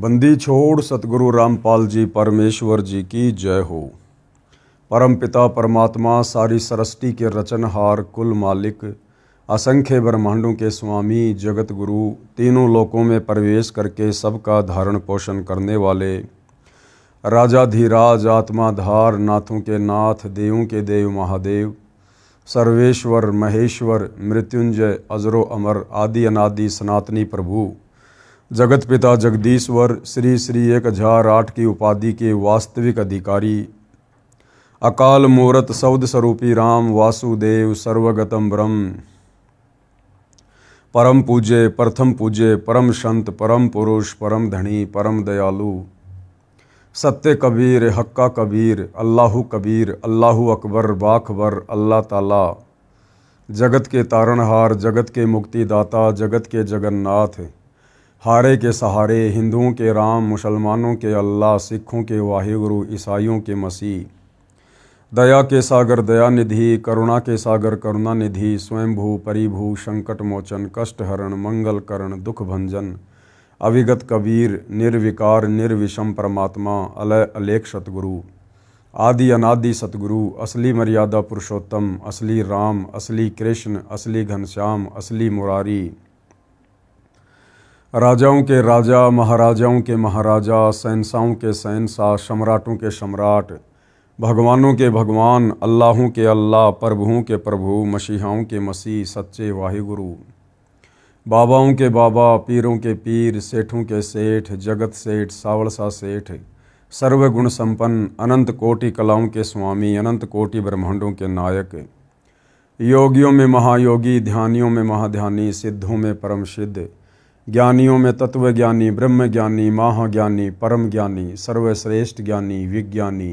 बंदी छोड़ सतगुरु रामपाल जी परमेश्वर जी की जय हो। परम पिता परमात्मा सारी सृष्टि के रचनहार कुल मालिक असंख्य ब्रह्मांडों के स्वामी जगत गुरु तीनों लोकों में प्रवेश करके सबका धारण पोषण करने वाले राजाधिराज आत्माधार नाथों के नाथ देवों के देव महादेव सर्वेश्वर महेश्वर मृत्युंजय अजरो अमर आदि अनादि सनातनी प्रभु जगत पिता जगदीश्वर श्री श्री 1008 की उपाधि के वास्तविक अधिकारी अकाल मूरत सौद स्वरूपी राम वासुदेव सर्वगतम ब्रह्म परम पूज्य प्रथम पूज्य परम संत परम पुरुष परम धनी परम दयालु सत्य कबीर हक्का कबीर अल्लाहु कबीर अल्लाहु अकबर बाखबर अल्लाह ताला जगत के तारणहार जगत के मुक्तिदाता जगत के जगन्नाथ हारे के सहारे हिंदुओं के राम मुसलमानों के अल्लाह सिखों के वाहिगुरु ईसाइयों के मसीह दया के सागर दया निधि करुणा के सागर करुणा निधि स्वयंभू परिभू संकट मोचन कष्ट हरण मंगल करण दुख भंजन अविगत कबीर निर्विकार निर्विषम परमात्मा अलय अलेख सतगुरु आदि अनादि सतगुरु असली मर्यादा पुरुषोत्तम असली राम असली कृष्ण असली घनश्याम असली मुरारी राजाओं के राजा महाराजाओं के महाराजा शहंशाहों के शहंशाह सम्राटों के सम्राट भगवानों के भगवान अल्लाहों के अल्लाह प्रभुओं के प्रभु मसीहाओं के मसीह सच्चे वाहिगुरु बाबाओं के बाबा पीरों के पीर सेठों के सेठ जगत सेठ सावड़सा सेठ सर्वगुण संपन्न अनंत कोटि कलाओं के स्वामी अनंत कोटि ब्रह्मांडों के नायक योगियों में महायोगी ध्यानियों में महाध्यानी सिद्धों में परम सिद्ध ज्ञानियों में तत्व ज्ञानी ब्रह्म ज्ञानी महाज्ञानी परम ज्ञानी सर्वश्रेष्ठ ज्ञानी विज्ञानी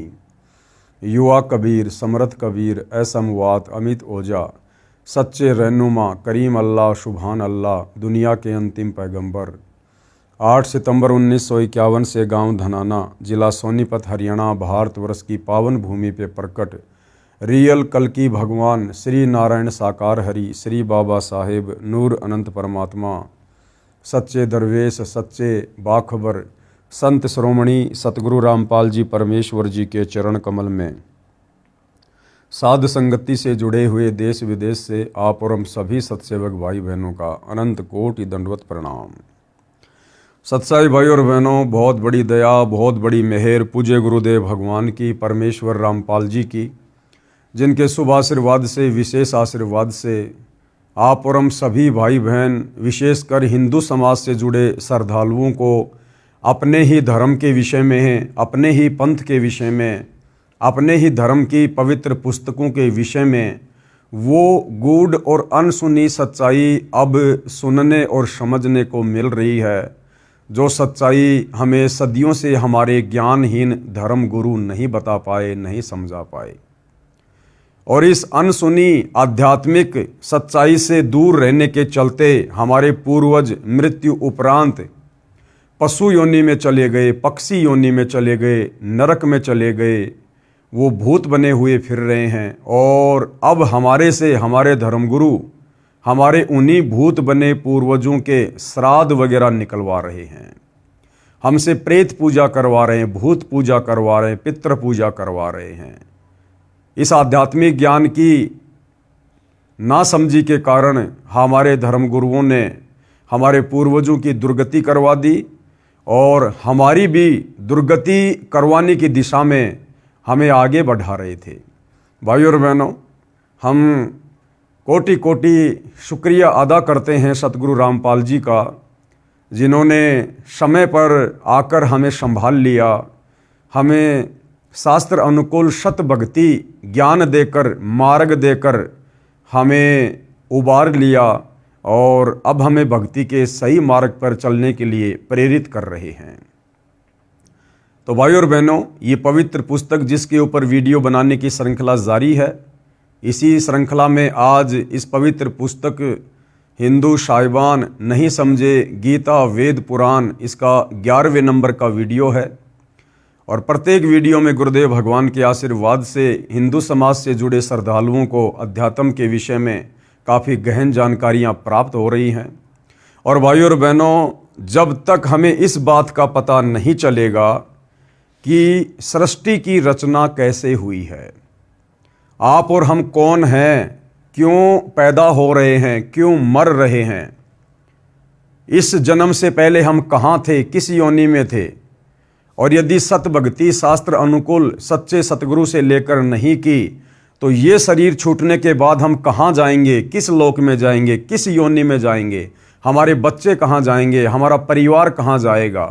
युवा कबीर समर्थ कबीर असमवात अमित ओझा सच्चे रहनुमा करीम अल्लाह सुभान अल्लाह दुनिया के अंतिम पैगंबर 8 सितंबर 1951 से गांव धनाना जिला सोनीपत हरियाणा भारतवर्ष की पावन भूमि पे प्रकट रियल कल्कि भगवान श्री नारायण साकार हरि श्री बाबा साहेब नूर अनंत परमात्मा सच्चे दरवेश सच्चे बाखबर संत श्रोमणी सतगुरु रामपाल जी परमेश्वर जी के चरण कमल में साध संगति से जुड़े हुए देश विदेश से आप और हम सभी सत्सेवक भाई बहनों का अनंत कोटि दंडवत प्रणाम। सत्साई भाई और बहनों, बहुत बड़ी दया बहुत बड़ी मेहर पूज्य गुरुदेव भगवान की परमेश्वर रामपाल जी की, जिनके शुभ आशीर्वाद से विशेष आशीर्वाद से आप और हम सभी भाई बहन विशेषकर हिंदू समाज से जुड़े श्रद्धालुओं को अपने ही धर्म के विषय में अपने ही पंथ के विषय में अपने ही धर्म की पवित्र पुस्तकों के विषय में वो गूढ़ और अनसुनी सच्चाई अब सुनने और समझने को मिल रही है, जो सच्चाई हमें सदियों से हमारे ज्ञानहीन धर्म गुरु नहीं बता पाए नहीं समझा पाए। और इस अनसुनी आध्यात्मिक सच्चाई से दूर रहने के चलते हमारे पूर्वज मृत्यु उपरांत पशु योनि में चले गए, पक्षी योनि में चले गए, नरक में चले गए, वो भूत बने हुए फिर रहे हैं। और अब हमारे से हमारे धर्मगुरु हमारे उन्हीं भूत बने पूर्वजों के श्राद्ध वगैरह निकलवा रहे हैं, हमसे प्रेत पूजा करवा रहे हैं, भूत पूजा करवा रहे हैं, पितृ पूजा करवा रहे हैं। इस आध्यात्मिक ज्ञान की नासमझी के कारण हमारे धर्मगुरुओं ने हमारे पूर्वजों की दुर्गति करवा दी और हमारी भी दुर्गति करवाने की दिशा में हमें आगे बढ़ा रहे थे। भाई और बहनों, हम कोटि कोटि शुक्रिया अदा करते हैं सतगुरु रामपाल जी का, जिन्होंने समय पर आकर हमें संभाल लिया, हमें शास्त्र अनुकूल सत भक्ति ज्ञान देकर मार्ग देकर हमें उबार लिया और अब हमें भक्ति के सही मार्ग पर चलने के लिए प्रेरित कर रहे हैं। तो भाई और बहनों, ये पवित्र पुस्तक जिसके ऊपर वीडियो बनाने की श्रृंखला जारी है, इसी श्रृंखला में आज इस पवित्र पुस्तक हिंदू साहिबान नहीं समझे गीता वेद पुराण, इसका 11वें नंबर का वीडियो है। और प्रत्येक वीडियो में गुरुदेव भगवान के आशीर्वाद से हिंदू समाज से जुड़े श्रद्धालुओं को अध्यात्म के विषय में काफ़ी गहन जानकारियाँ प्राप्त हो रही हैं। और भाइयों और बहनों, जब तक हमें इस बात का पता नहीं चलेगा कि सृष्टि की रचना कैसे हुई है, आप और हम कौन हैं, क्यों पैदा हो रहे हैं, क्यों मर रहे हैं, इस जन्म से पहले हम कहाँ थे, किस योनि में थे, और यदि सत भक्ति शास्त्र अनुकूल सच्चे सतगुरु से लेकर नहीं की तो ये शरीर छूटने के बाद हम कहाँ जाएंगे, किस लोक में जाएंगे, किस योनि में जाएंगे, हमारे बच्चे कहाँ जाएंगे, हमारा परिवार कहाँ जाएगा।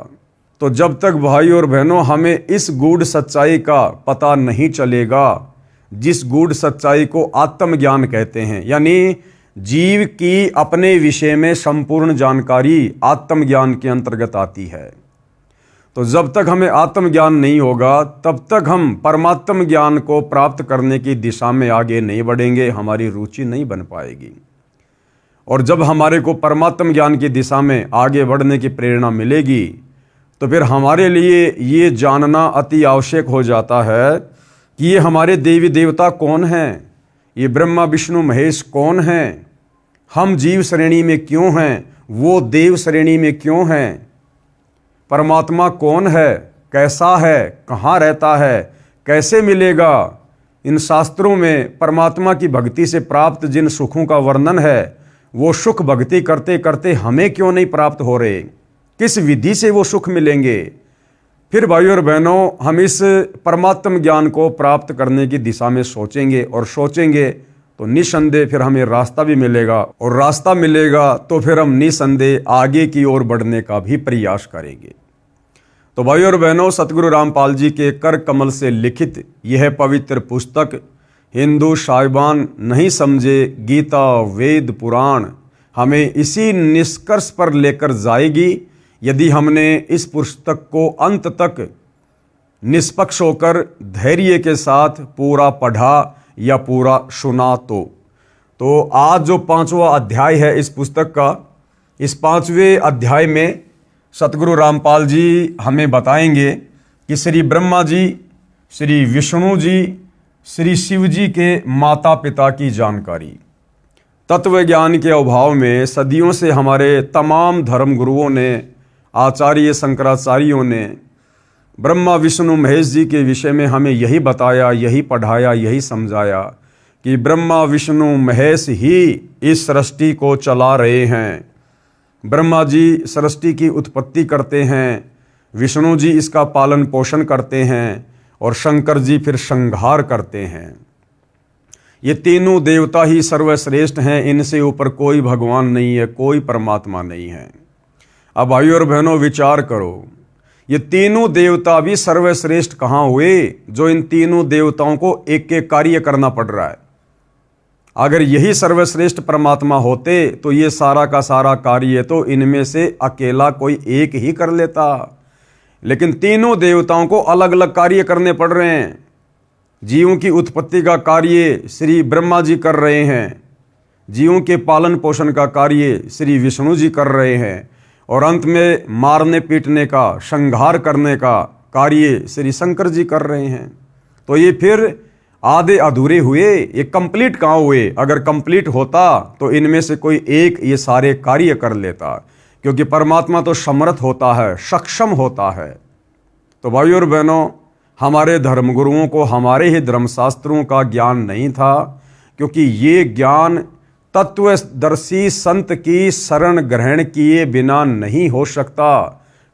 तो जब तक भाई और बहनों हमें इस गूढ़ सच्चाई का पता नहीं चलेगा, जिस गूढ़ सच्चाई को आत्मज्ञान कहते हैं, यानी जीव की अपने विषय में संपूर्ण जानकारी आत्मज्ञान के अंतर्गत आती है। तो जब तक हमें आत्मज्ञान नहीं होगा तब तक हम परमात्म ज्ञान को प्राप्त करने की दिशा में आगे नहीं बढ़ेंगे, हमारी रुचि नहीं बन पाएगी। और जब हमारे को परमात्म ज्ञान की दिशा में आगे बढ़ने की प्रेरणा मिलेगी तो फिर हमारे लिए ये जानना अति आवश्यक हो जाता है कि ये हमारे देवी देवता कौन हैं, ये ब्रह्मा विष्णु महेश कौन हैं, हम जीव श्रेणी में क्यों हैं, वो देव श्रेणी में क्यों हैं, परमात्मा कौन है, कैसा है, कहाँ रहता है, कैसे मिलेगा। इन शास्त्रों में परमात्मा की भक्ति से प्राप्त जिन सुखों का वर्णन है वो सुख भक्ति करते करते हमें क्यों नहीं प्राप्त हो रहे, किस विधि से वो सुख मिलेंगे। फिर भाइयों और बहनों हम इस परमात्म ज्ञान को प्राप्त करने की दिशा में सोचेंगे और सोचेंगे तो निसंदेह फिर हमें रास्ता भी मिलेगा, और रास्ता मिलेगा तो फिर हम निसंदेह आगे की ओर बढ़ने का भी प्रयास करेंगे। तो भाइयों और बहनों, सतगुरु रामपाल जी के कर कमल से लिखित यह पवित्र पुस्तक हिंदू साहिबान नहीं समझे गीता वेद पुराण हमें इसी निष्कर्ष पर लेकर जाएगी यदि हमने इस पुस्तक को अंत तक निष्पक्ष होकर धैर्य के साथ पूरा पढ़ा या पूरा सुना। तो आज जो 5वां अध्याय है इस पुस्तक का, इस 5वें अध्याय में सतगुरु रामपाल जी हमें बताएंगे कि श्री ब्रह्मा जी, श्री विष्णु जी, श्री शिव जी के माता पिता की जानकारी। तत्व ज्ञान के अभाव में सदियों से हमारे तमाम धर्म गुरुओं ने, आचार्य शंकराचार्यों ने ब्रह्मा विष्णु महेश जी के विषय में हमें यही बताया, यही पढ़ाया, यही समझाया कि ब्रह्मा विष्णु महेश ही इस सृष्टि को चला रहे हैं। ब्रह्मा जी सृष्टि की उत्पत्ति करते हैं, विष्णु जी इसका पालन पोषण करते हैं और शंकर जी फिर संहार करते हैं। ये तीनों देवता ही सर्वश्रेष्ठ हैं, इनसे ऊपर कोई भगवान नहीं है, कोई परमात्मा नहीं है। अब भाइयों और बहनों विचार करो, ये तीनों देवता भी सर्वश्रेष्ठ कहाँ हुए जो इन तीनों देवताओं को एक एक कार्य करना पड़ रहा है। अगर यही सर्वश्रेष्ठ परमात्मा होते तो ये सारा का सारा कार्य तो इनमें से अकेला कोई एक ही कर लेता, लेकिन तीनों देवताओं को अलग अलग कार्य करने पड़ रहे हैं। जीवों की उत्पत्ति का कार्य श्री ब्रह्मा जी कर रहे हैं, जीवों के पालन पोषण का कार्य श्री विष्णु जी कर रहे हैं, और अंत में मारने पीटने का, संहार करने का कार्य श्री शंकर जी कर रहे हैं। तो ये फिर आधे अधूरे हुए, ये कंप्लीट कहाँ हुए। अगर कंप्लीट होता तो इनमें से कोई एक ये सारे कार्य कर लेता, क्योंकि परमात्मा तो समर्थ होता है, सक्षम होता है। तो भाइयों और बहनों, हमारे धर्मगुरुओं को हमारे ही धर्मशास्त्रों का ज्ञान नहीं था, क्योंकि ये ज्ञान तत्वदर्शी संत की शरण ग्रहण किए बिना नहीं हो सकता।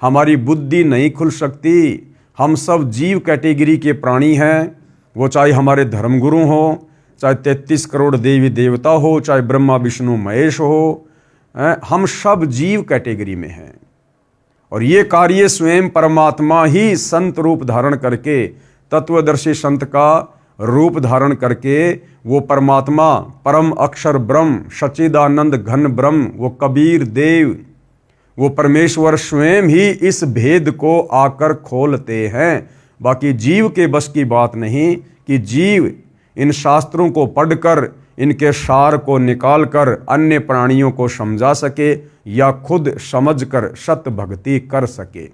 हमारी बुद्धि नहीं खुल सकती। हम सब जीव कैटेगरी के प्राणी हैं, वो चाहे हमारे धर्मगुरु हो, चाहे 33 करोड़ देवी देवता हो, चाहे ब्रह्मा विष्णु महेश हो, हम सब जीव कैटेगरी में हैं। और ये कार्य स्वयं परमात्मा ही संत रूप धारण करके, तत्वदर्शी संत का रूप धारण करके, वो परमात्मा परम अक्षर ब्रह्म सच्चिदानंद घन ब्रह्म, वो कबीर देव, वो परमेश्वर स्वयं ही इस भेद को आकर खोलते हैं। बाकी जीव के बस की बात नहीं कि जीव इन शास्त्रों को पढ़कर इनके सार को निकालकर अन्य प्राणियों को समझा सके या खुद समझकर सत भक्ति कर सके।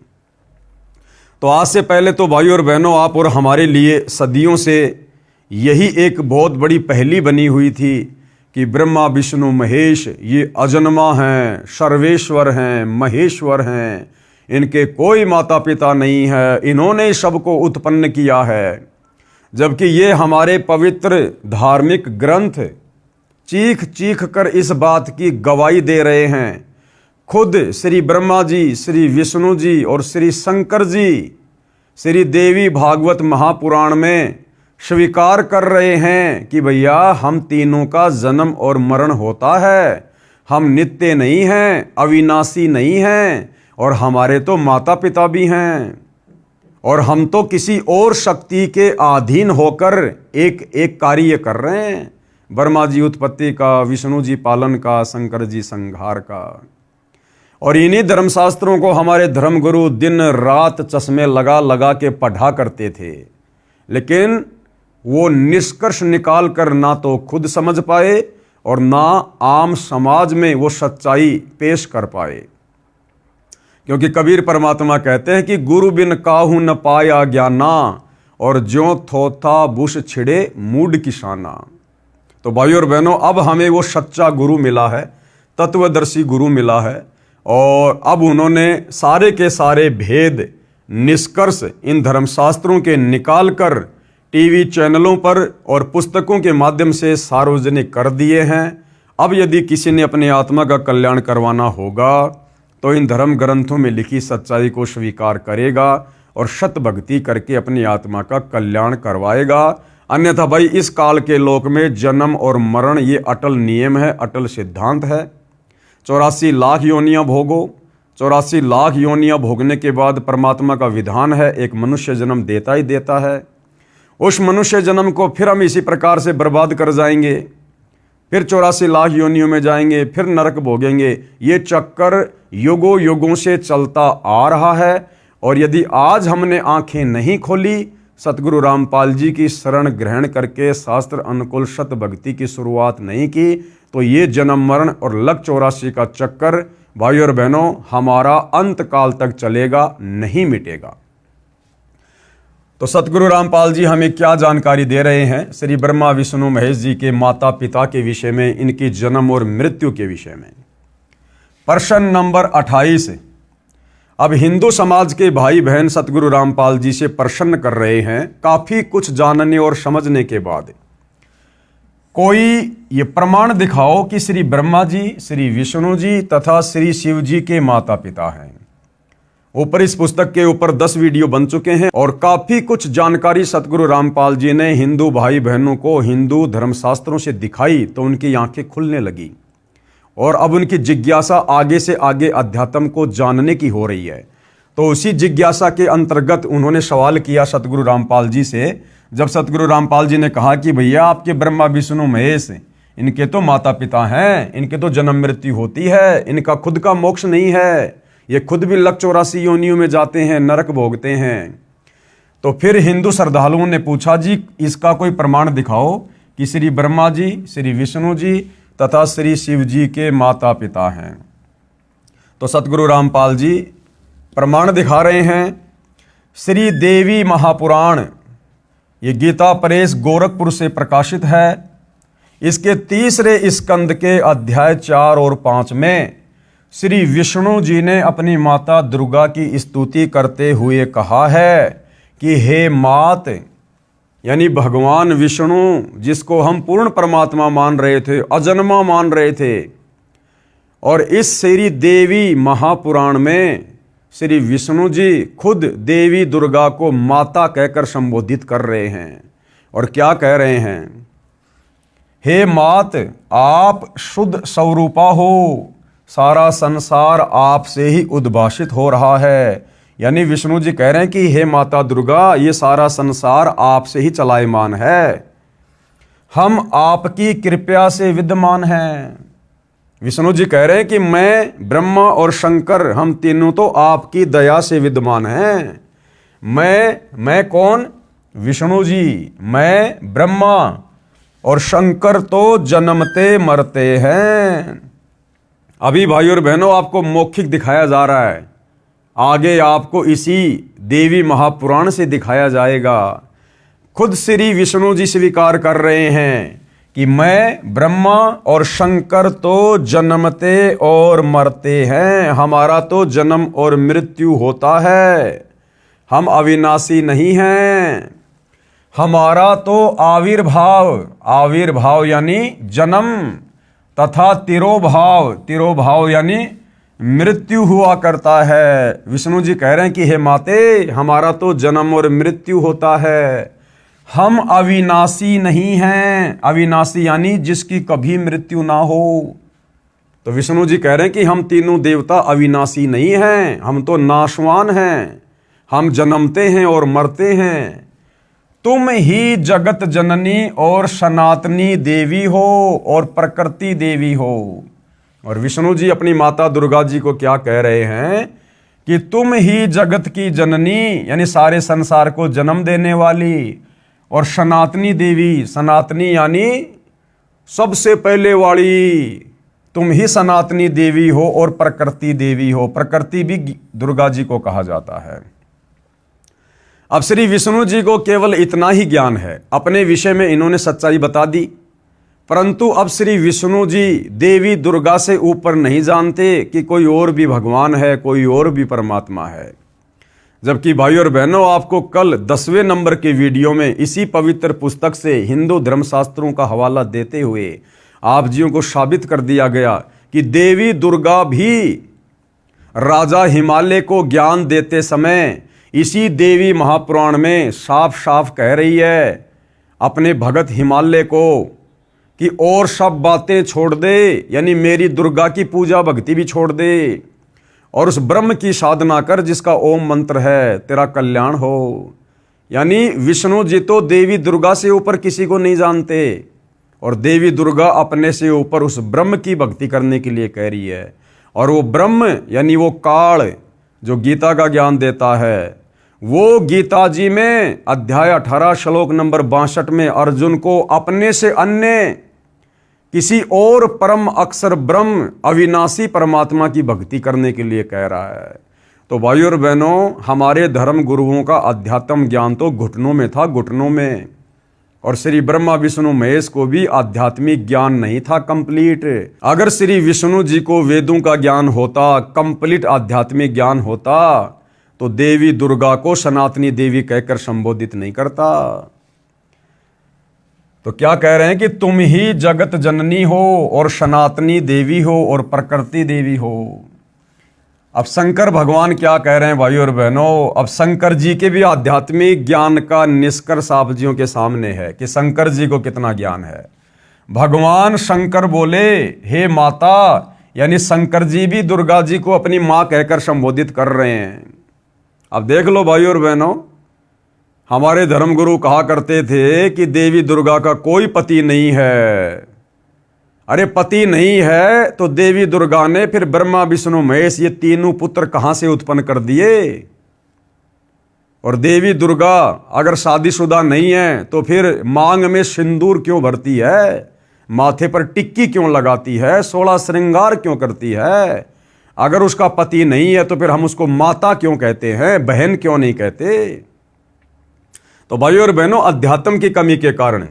तो आज से पहले तो भाइयों और बहनों, आप और हमारे लिए सदियों से यही एक बहुत बड़ी पहेली बनी हुई थी कि ब्रह्मा विष्णु महेश ये अजन्मा हैं, सर्वेश्वर हैं, महेश्वर हैं, इनके कोई माता पिता नहीं है, इन्होंने सबको उत्पन्न किया है। जबकि ये हमारे पवित्र धार्मिक ग्रंथ चीख चीख कर इस बात की गवाही दे रहे हैं। खुद श्री ब्रह्मा जी, श्री विष्णु जी और श्री शंकर जी श्री देवी भागवत महापुराण में स्वीकार कर रहे हैं कि भैया हम तीनों का जन्म और मरण होता है, हम नित्य नहीं हैं, अविनाशी नहीं हैं, और हमारे तो माता पिता भी हैं, और हम तो किसी और शक्ति के अधीन होकर एक एक कार्य कर रहे हैं। ब्रह्मा जी उत्पत्ति का, विष्णु जी पालन का, शंकर जी संहार का। और इन्हीं धर्मशास्त्रों को हमारे धर्मगुरु दिन रात चश्मे लगा लगा के पढ़ा करते थे, लेकिन वो निष्कर्ष निकाल कर ना तो खुद समझ पाए और ना आम समाज में वो सच्चाई पेश कर पाए। क्योंकि कबीर परमात्मा कहते हैं कि गुरु बिन काहू न पाया ज्ञाना, और ज्यों थोथा बुश छिड़े मूड किसाना। तो भाइयों और बहनों, अब हमें वो सच्चा गुरु मिला है, तत्वदर्शी गुरु मिला है, और अब उन्होंने सारे के सारे भेद निष्कर्ष इन धर्मशास्त्रों के निकाल कर टीवी चैनलों पर और पुस्तकों के माध्यम से सार्वजनिक कर दिए हैं। अब यदि किसी ने अपनी आत्मा का कल्याण करवाना होगा तो इन धर्म ग्रंथों में लिखी सच्चाई को स्वीकार करेगा और सत भक्ति करके अपनी आत्मा का कल्याण करवाएगा। अन्यथा भाई इस काल के लोक में जन्म और मरण ये अटल नियम है, अटल सिद्धांत है। 84 लाख योनियां भोगो, 84 लाख योनियां भोगने के बाद परमात्मा का विधान है एक मनुष्य जन्म देता ही देता है। उस मनुष्य जन्म को फिर हम इसी प्रकार से बर्बाद कर जाएंगे, फिर 84 लाख योनियों में जाएंगे, फिर नरक भोगेंगे। ये चक्कर युगों युगों से चलता आ रहा है। और यदि आज हमने आंखें नहीं खोली, सतगुरु रामपाल जी की शरण ग्रहण करके शास्त्र अनुकूल सत भक्ति की शुरुआत नहीं की, तो ये जन्म मरण और लक 84 का चक्कर भाइयों और बहनों हमारा अंत काल तक चलेगा, नहीं मिटेगा। तो सतगुरु रामपाल जी हमें क्या जानकारी दे रहे हैं श्री ब्रह्मा विष्णु महेश जी के माता पिता के विषय में, इनकी जन्म और मृत्यु के विषय में। प्रश्न नंबर 28। अब हिंदू समाज के भाई बहन सतगुरु रामपाल जी से प्रश्न कर रहे हैं, काफी कुछ जानने और समझने के बाद, कोई ये प्रमाण दिखाओ कि श्री ब्रह्मा जी, श्री विष्णु जी तथा श्री शिव जी के माता पिता हैं। ऊपर इस पुस्तक के ऊपर 10 वीडियो बन चुके हैं और काफी कुछ जानकारी सतगुरु रामपाल जी ने हिंदू भाई बहनों को हिंदू धर्मशास्त्रों से दिखाई, तो उनकी आंखें खुलने लगी और अब उनकी जिज्ञासा आगे से आगे अध्यात्म को जानने की हो रही है। तो उसी जिज्ञासा के अंतर्गत उन्होंने सवाल किया सतगुरु रामपाल जी से। जब सतगुरु रामपाल जी ने कहा कि भैया आपके ब्रह्मा विष्णु महेश, इनके तो माता पिता हैं, इनके तो जन्म मृत्यु होती है, इनका खुद का मोक्ष नहीं है, ये खुद भी लक 84 योनियों में जाते हैं, नरक भोगते हैं। तो फिर हिंदू श्रद्धालुओं ने पूछा, जी इसका कोई प्रमाण दिखाओ कि श्री ब्रह्मा जी, श्री विष्णु जी तथा श्री शिव जी के माता पिता हैं। तो सतगुरु रामपाल जी प्रमाण दिखा रहे हैं। श्री देवी महापुराण, ये गीता प्रेस गोरखपुर से प्रकाशित है। इसके 3रे स्कंद के अध्याय 4 और 5 में श्री विष्णु जी ने अपनी माता दुर्गा की स्तुति करते हुए कहा है कि हे मात, यानी भगवान विष्णु जिसको हम पूर्ण परमात्मा मान रहे थे, अजन्मा मान रहे थे, और इस श्री देवी महापुराण में श्री विष्णु जी खुद देवी दुर्गा को माता कहकर संबोधित कर रहे हैं। और क्या कह रहे हैं? हे मात, आप शुद्ध स्वरूपा हो, सारा संसार आपसे ही उद्भाषित हो रहा है। यानी विष्णु जी कह रहे हैं कि हे माता दुर्गा, ये सारा संसार आपसे ही चलायमान है, हम आपकी कृपा से विद्यमान हैं। विष्णु जी कह रहे हैं कि मैं, ब्रह्मा और शंकर, हम तीनों तो आपकी दया से विद्यमान हैं। मैं कौन? विष्णु जी। मैं ब्रह्मा और शंकर तो जन्मते मरते हैं। अभी भाइयों और बहनों आपको मौखिक दिखाया जा रहा है, आगे आपको इसी देवी महापुराण से दिखाया जाएगा। खुद श्री विष्णु जी स्वीकार कर रहे हैं कि मैं ब्रह्मा और शंकर तो जन्मते और मरते हैं, हमारा तो जन्म और मृत्यु होता है, हम अविनाशी नहीं हैं। हमारा तो आविर्भाव यानी जन्म तथा तिरोभाव यानी मृत्यु हुआ करता है। विष्णु जी कह रहे हैं कि हे माते, हमारा तो जन्म और मृत्यु होता है, हम अविनाशी नहीं हैं। अविनाशी यानी जिसकी कभी मृत्यु ना हो। तो विष्णु जी कह रहे हैं कि हम तीनों देवता अविनाशी नहीं हैं, हम तो नाशवान हैं, हम जन्मते हैं और मरते हैं। तुम ही जगत जननी और सनातनी देवी हो और प्रकृति देवी हो। और विष्णु जी अपनी माता दुर्गा जी को क्या कह रहे हैं कि तुम ही जगत की जननी यानी सारे संसार को जन्म देने वाली, और सनातनी देवी, सनातनी यानी सबसे पहले वाली, तुम ही सनातनी देवी हो और प्रकृति देवी हो। प्रकृति भी दुर्गा जी को कहा जाता है। अब श्री विष्णु जी को केवल इतना ही ज्ञान है, अपने विषय में इन्होंने सच्चाई बता दी, परंतु अब श्री विष्णु जी देवी दुर्गा से ऊपर नहीं जानते कि कोई और भी भगवान है, कोई और भी परमात्मा है। जबकि भाई और बहनों, आपको कल 10वें नंबर के वीडियो में इसी पवित्र पुस्तक से हिंदू धर्मशास्त्रों का हवाला देते हुए आप जियों को साबित कर दिया गया कि देवी दुर्गा भी राजा हिमालय को ज्ञान देते समय इसी देवी महापुराण में साफ साफ कह रही है अपने भगत हिमालय को कि और सब बातें छोड़ दे, यानी मेरी दुर्गा की पूजा भक्ति भी छोड़ दे और उस ब्रह्म की साधना कर जिसका ओम मंत्र है, तेरा कल्याण हो। यानी विष्णु जी तो देवी दुर्गा से ऊपर किसी को नहीं जानते, और देवी दुर्गा अपने से ऊपर उस ब्रह्म की भक्ति करने के लिए कह रही है। और वो ब्रह्म यानी वो काल जो गीता का ज्ञान देता है, वो गीता जी में अध्याय 18 श्लोक नंबर 62 में अर्जुन को अपने से अन्य किसी और परम अक्षर ब्रह्म अविनाशी परमात्मा की भक्ति करने के लिए कह रहा है। तो भाइयों और बहनों, हमारे धर्म गुरुओं का अध्यात्म ज्ञान तो घुटनों में था, घुटनों में। और श्री ब्रह्मा विष्णु महेश को भी आध्यात्मिक ज्ञान नहीं था कंप्लीट। अगर श्री विष्णु जी को वेदों का ज्ञान होता, कंप्लीट आध्यात्मिक ज्ञान होता, तो देवी दुर्गा को सनातनी देवी कहकर संबोधित नहीं करता। तो क्या कह रहे हैं कि तुम ही जगत जननी हो और सनातनी देवी हो और प्रकृति देवी हो। अब शंकर भगवान क्या कह रहे हैं भाइयों और बहनों, अब शंकर जी के भी आध्यात्मिक ज्ञान का निष्कर्ष आप जियों के सामने है कि शंकर जी को कितना ज्ञान है। भगवान शंकर बोले, हे माता, यानी शंकर जी भी दुर्गा जी को अपनी माँ कहकर संबोधित कर रहे हैं। अब देख लो भाइयों और बहनों, हमारे धर्मगुरु कहा करते थे कि देवी दुर्गा का कोई पति नहीं है। अरे पति नहीं है तो देवी दुर्गा ने फिर ब्रह्मा विष्णु महेश ये तीनों पुत्र कहां से उत्पन्न कर दिए। और देवी दुर्गा अगर शादीशुदा नहीं है तो फिर मांग में सिंदूर क्यों भरती है, माथे पर टिक्की क्यों लगाती है, 16 श्रृंगार क्यों करती है। अगर उसका पति नहीं है तो फिर हम उसको माता क्यों कहते हैं, बहन क्यों नहीं कहते। तो भाइयों और बहनों, अध्यात्म की कमी के कारण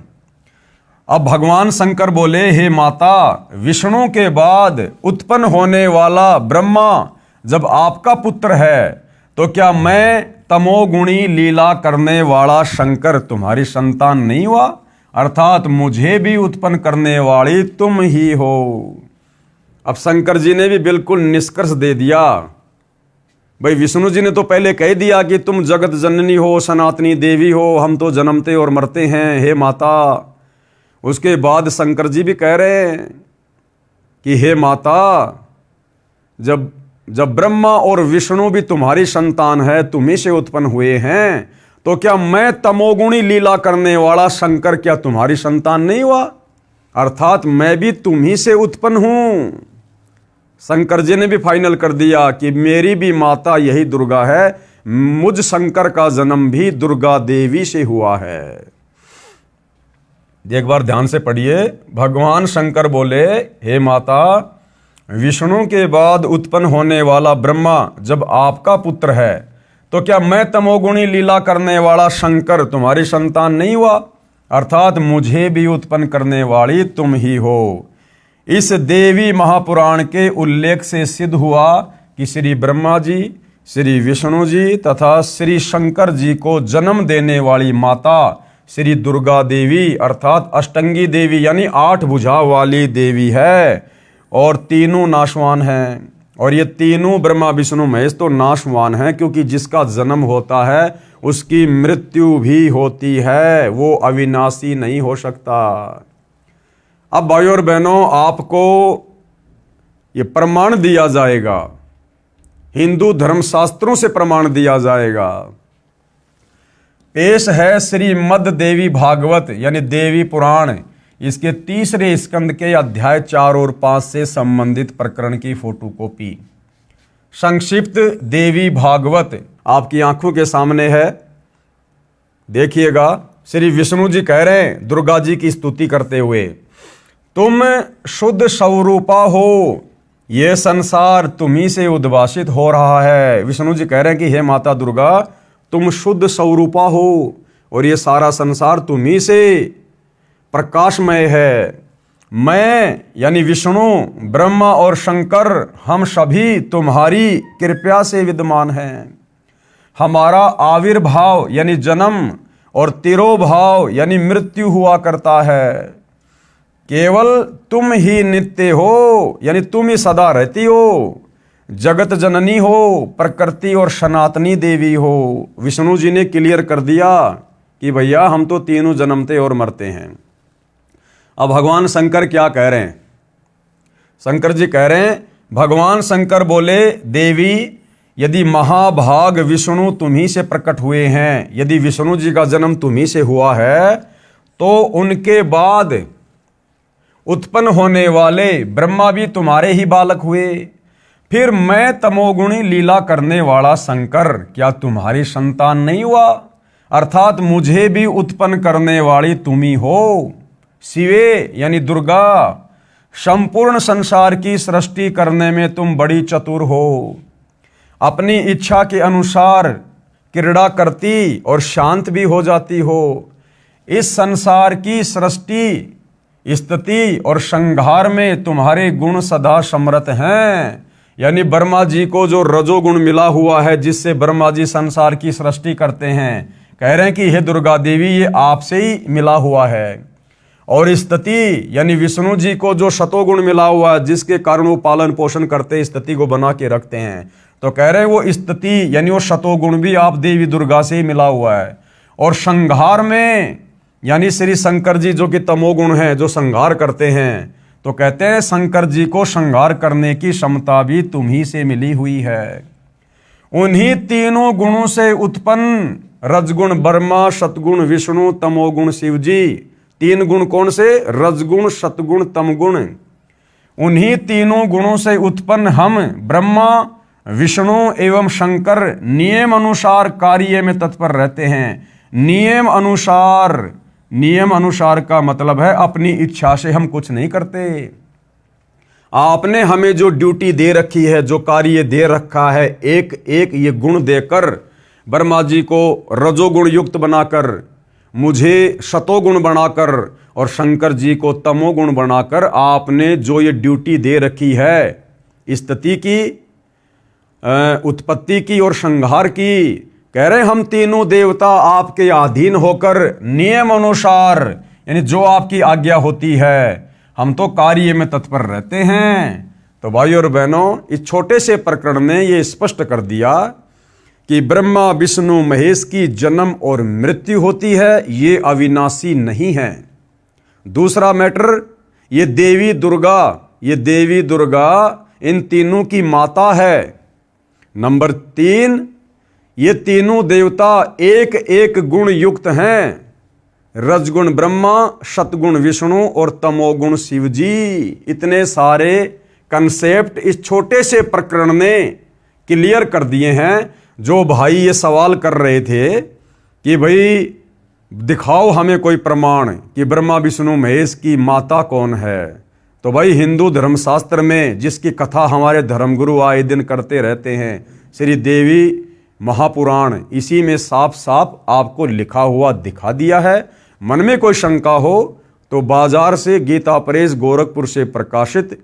अब भगवान शंकर बोले, हे माता, विष्णु के बाद उत्पन्न होने वाला ब्रह्मा जब आपका पुत्र है तो क्या मैं तमोगुणी लीला करने वाला शंकर तुम्हारी संतान नहीं हुआ, अर्थात मुझे भी उत्पन्न करने वाली तुम ही हो। अब शंकर जी ने भी बिल्कुल निष्कर्ष दे दिया। भाई विष्णु जी ने तो पहले कह दिया कि तुम जगत जननी हो, सनातनी देवी हो, हम तो जन्मते और मरते हैं, हे माता। उसके बाद शंकर जी भी कह रहे हैं कि हे माता, जब ब्रह्मा और विष्णु भी तुम्हारी संतान है, तुम्ही से उत्पन्न हुए हैं, तो क्या मैं तमोगुणी लीला करने वाला शंकर क्या तुम्हारी संतान नहीं हुआ, अर्थात मैं भी तुम्ही से उत्पन्न हूं। शंकर जी ने भी फाइनल कर दिया कि मेरी भी माता यही दुर्गा है, मुझ शंकर का जन्म भी दुर्गा देवी से हुआ है। एक बार ध्यान से पढ़िए। भगवान शंकर बोले, हे माता, विष्णु के बाद उत्पन्न होने वाला ब्रह्मा जब आपका पुत्र है तो क्या मैं तमोगुणी लीला करने वाला शंकर तुम्हारी संतान नहीं हुआ, अर्थात मुझे भी उत्पन्न करने वाली तुम ही हो। इस देवी महापुराण के उल्लेख से सिद्ध हुआ कि श्री ब्रह्मा जी, श्री विष्णु जी तथा श्री शंकर जी को जन्म देने वाली माता श्री दुर्गा देवी अर्थात अष्टंगी देवी यानी 8 भुजा वाली देवी है और तीनों नाशवान हैं। और ये तीनों ब्रह्मा विष्णु महेश तो नाशवान हैं, क्योंकि जिसका जन्म होता है उसकी मृत्यु भी होती है, वो अविनाशी नहीं हो सकता। अब भाइयों और बहनों, आपको ये प्रमाण दिया जाएगा, हिंदू धर्मशास्त्रों से प्रमाण दिया जाएगा। पेश है श्रीमद् देवी भागवत यानी देवी पुराण, इसके 3रे स्कंद के अध्याय 4 और 5 से संबंधित प्रकरण की फोटोकॉपी। संक्षिप्त देवी भागवत आपकी आंखों के सामने है, देखिएगा। श्री विष्णु जी कह रहे हैं दुर्गा जी की स्तुति करते हुए, तुम शुद्ध स्वरूपा हो, ये संसार तुम्ही से उद्भासित हो रहा है। विष्णु जी कह रहे हैं कि हे माता दुर्गा, तुम शुद्ध स्वरूपा हो और ये सारा संसार तुम्ही से प्रकाशमय है। मैं यानी विष्णु, ब्रह्मा और शंकर हम सभी तुम्हारी कृपा से विद्यमान हैं। हमारा आविर्भाव यानी जन्म और तिरोभाव यानी मृत्यु हुआ करता है। केवल तुम ही नित्य हो यानी तुम ही सदा रहती हो, जगत जननी हो, प्रकृति और सनातनी देवी हो। विष्णु जी ने क्लियर कर दिया कि भैया हम तो तीनों जन्मते और मरते हैं। अब भगवान शंकर क्या कह रहे हैं? शंकर जी कह रहे हैं, भगवान शंकर बोले, देवी यदि महाभाग विष्णु तुम्ही से प्रकट हुए हैं, यदि विष्णु जी का जन्म तुम्ही से हुआ है, तो उनके बाद उत्पन्न होने वाले ब्रह्मा भी तुम्हारे ही बालक हुए। फिर मैं तमोगुणी लीला करने वाला शंकर क्या तुम्हारी संतान नहीं हुआ? अर्थात मुझे भी उत्पन्न करने वाली तुम ही हो। शिवे यानी दुर्गा, संपूर्ण संसार की सृष्टि करने में तुम बड़ी चतुर हो। अपनी इच्छा के अनुसार क्रीड़ा करती और शांत भी हो जाती हो। इस संसार की सृष्टि, स्थिति और संहार में तुम्हारे गुण सदा समृत हैं। यानी ब्रह्मा जी को जो रजोगुण मिला हुआ है, जिससे ब्रह्मा जी संसार की सृष्टि करते हैं, कह रहे हैं कि हे दुर्गा देवी, ये आपसे ही मिला हुआ है। और स्थिति यानी विष्णु जी को जो शतोगुण मिला हुआ है, जिसके कारण वो पालन पोषण करते, स्थिति को बना के रखते हैं, तो कह रहे हैं वो स्थिति यानी वो शतोगुण भी आप देवी दुर्गा से ही मिला हुआ है। और संहार में यानी श्री शंकर जी जो कि तमोगुण हैं, जो संहार करते हैं, तो कहते हैं शंकर जी को संहार करने की क्षमता भी तुम्ही से मिली हुई है। उन्हीं तीनों गुणों से उत्पन्न रजगुण ब्रह्मा, सतगुण विष्णु, तमोगुण शिव जी। 3 गुण कौन से? रजगुण, सतगुण, तमगुण। उन्हीं तीनों गुणों से उत्पन्न हम ब्रह्मा, विष्णु एवं शंकर नियम अनुसार कार्य में तत्पर रहते हैं। नियम अनुसार, नियम अनुसार का मतलब है अपनी इच्छा से हम कुछ नहीं करते। आपने हमें जो ड्यूटी दे रखी है, जो कार्य दे रखा है, एक एक ये गुण देकर ब्रह्मा जी को रजोगुण युक्त बनाकर, मुझे शतोगुण बनाकर और शंकर जी को तमोगुण बनाकर आपने जो ये ड्यूटी दे रखी है, स्थिति की, उत्पत्ति की और संहार की, कह रहे हम तीनों देवता आपके अधीन होकर नियम अनुसार यानी जो आपकी आज्ञा होती है, हम तो कार्य में तत्पर रहते हैं। तो भाइयों और बहनों, इस छोटे से प्रकरण ने ये स्पष्ट कर दिया कि ब्रह्मा विष्णु महेश की जन्म और मृत्यु होती है, ये अविनाशी नहीं है। दूसरा मैटर, ये देवी दुर्गा, ये देवी दुर्गा इन तीनों की माता है। नंबर 3, ये तीनों देवता एक एक गुण युक्त हैं। रजगुण ब्रह्मा, सतगुण विष्णु और तमोगुण शिव जी। इतने सारे कंसेप्ट इस छोटे से प्रकरण ने क्लियर कर दिए हैं। जो भाई ये सवाल कर रहे थे कि भाई दिखाओ हमें कोई प्रमाण कि ब्रह्मा विष्णु महेश की माता कौन है, तो भाई हिंदू धर्मशास्त्र में जिसकी कथा हमारे धर्मगुरु आए दिन करते रहते हैं, श्री देवी महापुराण, इसी में साफ साफ आपको लिखा हुआ दिखा दिया है। मन में कोई शंका हो तो बाजार से गीता प्रेस गोरखपुर से प्रकाशित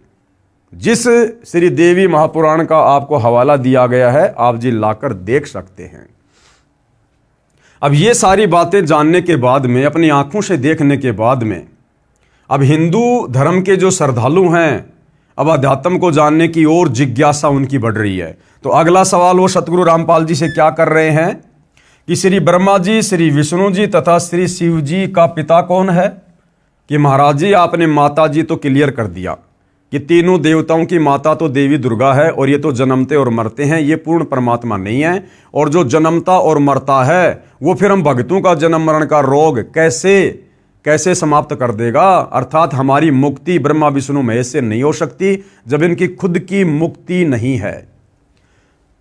जिस श्री देवी महापुराण का आपको हवाला दिया गया है, आप जी लाकर देख सकते हैं। अब ये सारी बातें जानने के बाद में, अपनी आंखों से देखने के बाद में, अब हिंदू धर्म के जो श्रद्धालु हैं, अब अध्यात्म को जानने की ओर जिज्ञासा उनकी बढ़ रही है। तो अगला सवाल वो सतगुरु रामपाल जी से क्या कर रहे हैं कि श्री ब्रह्मा जी, श्री विष्णु जी तथा श्री शिव जी का पिता कौन है? कि महाराज जी आपने माता जी तो क्लियर कर दिया कि तीनों देवताओं की माता तो देवी दुर्गा है, और ये तो जन्मते और मरते हैं, ये पूर्ण परमात्मा नहीं है। और जो जन्मता और मरता है वो फिर हम भक्तों का जन्म मरण का रोग कैसे समाप्त कर देगा? अर्थात हमारी मुक्ति ब्रह्मा विष्णु महेश से नहीं हो सकती जब इनकी खुद की मुक्ति नहीं है।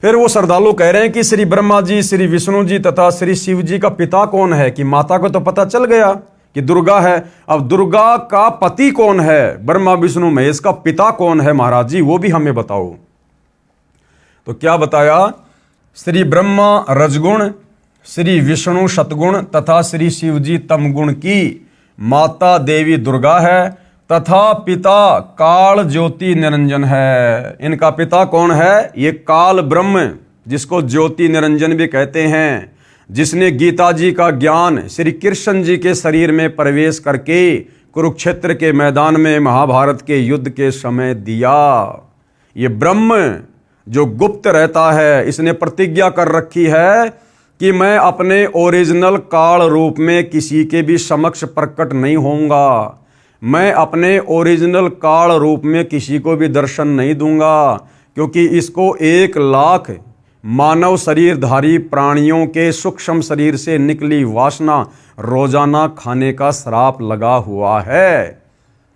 फिर वो श्रद्धालु कह रहे हैं कि श्री ब्रह्मा जी, श्री विष्णु जी तथा श्री शिव जी का पिता कौन है? कि माता को तो पता चल गया कि दुर्गा है, अब दुर्गा का पति कौन है? ब्रह्मा विष्णु महेश का पिता कौन है महाराज जी, वो भी हमें बताओ। तो क्या बताया? श्री ब्रह्मा रजगुण, श्री विष्णु सतगुण तथा श्री शिव जी तमगुण की माता देवी दुर्गा है तथा पिता काल ज्योति निरंजन है। इनका पिता कौन है? ये काल ब्रह्म, जिसको ज्योति निरंजन भी कहते हैं, जिसने गीता जी का ज्ञान श्री कृष्ण जी के शरीर में प्रवेश करके कुरुक्षेत्र के मैदान में महाभारत के युद्ध के समय दिया। ये ब्रह्म जो गुप्त रहता है, इसने प्रतिज्ञा कर रखी है कि मैं अपने ओरिजिनल काल रूप में किसी के भी समक्ष प्रकट नहीं होऊंगा, मैं अपने ओरिजिनल काल रूप में किसी को भी दर्शन नहीं दूंगा, क्योंकि इसको 1 लाख मानव शरीरधारी प्राणियों के सूक्ष्म शरीर से निकली वासना रोजाना खाने का श्राप लगा हुआ है,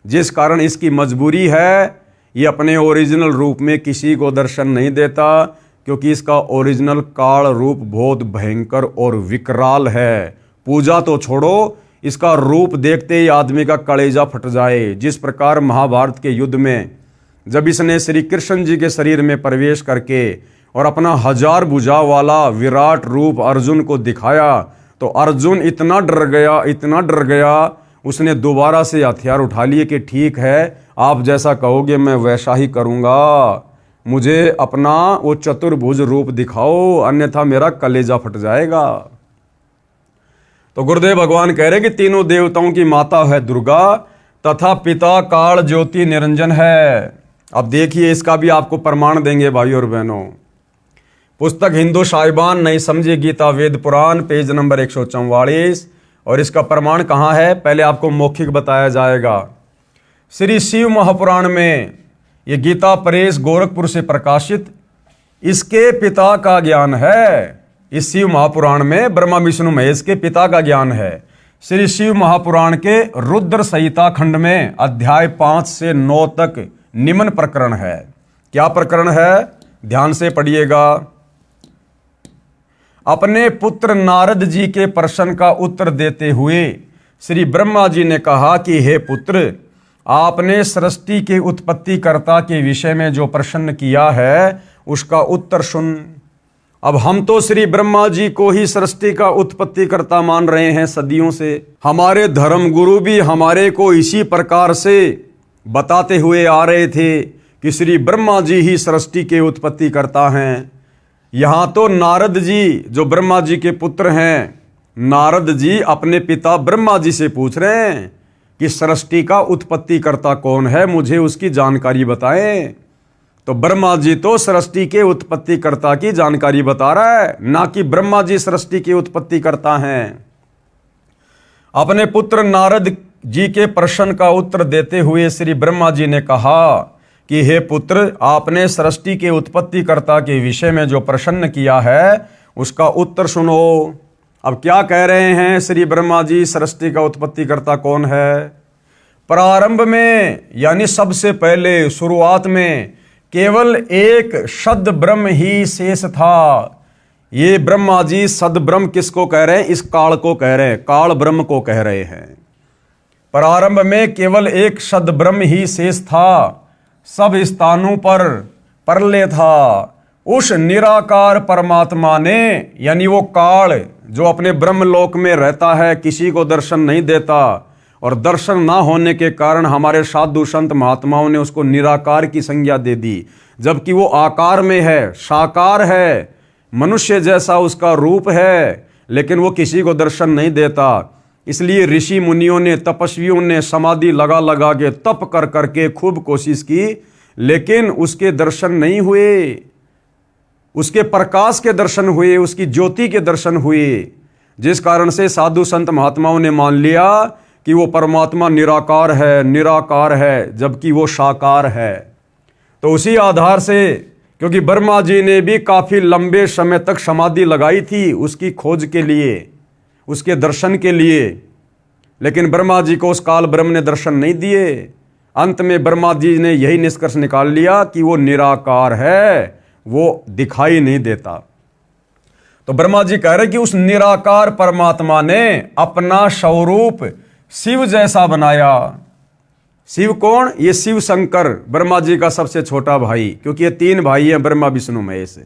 जिस कारण इसकी मजबूरी है ये अपने ओरिजिनल रूप में किसी को दर्शन नहीं देता, क्योंकि इसका ओरिजिनल काल रूप बहुत भयंकर और विकराल है। पूजा तो छोड़ो, इसका रूप देखते ही आदमी का कलेजा फट जाए। जिस प्रकार महाभारत के युद्ध में जब इसने श्री कृष्ण जी के शरीर में प्रवेश करके और अपना 1000 भुजा वाला विराट रूप अर्जुन को दिखाया, तो अर्जुन इतना डर गया, उसने दोबारा से हथियार उठा लिए कि ठीक है, आप जैसा कहोगे मैं वैसा ही करूँगा, मुझे अपना वो चतुर्भुज रूप दिखाओ, अन्यथा मेरा कलेजा फट जाएगा। तो गुरुदेव भगवान कह रहे कि तीनों देवताओं की माता है दुर्गा तथा पिता काल ज्योति निरंजन है। अब देखिए, इसका भी आपको प्रमाण देंगे भाई और बहनों। पुस्तक हिंदू साहिबान नहीं समझे गीता वेद पुराण, पेज नंबर 144, और इसका प्रमाण कहाँ है? पहले आपको मौखिक बताया जाएगा। श्री शिव महापुराण में, ये गीता प्रेस गोरखपुर से प्रकाशित, इसके पिता का ज्ञान है। इस शिव महापुराण में ब्रह्मा विष्णु महेश के पिता का ज्ञान है। श्री शिव महापुराण के रुद्र संहिता खंड में अध्याय 5 से 9 तक निम्न प्रकरण है। क्या प्रकरण है? ध्यान से पढ़िएगा। अपने पुत्र नारद जी के प्रश्न का उत्तर देते हुए श्री ब्रह्मा जी ने कहा कि हे पुत्र, आपने सृष्टि के उत्पत्तिकर्ता के विषय में जो प्रश्न किया है उसका उत्तर सुन। अब हम तो श्री ब्रह्मा जी को ही सृष्टि का उत्पत्तिकर्ता मान रहे हैं सदियों से। हमारे धर्म गुरु भी हमारे को इसी प्रकार से बताते हुए आ रहे थे कि श्री ब्रह्मा जी ही सृष्टि के उत्पत्तिकर्ता हैं। यहाँ तो नारद जी जो ब्रह्मा जी के पुत्र हैं, नारद जी अपने पिता ब्रह्मा जी से पूछ रहे हैं कि सृष्टि का उत्पत्तिकर्ता कौन है, मुझे उसकी जानकारी बताएं। तो ब्रह्मा जी तो सृष्टि के उत्पत्तिकर्ता की जानकारी बता रहा है, ना कि ब्रह्मा जी सृष्टि के उत्पत्तिकर्ता हैं। अपने पुत्र नारद जी के प्रश्न का उत्तर देते हुए श्री ब्रह्मा जी ने कहा कि हे पुत्र, आपने सृष्टि के उत्पत्तिकर्ता के विषय में जो प्रश्न किया है उसका उत्तर सुनो। अब क्या कह रहे हैं श्री ब्रह्मा जी, सृष्टि का उत्पत्तिकर्ता कौन है? प्रारंभ में, यानी सबसे पहले शुरुआत में केवल एक सद ब्रह्म ही शेष था। ये ब्रह्मा जी सद ब्रह्म किसको कह रहे हैं? इस काल को कह रहे हैं, काल ब्रह्म को कह रहे हैं। प्रारंभ में केवल एक सद ब्रह्म ही शेष था, सब स्थानों पर प्रलय था, उस निराकार परमात्मा ने, यानी वो काल जो अपने ब्रह्मलोक में रहता है, किसी को दर्शन नहीं देता, और दर्शन ना होने के कारण हमारे साधु संत महात्माओं ने उसको निराकार की संज्ञा दे दी, जबकि वो आकार में है, साकार है, मनुष्य जैसा उसका रूप है, लेकिन वो किसी को दर्शन नहीं देता। इसलिए ऋषि मुनियों ने, तपस्वियों ने समाधि लगा लगा के, तप कर करके खूब कोशिश की, लेकिन उसके दर्शन नहीं हुए। उसके प्रकाश के दर्शन हुए, उसकी ज्योति के दर्शन हुए, जिस कारण से साधु संत महात्माओं ने मान लिया कि वो परमात्मा निराकार है, निराकार है, जबकि वो साकार है। तो उसी आधार से, क्योंकि ब्रह्मा जी ने भी काफी लंबे समय तक समाधि लगाई थी उसकी खोज के लिए, उसके दर्शन के लिए, लेकिन ब्रह्मा जी को उस काल ब्रह्म ने दर्शन नहीं दिए। अंत में ब्रह्मा जी ने यही निष्कर्ष निकाल लिया कि वो निराकार है, वो दिखाई नहीं देता। तो ब्रह्मा जी कह रहे कि उस निराकार परमात्मा ने अपना स्वरूप शिव जैसा बनाया। शिव कौन? ये शिव शंकर, ब्रह्मा जी का सबसे छोटा भाई, क्योंकि ये 3 भाई हैं, ब्रह्मा विष्णु महेश।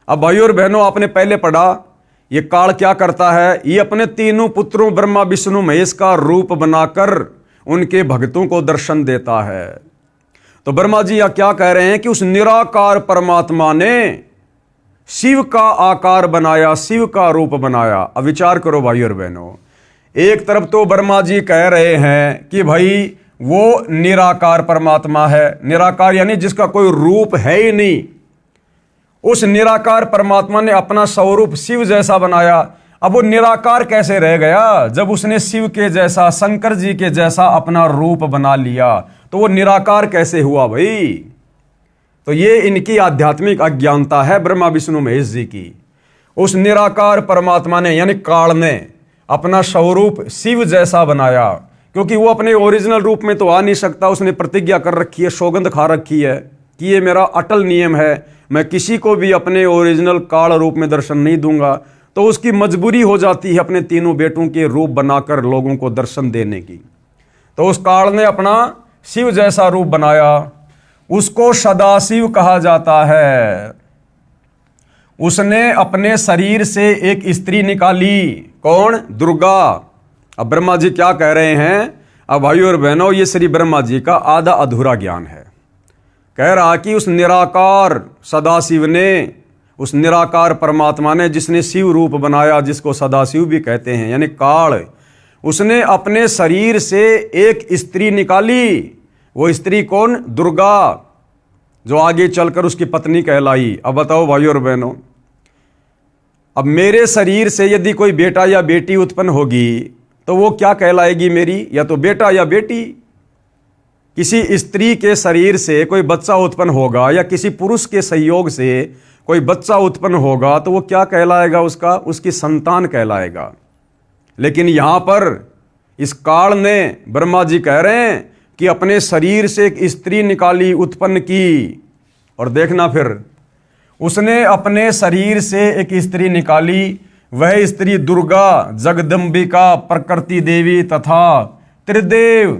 अब भाइयों और बहनों, आपने पहले पढ़ा ये काल क्या करता है, ये अपने तीनों पुत्रों ब्रह्मा विष्णु महेश का रूप बनाकर उनके भक्तों को दर्शन देता है। तो ब्रह्मा जी यह क्या कह रहे हैं कि उस निराकार परमात्मा ने शिव का आकार बनाया, शिव का रूप बनाया। अब विचार करो भाई और बहनों, एक तरफ तो ब्रह्मा जी कह रहे हैं कि भाई वो निराकार परमात्मा है, निराकार यानी जिसका कोई रूप है ही नहीं। उस निराकार परमात्मा ने अपना स्वरूप शिव जैसा बनाया। अब वो निराकार कैसे रह गया जब उसने शिव के जैसा, शंकर जी के जैसा अपना रूप बना लिया? तो वो निराकार कैसे हुआ भाई? तो ये इनकी आध्यात्मिक अज्ञानता है ब्रह्मा विष्णु महेश जी की। उस निराकार परमात्मा ने, यानी काल ने, अपना स्वरूप शिव जैसा बनाया, क्योंकि वो अपने ओरिजिनल रूप में तो आ नहीं सकता। उसने प्रतिज्ञा कर रखी है, सौगंध खा रखी है कि ये मेरा अटल नियम है, मैं किसी को भी अपने ओरिजिनल काल रूप में दर्शन नहीं दूंगा। तो उसकी मजबूरी हो जाती है अपने तीनों बेटों के रूप बनाकर लोगों को दर्शन देने की। तो उस काल ने अपना शिव जैसा रूप बनाया, उसको सदाशिव कहा जाता है। उसने अपने शरीर से एक स्त्री निकाली, कौन? दुर्गा। अब ब्रह्मा जी क्या कह रहे हैं? अब भाइयों और बहनों, ये श्री ब्रह्मा जी का आधा अधूरा ज्ञान है। कह रहा कि उस निराकार सदाशिव ने, उस निराकार परमात्मा ने, जिसने शिव रूप बनाया, जिसको सदाशिव भी कहते हैं, यानी काल, उसने अपने शरीर से एक स्त्री निकाली। वो स्त्री कौन? दुर्गा, जो आगे चलकर उसकी पत्नी कहलाई। अब बताओ भाइयों और बहनों, अब मेरे शरीर से यदि कोई बेटा या बेटी उत्पन्न होगी तो वो क्या कहलाएगी मेरी? या तो बेटा या बेटी। किसी स्त्री के शरीर से कोई बच्चा उत्पन्न होगा या किसी पुरुष के सहयोग से कोई बच्चा उत्पन्न होगा तो वो क्या कहलाएगा? उसका, उसकी संतान कहलाएगा। लेकिन यहां पर इस काल ने, ब्रह्मा जी कह रहे हैं कि अपने शरीर से एक स्त्री निकाली, उत्पन्न की। और देखना फिर, उसने अपने शरीर से एक स्त्री निकाली, वह स्त्री दुर्गा, जगदम्बिका, प्रकृति देवी तथा त्रिदेव।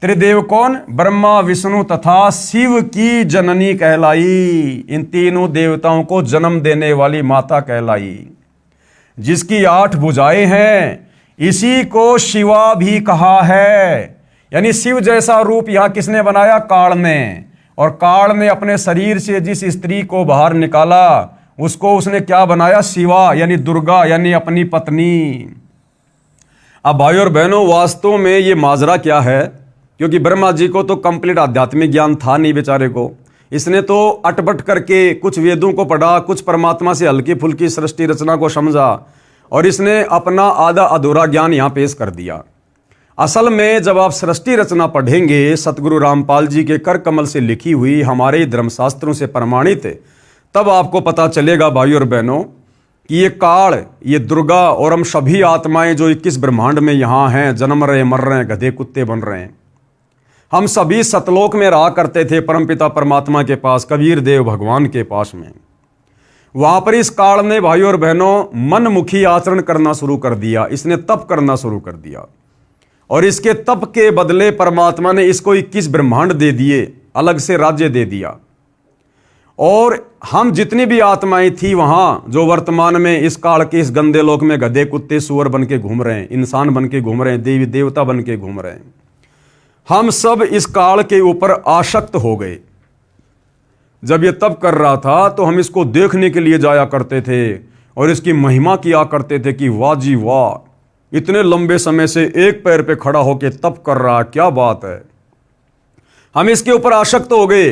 त्रिदेव कौन? ब्रह्मा विष्णु तथा शिव की जननी कहलाई। इन तीनों देवताओं को जन्म देने वाली माता कहलाई, जिसकी 8 भुजाएं हैं। इसी को शिवा भी कहा है। यानी शिव जैसा रूप यहां किसने बनाया? काल ने। और काल ने अपने शरीर से जिस स्त्री को बाहर निकाला, उसको उसने क्या बनाया? शिवा, यानी दुर्गा, यानी अपनी पत्नी। अब भाइयों और बहनों, वास्तव में ये माजरा क्या है? क्योंकि ब्रह्मा जी को तो कंप्लीट आध्यात्मिक ज्ञान था नहीं बेचारे को। इसने तो अटपट करके कुछ वेदों को पढ़ा, कुछ परमात्मा से हल्की फुल्की सृष्टि रचना को समझा, और इसने अपना आधा अधूरा ज्ञान यहां पेश कर दिया। असल में जब आप सृष्टि रचना पढ़ेंगे, सतगुरु रामपाल जी के कर कमल से लिखी हुई, हमारे धर्मशास्त्रों से प्रमाणित, तब आपको पता चलेगा भाइयों और बहनों कि ये काल, ये दुर्गा और हम सभी आत्माएं जो 21 ब्रह्मांड में यहाँ हैं, जन्म रहे, मर रहे हैं, गधे कुत्ते बन रहे हैं, हम सभी सतलोक में रहा करते थे परमपिता परमात्मा के पास, कबीर देव भगवान के पास में। वहां पर इस काल ने भाइयों और बहनों मनमुखी आचरण करना शुरू कर दिया। इसने तप करना शुरू कर दिया, और इसके तप के बदले परमात्मा ने इसको 21 ब्रह्मांड दे दिए, अलग से राज्य दे दिया। और हम जितनी भी आत्माएं थी वहां, जो वर्तमान में इस काल के इस गंदे लोक में गधे कुत्ते सूअर बन के घूम रहे हैं, इंसान बन के घूम रहे हैं, देवी देवता बन के घूम रहे हैं, हम सब इस काल के ऊपर आसक्त हो गए। जब ये तब कर रहा था तो हम इसको देखने के लिए जाया करते थे और इसकी महिमा किया करते थे कि वाह जी वाह, इतने लंबे समय से एक पैर पे खड़ा होकर तप कर रहा, क्या बात है। हम इसके ऊपर आसक्त हो गए।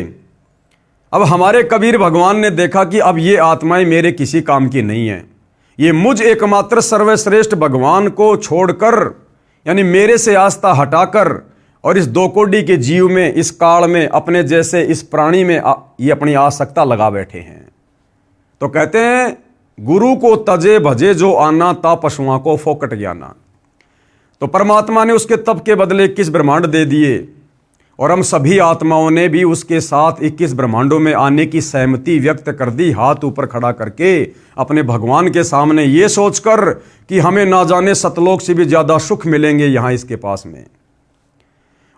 अब हमारे कबीर भगवान ने देखा कि अब ये आत्माएं मेरे किसी काम की नहीं है, ये मुझ एकमात्र सर्वश्रेष्ठ भगवान को छोड़कर, यानी मेरे से आस्था हटाकर और इस दो कोडी के जीव में, इस काल में, अपने जैसे इस प्राणी में ये अपनी आसक्ता लगा बैठे हैं। तो कहते हैं गुरु को तजे भजे जो आना, ता पशुओं को फोकट ज्ञाना। तो परमात्मा ने उसके तप के बदले 21 ब्रह्मांड दे दिए और हम सभी आत्माओं ने भी उसके साथ 21 ब्रह्मांडों में आने की सहमति व्यक्त कर दी, हाथ ऊपर खड़ा करके अपने भगवान के सामने, ये सोचकर कि हमें ना जाने सतलोक से भी ज्यादा सुख मिलेंगे यहां इसके पास में।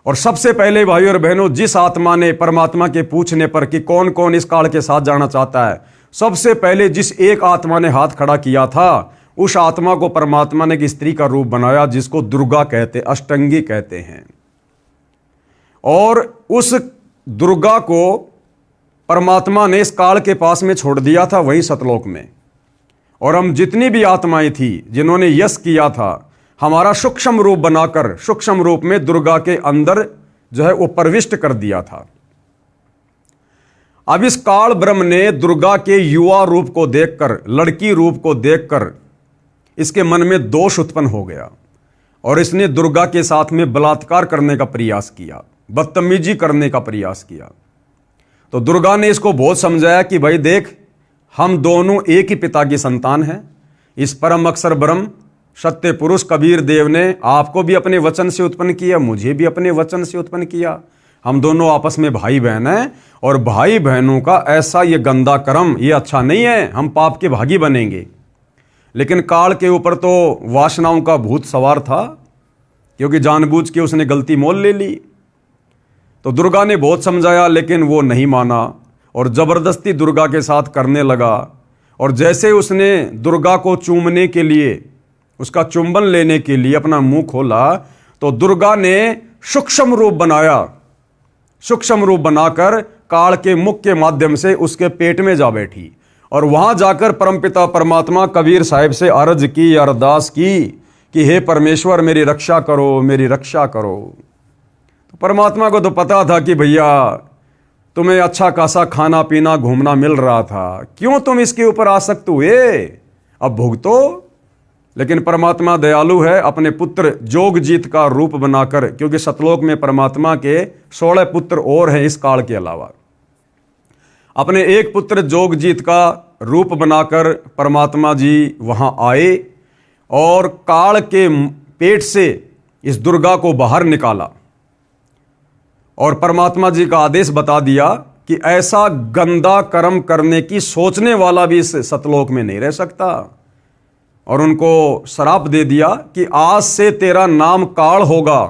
और सबसे पहले भाई और बहनों, जिस आत्मा ने परमात्मा के पूछने पर कि कौन कौन इस काल के साथ जाना चाहता है, सबसे पहले जिस एक आत्मा ने हाथ खड़ा किया था, उस आत्मा को परमात्मा ने एक स्त्री का रूप बनाया जिसको दुर्गा कहते, अष्टंगी कहते हैं। और उस दुर्गा को परमात्मा ने इस काल के पास में छोड़ दिया था, वहीं सतलोक में। और हम जितनी भी आत्माएं थी जिन्होंने यश किया था, हमारा सूक्ष्म रूप बनाकर, सूक्ष्म रूप में दुर्गा के अंदर जो है वो प्रविष्ट कर दिया था। अब इस काल ब्रह्म ने दुर्गा के युवा रूप को देखकर, लड़की रूप को देखकर इसके मन में दोष उत्पन्न हो गया और इसने दुर्गा के साथ में बलात्कार करने का प्रयास किया, बदतमीजी करने का प्रयास किया। तो दुर्गा ने इसको बहुत समझाया कि भाई देख, हम दोनों एक ही पिता की संतान हैं। इस परम अक्षर ब्रह्म सत्य पुरुष कबीर देव ने आपको भी अपने वचन से उत्पन्न किया, मुझे भी अपने वचन से उत्पन्न किया। हम दोनों आपस में भाई बहन हैं और भाई बहनों का ऐसा ये गंदा कर्म, ये अच्छा नहीं है, हम पाप के भागी बनेंगे। लेकिन काल के ऊपर तो वासनाओं का भूत सवार था, क्योंकि जानबूझ के उसने गलती मोल ले ली। तो दुर्गा ने बहुत समझाया लेकिन वो नहीं माना और जबरदस्ती दुर्गा के साथ करने लगा। और जैसे उसने दुर्गा को चूमने के लिए, उसका चुंबन लेने के लिए अपना मुंह खोला, तो दुर्गा ने सूक्ष्म रूप बनाया, सूक्ष्म रूप बनाकर काल के मुख के माध्यम से उसके पेट में जा बैठी और वहां जाकर परमपिता परमात्मा कबीर साहिब से अर्ज की, अरदास की कि हे परमेश्वर मेरी रक्षा करो, मेरी रक्षा करो। तो परमात्मा को तो पता था कि भैया तुम्हें अच्छा खासा खाना पीना घूमना मिल रहा था, क्यों तुम इसके ऊपर आसक्त हुए, अब भुगतो। लेकिन परमात्मा दयालु है, अपने पुत्र जोगजीत का रूप बनाकर, क्योंकि सतलोक में परमात्मा के 16 पुत्र और हैं इस काल के अलावा, अपने एक पुत्र जोगजीत का रूप बनाकर परमात्मा जी वहां आए और काल के पेट से इस दुर्गा को बाहर निकाला और परमात्मा जी का आदेश बता दिया कि ऐसा गंदा कर्म करने की सोचने वाला भी इस सतलोक में नहीं रह सकता। और उनको श्राप दे दिया कि आज से तेरा नाम काल होगा,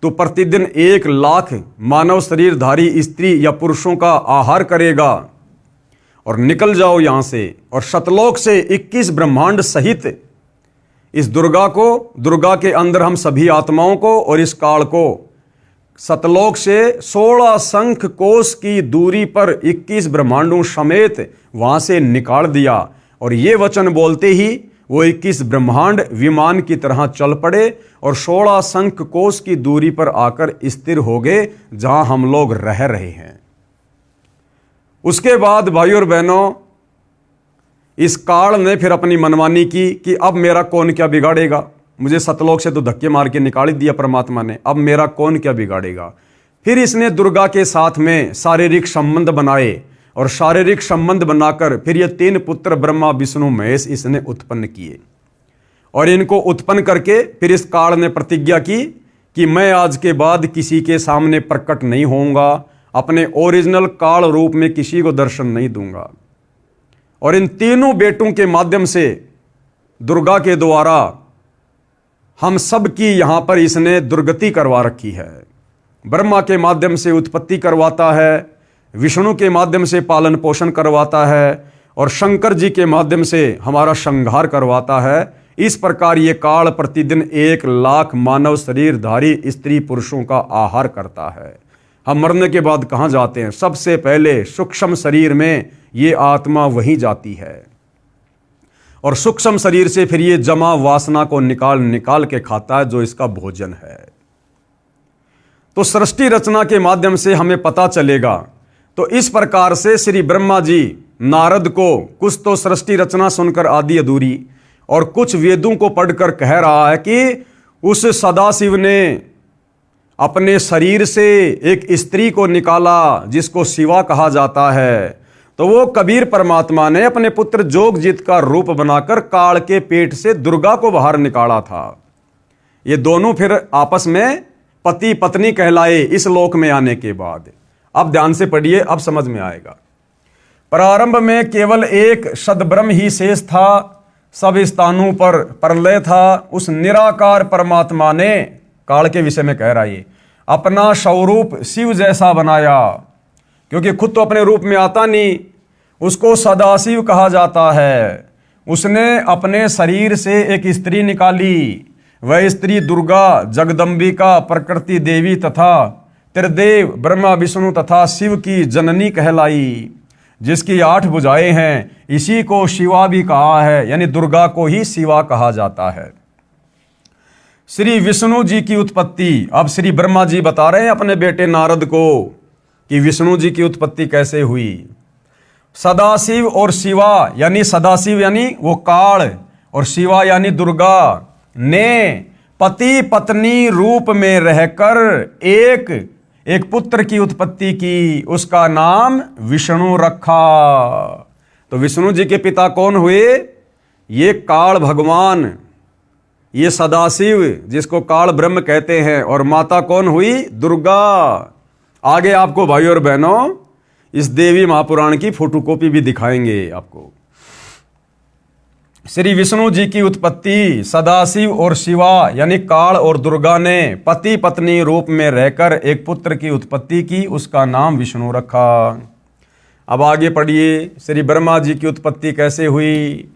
तो प्रतिदिन 1 लाख मानव शरीरधारी स्त्री या पुरुषों का आहार करेगा और निकल जाओ यहां से। और सतलोक से 21 ब्रह्मांड सहित इस दुर्गा को, दुर्गा के अंदर हम सभी आत्माओं को और इस काल को सतलोक से 16 शंख कोश की दूरी पर 21 ब्रह्मांडों समेत वहां से निकाल दिया। और ये वचन बोलते ही वो 21 ब्रह्मांड विमान की तरह चल पड़े और 16 शंख कोश की दूरी पर आकर स्थिर हो गए जहां हम लोग रह रहे हैं। उसके बाद भाई और बहनों, इस काल ने फिर अपनी मनमानी की कि अब मेरा कौन क्या बिगाड़ेगा, मुझे सतलोक से तो धक्के मार के निकाल दिया परमात्मा ने, अब मेरा कौन क्या बिगाड़ेगा। फिर इसने दुर्गा के साथ में शारीरिक संबंध बनाए और शारीरिक संबंध बनाकर फिर ये 3 पुत्र ब्रह्मा विष्णु महेश इसने उत्पन्न किए। और इनको उत्पन्न करके फिर इस काल ने प्रतिज्ञा की कि मैं आज के बाद किसी के सामने प्रकट नहीं होऊंगा, अपने ओरिजिनल काल रूप में किसी को दर्शन नहीं दूंगा। और इन तीनों बेटों के माध्यम से दुर्गा के द्वारा हम सब की यहां पर इसने दुर्गति करवा रखी है। ब्रह्मा के माध्यम से उत्पत्ति करवाता है, विष्णु के माध्यम से पालन पोषण करवाता है और शंकर जी के माध्यम से हमारा संहार करवाता है। इस प्रकार ये काल प्रतिदिन 1,00,000 मानव शरीरधारी स्त्री पुरुषों का आहार करता है। हम मरने के बाद कहाँ जाते हैं? सबसे पहले सूक्ष्म शरीर में ये आत्मा वहीं जाती है और सूक्ष्म शरीर से फिर ये जमा वासना को निकाल निकाल के खाता है, जो इसका भोजन है। तो सृष्टि रचना के माध्यम से हमें पता चलेगा। तो इस प्रकार से श्री ब्रह्मा जी नारद को कुछ तो सृष्टि रचना सुनकर आधी अधूरी और कुछ वेदों को पढ़कर कह रहा है कि उस सदाशिव ने अपने शरीर से एक स्त्री को निकाला जिसको शिवा कहा जाता है। तो वो कबीर परमात्मा ने अपने पुत्र जोगजीत का रूप बनाकर काल के पेट से दुर्गा को बाहर निकाला था। ये दोनों फिर आपस में पति पत्नी कहलाए इस लोक में आने के बाद। अब ध्यान से पढ़िए, अब समझ में आएगा। प्रारंभ में केवल एक सद्ब्रह्म ही शेष था, सब स्थानों पर प्रलय था। उस निराकार परमात्मा ने, काल के विषय में कह रहा है, अपना स्वरूप शिव जैसा बनाया, क्योंकि खुद तो अपने रूप में आता नहीं, उसको सदाशिव कहा जाता है। उसने अपने शरीर से एक स्त्री निकाली, वह स्त्री दुर्गा, जगदम्बिका, प्रकृति देवी तथा त्रिदेव ब्रह्मा विष्णु तथा शिव की जननी कहलाई, जिसकी 8 भुजाएं हैं। इसी को शिवा भी कहा है, यानी दुर्गा को ही शिवा कहा जाता है। श्री विष्णु जी की उत्पत्ति, अब श्री ब्रह्मा जी बता रहे हैं अपने बेटे नारद को कि विष्णु जी की उत्पत्ति कैसे हुई। सदाशिव और शिवा, यानी सदाशिव यानी वो काल और शिवा यानी दुर्गा ने पति पत्नी रूप में रहकर एक पुत्र की उत्पत्ति की, उसका नाम विष्णु रखा। तो विष्णु जी के पिता कौन हुए? ये काल भगवान, ये सदाशिव जिसको काल ब्रह्म कहते हैं, और माता कौन हुई? दुर्गा। आगे आपको भाई और बहनों इस देवी महापुराण की फोटोकॉपी भी दिखाएंगे आपको। श्री विष्णु जी की उत्पत्ति सदाशिव और शिवा यानी काल और दुर्गा ने पति पत्नी रूप में रहकर एक पुत्र की उत्पत्ति की, उसका नाम विष्णु रखा। अब आगे पढ़िए, श्री ब्रह्मा जी की उत्पत्ति कैसे हुई।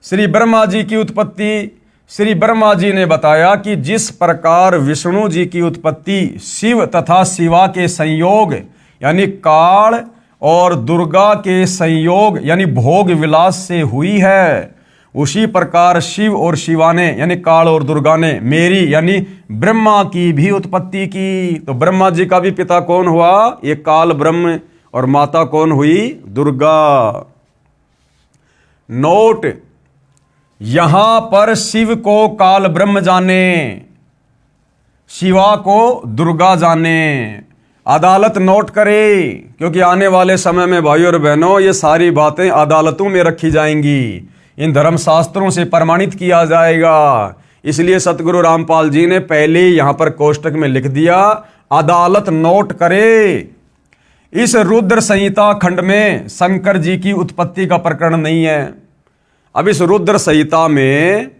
श्री ब्रह्मा जी की उत्पत्ति, श्री ब्रह्मा जी ने बताया कि जिस प्रकार विष्णु जी की उत्पत्ति शिव तथा शिवा के संयोग यानी काल और दुर्गा के संयोग यानी भोग विलास से हुई है, उसी प्रकार शिव और शिवा ने यानी काल और दुर्गा ने मेरी यानी ब्रह्मा की भी उत्पत्ति की। तो ब्रह्मा जी का भी पिता कौन हुआ? ये काल ब्रह्म, और माता कौन हुई? दुर्गा। नोट, यहां पर शिव को काल ब्रह्म जाने, शिवा को दुर्गा जाने। अदालत नोट करे, क्योंकि आने वाले समय में भाइयों और बहनों ये सारी बातें अदालतों में रखी जाएंगी, इन धर्म शास्त्रों से प्रमाणित किया जाएगा। इसलिए सतगुरु रामपाल जी ने पहले यहां पर कोष्टक में लिख दिया, अदालत नोट करे। इस रुद्र संहिता खंड में शंकर जी की उत्पत्ति का प्रकरण नहीं है। अब इस रुद्र संहिता में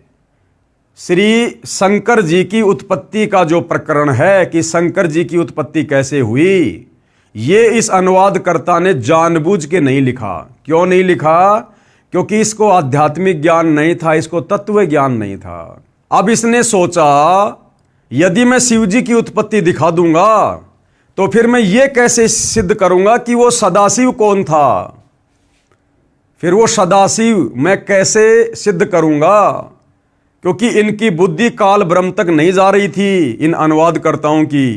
श्री शंकर जी की उत्पत्ति का जो प्रकरण है कि शंकर जी की उत्पत्ति कैसे हुई, ये इस अनुवादकर्ता ने जानबूझ के नहीं लिखा। क्यों नहीं लिखा? क्योंकि इसको आध्यात्मिक ज्ञान नहीं था, इसको तत्व ज्ञान नहीं था। अब इसने सोचा यदि मैं शिव जी की उत्पत्ति दिखा दूंगा तो फिर मैं ये कैसे सिद्ध करूंगा कि वो सदाशिव कौन था, फिर वो सदाशिव मैं कैसे सिद्ध करूंगा, क्योंकि इनकी बुद्धि काल ब्रह्म तक नहीं जा रही थी इन अनुवादकर्ताओं की।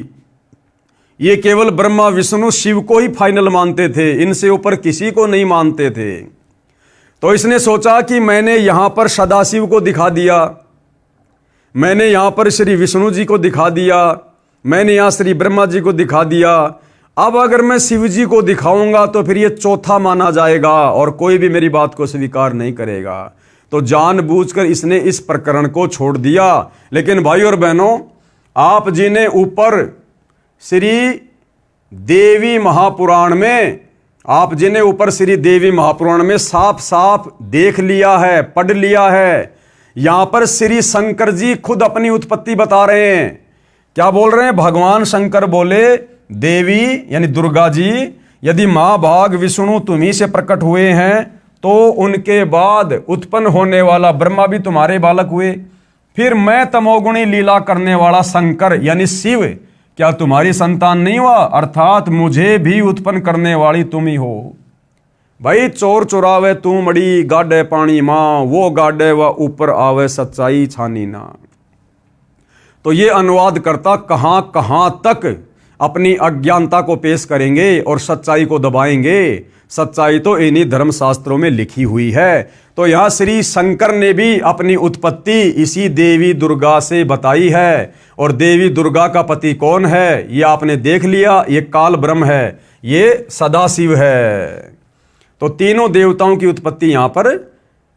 ये केवल ब्रह्मा विष्णु शिव को ही फाइनल मानते थे, इनसे ऊपर किसी को नहीं मानते थे। तो इसने सोचा कि मैंने यहां पर सदाशिव को दिखा दिया, मैंने यहां पर श्री विष्णु जी को दिखा दिया, मैंने यहां श्री ब्रह्मा जी को दिखा दिया। अब अगर मैं शिव जी को दिखाऊंगा तो फिर ये चौथा माना जाएगा और कोई भी मेरी बात को स्वीकार नहीं करेगा। तो जानबूझकर इसने इस प्रकरण को छोड़ दिया। लेकिन भाई और बहनों, आप जी ने ऊपर श्री देवी महापुराण में, आप जी ने ऊपर श्री देवी महापुराण में साफ साफ देख लिया है, पढ़ लिया है। यहां पर श्री शंकर जी खुद अपनी उत्पत्ति बता रहे हैं। क्या बोल रहे हैं? भगवान शंकर बोले देवी यानी दुर्गा जी यदि महाभाग विष्णु तुम्ही से प्रकट हुए हैं तो उनके बाद उत्पन्न होने वाला ब्रह्मा भी तुम्हारे बालक हुए। फिर मैं तमोगुणी लीला करने वाला शंकर यानी शिव क्या तुम्हारी संतान नहीं हुआ? अर्थात मुझे भी उत्पन्न करने वाली तुम ही हो। भाई चोर चुरावे तू मड़ी, गाडे पानी मां, वो गाडे व ऊपर आवे, सच्चाई छानी ना। तो ये अनुवाद करता कहां कहां तक अपनी अज्ञानता को पेश करेंगे और सच्चाई को दबाएंगे। सच्चाई तो इन्हीं धर्मशास्त्रों में लिखी हुई है। तो यहां श्री शंकर ने भी अपनी उत्पत्ति इसी देवी दुर्गा से बताई है। और देवी दुर्गा का पति कौन है? ये आपने देख लिया, ये काल ब्रह्म है, ये सदाशिव है। तो तीनों देवताओं की उत्पत्ति यहां पर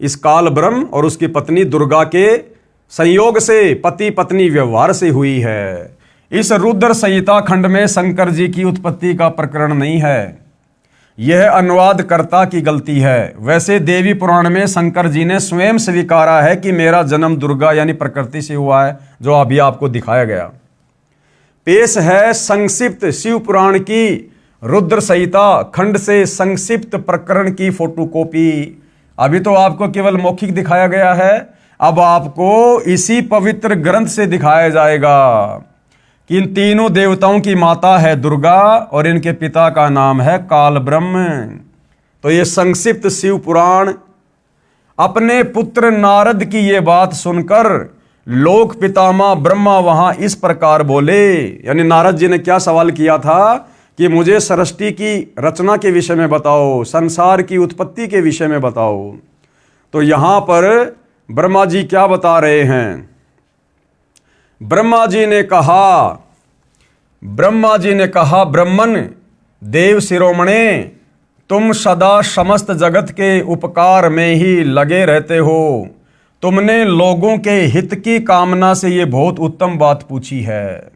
इस काल ब्रह्म और उसकी पत्नी दुर्गा के संयोग से, पति पत्नी व्यवहार से हुई है। इस रुद्र संहिता खंड में शंकर जी की उत्पत्ति का प्रकरण नहीं है, यह अनुवादकर्ता की गलती है। वैसे देवी पुराण में शंकर जी ने स्वयं स्वीकारा है कि मेरा जन्म दुर्गा यानी प्रकृति से हुआ है, जो अभी आपको दिखाया गया। पेश है संक्षिप्त शिव पुराण की रुद्र संहिता खंड से संक्षिप्त प्रकरण की फोटोकॉपी। अभी तो आपको केवल मौखिक दिखाया गया है, अब आपको इसी पवित्र ग्रंथ से दिखाया जाएगा कि इन तीनों देवताओं की माता है दुर्गा और इनके पिता का नाम है काल ब्रह्म। तो ये संक्षिप्त शिव पुराण अपने पुत्र नारद की ये बात सुनकर लोक पितामह ब्रह्मा वहां इस प्रकार बोले। यानी नारद जी ने क्या सवाल किया था कि मुझे सृष्टि की रचना के विषय में बताओ, संसार की उत्पत्ति के विषय में बताओ। तो यहां पर ब्रह्मा जी क्या बता रहे हैं? ब्रह्मा जी ने कहा ब्रह्मन देव शिरोमणे, तुम सदा समस्त जगत के उपकार में ही लगे रहते हो। तुमने लोगों के हित की कामना से ये बहुत उत्तम बात पूछी है,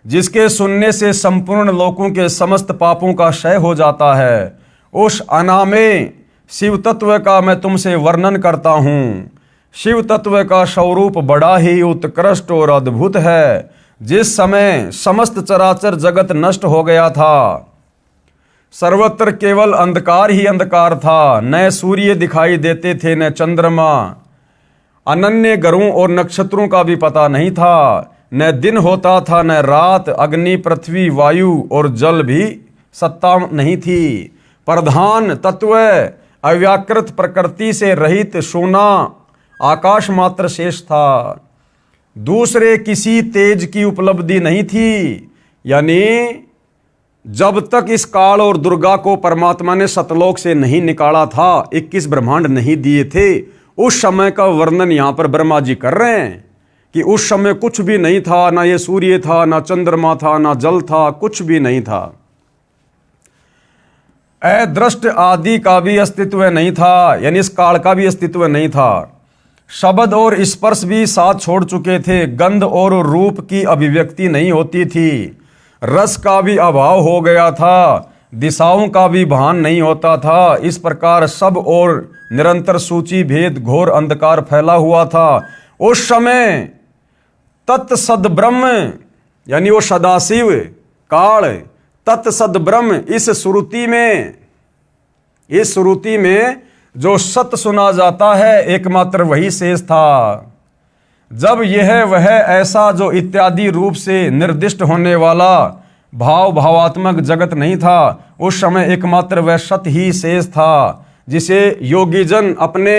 जिसके सुनने से संपूर्ण लोगों के समस्त पापों का क्षय हो जाता है। उस अनामे शिव तत्व का मैं तुमसे वर्णन करता हूँ। शिव तत्व का स्वरूप बड़ा ही उत्कृष्ट और अद्भुत है। जिस समय समस्त चराचर जगत नष्ट हो गया था, सर्वत्र केवल अंधकार ही अंधकार था। न सूर्य दिखाई देते थे, न चंद्रमा, अनन्य ग्रहों और नक्षत्रों का भी पता नहीं था। न दिन होता था न रात, अग्नि पृथ्वी वायु और जल भी सत्ता नहीं थी। प्रधान तत्व अव्याकृत प्रकृति से रहित सोना आकाश मात्र शेष था। दूसरे किसी तेज की उपलब्धि नहीं थी। यानी जब तक इस काल और दुर्गा को परमात्मा ने सतलोक से नहीं निकाला था, 21 ब्रह्मांड नहीं दिए थे, उस समय का वर्णन यहां पर ब्रह्मा जी कर रहे हैं कि उस समय कुछ भी नहीं था। ना ये सूर्य था, ना चंद्रमा था, ना जल था, कुछ भी नहीं था। अदृष्ट आदि का भी अस्तित्व नहीं था, यानी इस काल का भी अस्तित्व नहीं था। शब्द और स्पर्श भी साथ छोड़ चुके थे। गंध और रूप की अभिव्यक्ति नहीं होती थी। रस का भी अभाव हो गया था। दिशाओं का भी भान नहीं होता था। इस प्रकार सब और निरंतर सूची भेद घोर अंधकार फैला हुआ था। उस समय तत्सद ब्रह्म यानी वो सदाशिव काल तत्सद ब्रह्म इस श्रुति में जो सत्य सुना जाता है एकमात्र वही शेष था। जब यह वह ऐसा जो इत्यादि रूप से निर्दिष्ट होने वाला भावात्मक जगत नहीं था, उस समय एकमात्र वह सत्य ही शेष था, जिसे योगीजन अपने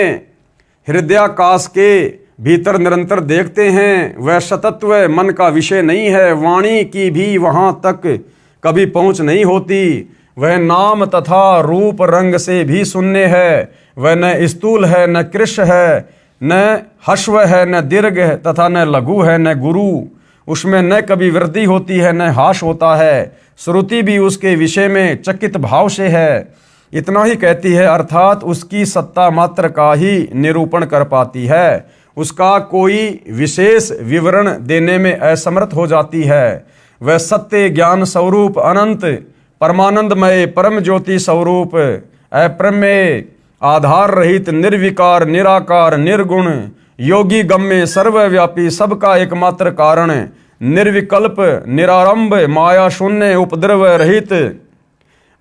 हृदयाकाश के भीतर निरंतर देखते हैं। वह सतत्व मन का विषय नहीं है। वाणी की भी वहां तक कभी पहुंच नहीं होती। वह नाम तथा रूप रंग से भी शून्य है। वह न स्थूल है, न कृश है, न हश्व है, न दीर्घ है तथा न लघु है, न गुरु। उसमें न कभी वृद्धि होती है, न हास होता है। श्रुति भी उसके विषय में चकित भाव से है। इतना ही कहती है, अर्थात उसकी सत्ता मात्र का ही निरूपण कर पाती है। उसका कोई विशेष विवरण देने में असमर्थ हो जाती है। वह सत्य ज्ञान स्वरूप अनंत परमानंदमय परम ज्योति स्वरूप अप्रमेय आधार रहित निर्विकार निराकार निर्गुण योगी गम्य सर्वव्यापी सबका एकमात्र कारण निर्विकल्प निरारंभ माया शून्य उपद्रव रहित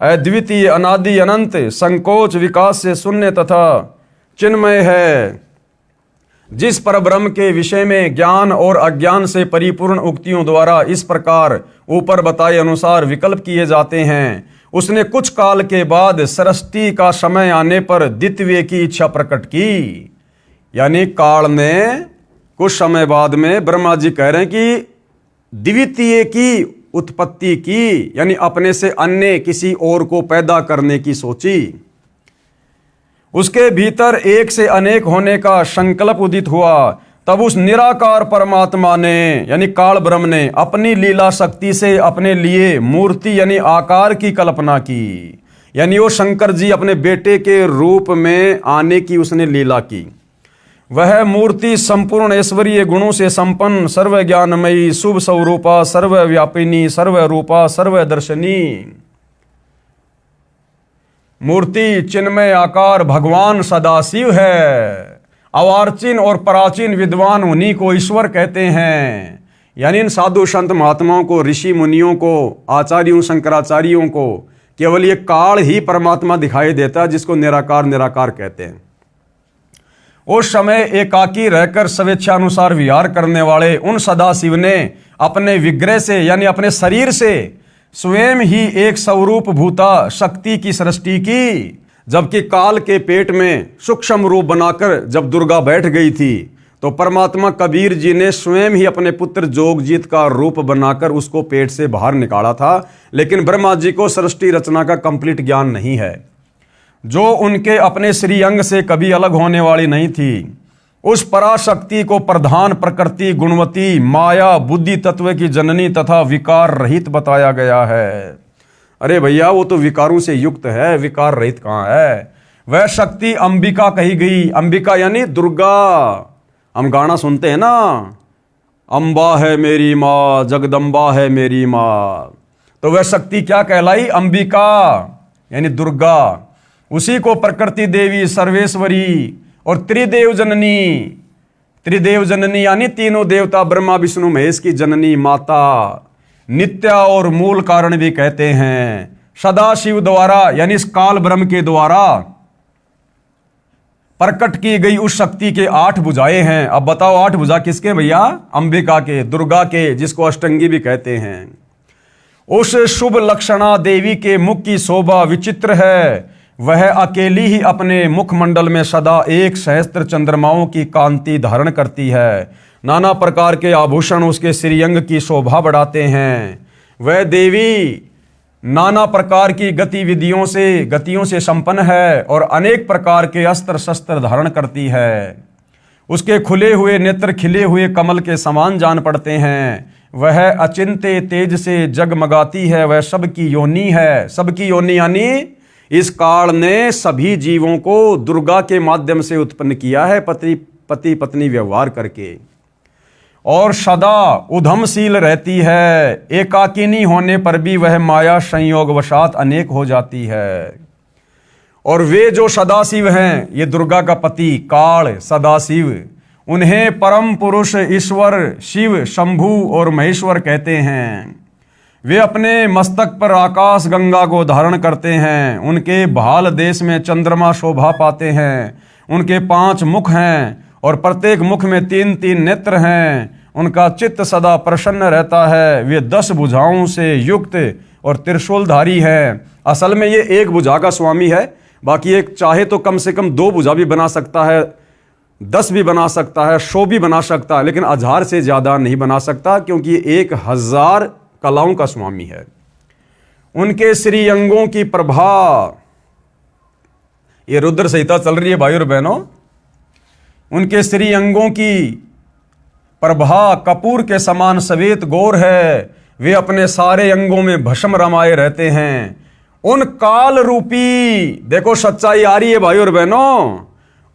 अद्वितीय अनादि अनंत संकोच विकास से शून्य तथा चिन्मय है। जिस परब्रह्म के विषय में ज्ञान और अज्ञान से परिपूर्ण उक्तियों द्वारा इस प्रकार ऊपर बताए अनुसार विकल्प किए जाते हैं, उसने कुछ काल के बाद सृष्टि का समय आने पर द्वितीय की इच्छा प्रकट की। यानी काल ने कुछ समय बाद में ब्रह्मा जी कह रहे हैं कि द्वितीय की उत्पत्ति की, यानी अपने से अन्य किसी और को पैदा करने की सोची। उसके भीतर एक से अनेक होने का संकल्प उदित हुआ। तब उस निराकार परमात्मा ने यानी काल ब्रह्म ने अपनी लीला शक्ति से अपने लिए मूर्ति यानी आकार की कल्पना की। यानी वो शंकर जी अपने बेटे के रूप में आने की उसने लीला की। वह मूर्ति संपूर्ण ऐश्वर्य गुणों से संपन्न, सर्व ज्ञानमयी, शुभ स्वरूपा, सर्वव्यापिनी, सर्वरूपा, सर्वदर्शनी मूर्ति चिन्मय आकार भगवान सदाशिव है। अवार्चिन और प्राचीन विद्वान उन्हीं को ईश्वर कहते हैं। यानी इन साधु संत महात्माओं को, ऋषि मुनियों को, आचार्यों शंकराचार्यों को केवल ये काल ही परमात्मा दिखाई देता है, जिसको निराकार निराकार कहते हैं। उस समय एकाकी रहकर स्वेच्छानुसार विहार करने वाले उन सदाशिव ने अपने विग्रह से यानी अपने शरीर से स्वयं ही एक स्वरूप भूता शक्ति की सृष्टि की। जबकि काल के पेट में सूक्ष्म रूप बनाकर जब दुर्गा बैठ गई थी, तो परमात्मा कबीर जी ने स्वयं ही अपने पुत्र जोगजीत का रूप बनाकर उसको पेट से बाहर निकाला था। लेकिन ब्रह्मा जी को सृष्टि रचना का कंप्लीट ज्ञान नहीं है, जो उनके अपने श्रीअंग से कभी अलग होने वाली नहीं थी। उस पराशक्ति को प्रधान प्रकृति गुणवती माया बुद्धि तत्व की जननी तथा विकार रहित बताया गया है। अरे भैया, वो तो विकारों से युक्त है, विकार रहित कहाँ है। वह शक्ति अंबिका कही गई। अंबिका यानी दुर्गा। हम गाना सुनते हैं ना, अम्बा है मेरी माँ, जगदम्बा है मेरी माँ। तो वह शक्ति क्या कहलाई? अंबिका यानी दुर्गा। उसी को प्रकृति देवी, सर्वेश्वरी और त्रिदेव जननी, त्रिदेव जननी यानी तीनों देवता ब्रह्मा विष्णु महेश की जननी माता, नित्या और मूल कारण भी कहते हैं। सदाशिव द्वारा यानी इस काल ब्रह्म के द्वारा प्रकट की गई उस शक्ति के 8 भुजाएं हैं। अब बताओ 8 भुजा किसके भैया? अंबिका के, दुर्गा के, जिसको अष्टंगी भी कहते हैं। उस शुभ लक्षणा देवी के मुख की शोभा विचित्र है। वह अकेली ही अपने मुखमंडल में सदा 1 सहस्त्र चंद्रमाओं की कांति धारण करती है। नाना प्रकार के आभूषण उसके श्रीअंग की शोभा बढ़ाते हैं। वह देवी नाना प्रकार की गतियों से संपन्न है और अनेक प्रकार के अस्त्र शस्त्र धारण करती है। उसके खुले हुए नेत्र खिले हुए कमल के समान जान पड़ते हैं। वह अचिंत्य तेज से जगमगाती है। वह सबकी योनि है। सबकी योनि यानी इस काल ने सभी जीवों को दुर्गा के माध्यम से उत्पन्न किया है, पति पत्नी व्यवहार करके, और सदा उधमशील रहती है। एकाकिनी होने पर भी वह माया संयोग वशात अनेक हो जाती है। और वे जो सदाशिव हैं, ये दुर्गा का पति काल सदाशिव, उन्हें परम पुरुष ईश्वर शिव शंभु और महेश्वर कहते हैं। वे अपने मस्तक पर आकाश गंगा को धारण करते हैं। उनके भाल देश में चंद्रमा शोभा पाते हैं। उनके 5 मुख हैं और प्रत्येक मुख में 3-3 नेत्र हैं। उनका चित्त सदा प्रसन्न रहता है। वे 10 भुजाओं से युक्त और त्रिशूलधारी है। असल में ये 1 भुजा का स्वामी है, बाकी एक चाहे तो कम से कम 2 भुजा भी बना सकता है, 10 भी बना सकता है, 100 भी बना सकता है, लेकिन 1000 से ज्यादा नहीं बना सकता, क्योंकि ये 1000 कलाओं का स्वामी है। उनके श्रीअंगों की प्रभा, ये रुद्र संहिता चल रही है भाई और बहनों, उनके श्रीअंगों की प्रभा कपूर के समान श्वेत गौर है। वे अपने सारे अंगों में भस्म रमाए रहते हैं। उन काल रूपी, देखो सच्चाई आ रही है भाई और बहनों,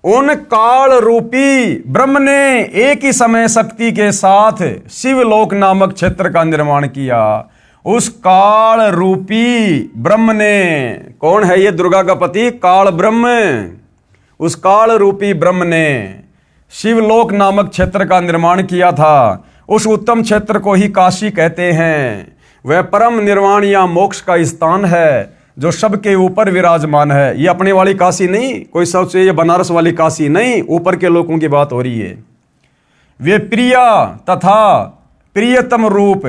उन काल रूपी ब्रह्म ने एक ही समय शक्ति के साथ शिवलोक नामक क्षेत्र का निर्माण किया। उस काल रूपी ब्रह्म ने, कौन है ये? दुर्गा का पति काल ब्रह्म। उस काल रूपी ब्रह्म ने शिवलोक नामक क्षेत्र का निर्माण किया था। उस उत्तम क्षेत्र को ही काशी कहते हैं। वह परम निर्वाण या मोक्ष का स्थान है, जो सबके ऊपर विराजमान है। ये अपने वाली काशी नहीं, कोई सोचे ये बनारस वाली काशी नहीं, ऊपर के लोगों की बात हो रही है। वे प्रिया तथा प्रियतम रूप,